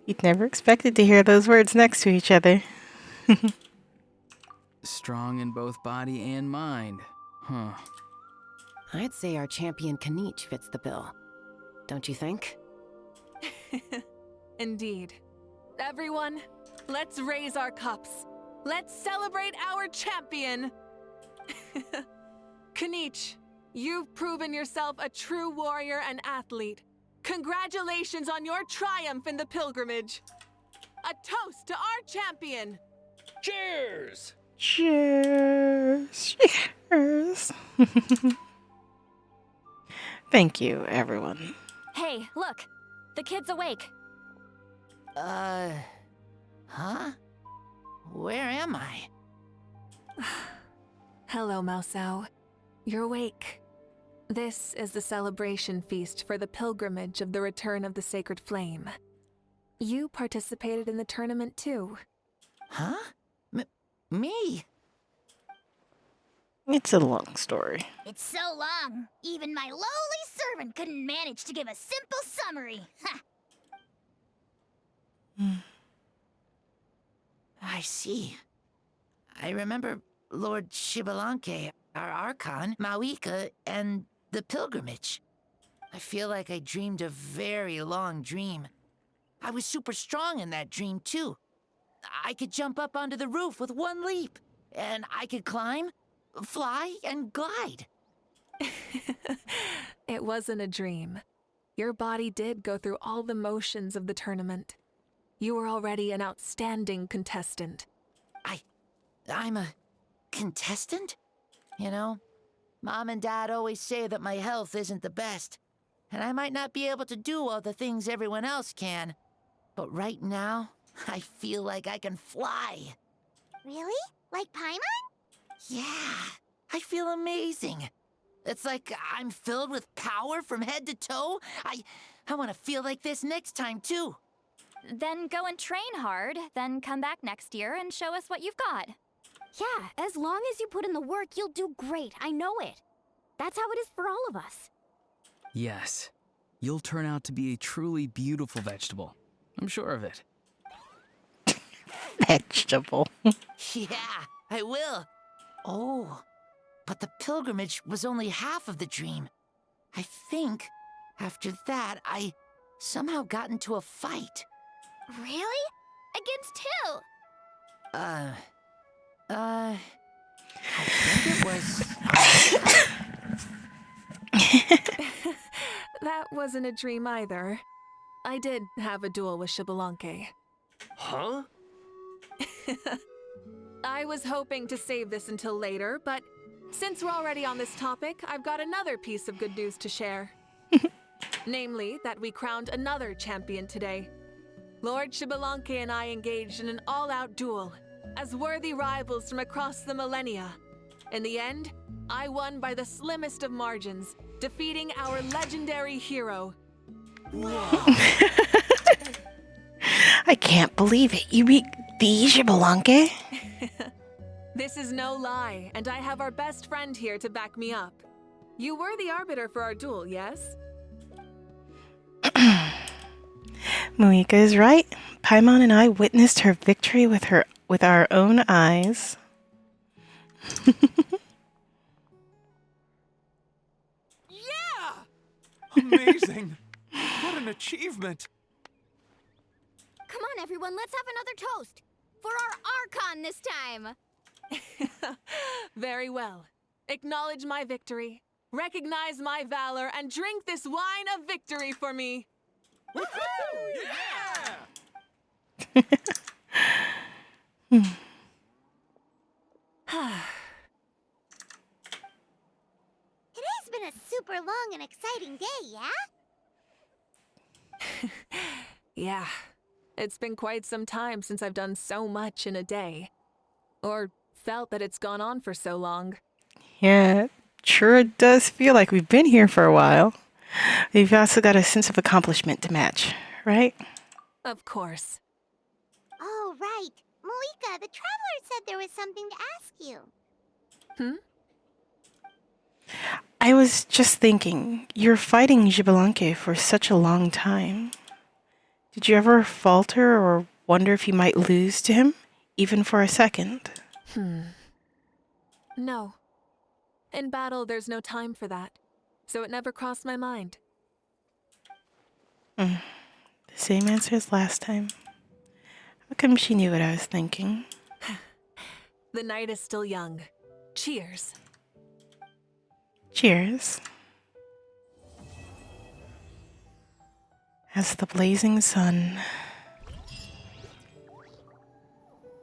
You'd never expected to hear those words next to each other. Strong in both body and mind. Huh. I'd say our champion Kanich fits the bill. Don't you think? Indeed. Everyone, let's raise our cups. Let's celebrate our champion! Kanich, you've proven yourself a true warrior and athlete. Congratulations on your triumph in the pilgrimage. A toast to our champion! Cheers! Cheers. Cheers. Thank you, everyone. Hey, look! The kid's awake. Huh? Where am I? Hello, Mausau. You're awake. This is the celebration feast for the pilgrimage of the return of the Sacred Flame. You participated in the tournament too. Huh? Me? It's a long story. It's so long, even my lowly servant couldn't manage to give a simple summary. Ha! I see. I remember Lord Shibalanke, our Archon, Mawika, and the pilgrimage. I feel like I dreamed a very long dream. I was super strong in that dream, too. I could jump up onto the roof with one leap, and I could climb, fly, and glide. It wasn't a dream. Your body did go through all the motions of the tournament. You were already an outstanding contestant. I'm a contestant? You know, Mom and Dad always say that my health isn't the best, and I might not be able to do all the things everyone else can. But right now, I feel like I can fly. Really? Like Paimon? Yeah, I feel amazing. It's like I'm filled with power from head to toe. I want to feel like this next time, too. Then go and train hard, then come back next year and show us what you've got. Yeah, as long as you put in the work, you'll do great. I know it. That's how it is for all of us. Yes. You'll turn out to be a truly beautiful vegetable. I'm sure of it. Vegetable. Yeah, I will. Oh, but the pilgrimage was only half of the dream. I think after that, I somehow got into a fight. Really? Against who? I think it was... That wasn't a dream either. I did have a duel with Shibalanke. Huh? I was hoping to save this until later, but since we're already on this topic, I've got another piece of good news to share. Namely, that we crowned another champion today. Lord Shibalanke and I engaged in an all-out duel, as worthy rivals from across the millennia. In the end, I won by the slimmest of margins, defeating our legendary hero. I can't believe it. You beat the Shibalanke? This is no lie, and I have our best friend here to back me up. You were the arbiter for our duel, yes? Muika is right. Paimon and I witnessed her victory with our own eyes. Yeah! Amazing! What an achievement! Come on, everyone, let's have another toast. For our Archon this time. Very well. Acknowledge my victory, recognize my valor, and drink this wine of victory for me. Woohoo! Yeah! Today's been a super long and exciting day, yeah? Yeah, it's been quite some time since I've done so much in a day. Or felt that it's gone on for so long. Yeah, sure does feel like we've been here for a while. We've also got a sense of accomplishment to match, right? Of course. Oh, right. Malika, the Traveler said there was something to ask you. I was just thinking, you're fighting Shibalanke for such a long time. Did you ever falter or wonder if you might lose to him, even for a second? No. In battle, there's no time for that, so it never crossed my mind. The same answer as last time. How come she knew what I was thinking? The night is still young. Cheers. Cheers. As the blazing sun,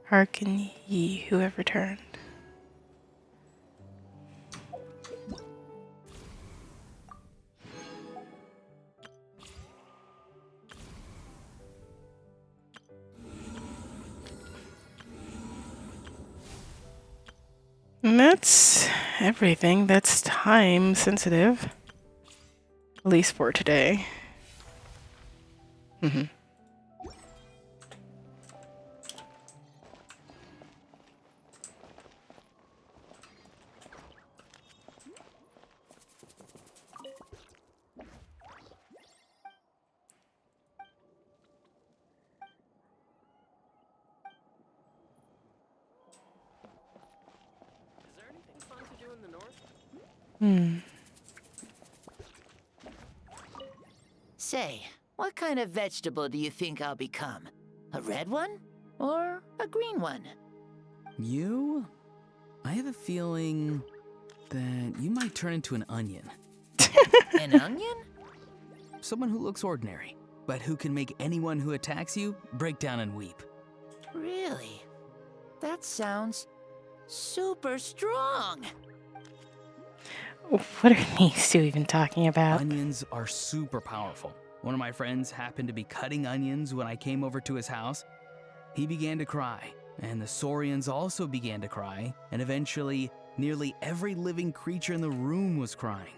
hearken ye who have returned. And that's everything that's time sensitive. At least for today. Say, what kind of vegetable do you think I'll become? A red one? Or a green one? You? I have a feeling that you might turn into an onion. An onion? Someone who looks ordinary, but who can make anyone who attacks you break down and weep. Really? That sounds super strong. What are these two even talking about? Onions are super powerful. One of my friends happened to be cutting onions when I came over to his house. He began to cry, and the Saurians also began to cry, and eventually, nearly every living creature in the room was crying.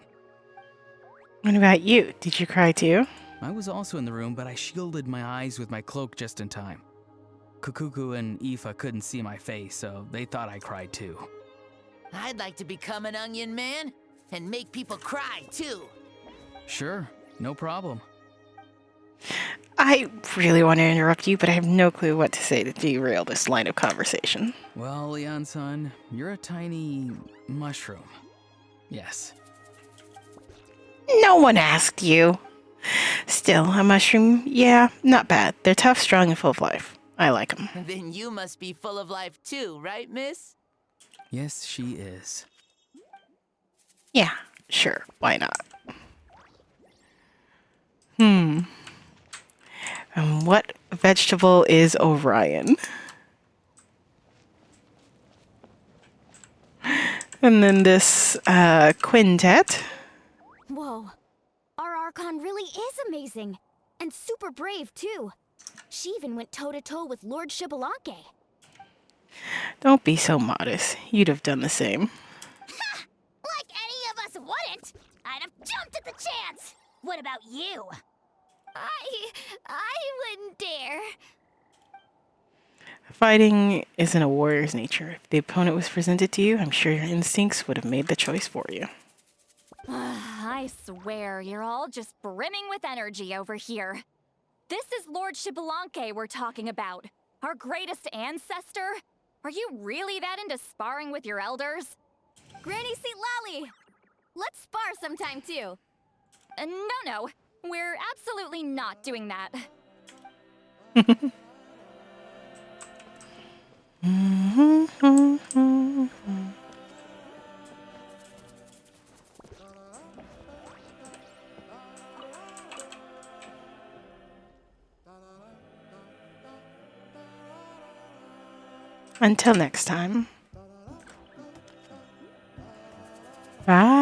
What about you? Did you cry too? I was also in the room, but I shielded my eyes with my cloak just in time. Kukuku and Aoife couldn't see my face, so they thought I cried too. I'd like to become an onion man and make people cry too. Sure, no problem. I really want to interrupt you, but I have no clue what to say to derail this line of conversation. Well, Leon-san, you're a tiny mushroom. Yes. No one asked you. Still, a mushroom, yeah, not bad. They're tough, strong, and full of life. I like them. Then you must be full of life too, right, miss? Yes, she is. Yeah, sure, why not? And what vegetable is Orion? And then this quintet. Whoa. Our Archon really is amazing. And super brave, too. She even went toe-to-toe with Lord Shibalanke. Don't be so modest. You'd have done the same. Like any of us wouldn't! I'd have jumped at the chance! What about you? I wouldn't dare. Fighting isn't a warrior's nature. If the opponent was presented to you, I'm sure your instincts would have made the choice for you. I swear, you're all just brimming with energy over here. This is Lord Shibalanke we're talking about. Our greatest ancestor? Are you really that into sparring with your elders? Granny Seat Lolly! Let's spar sometime, too. No. We're absolutely not doing that. Until next time. Bye.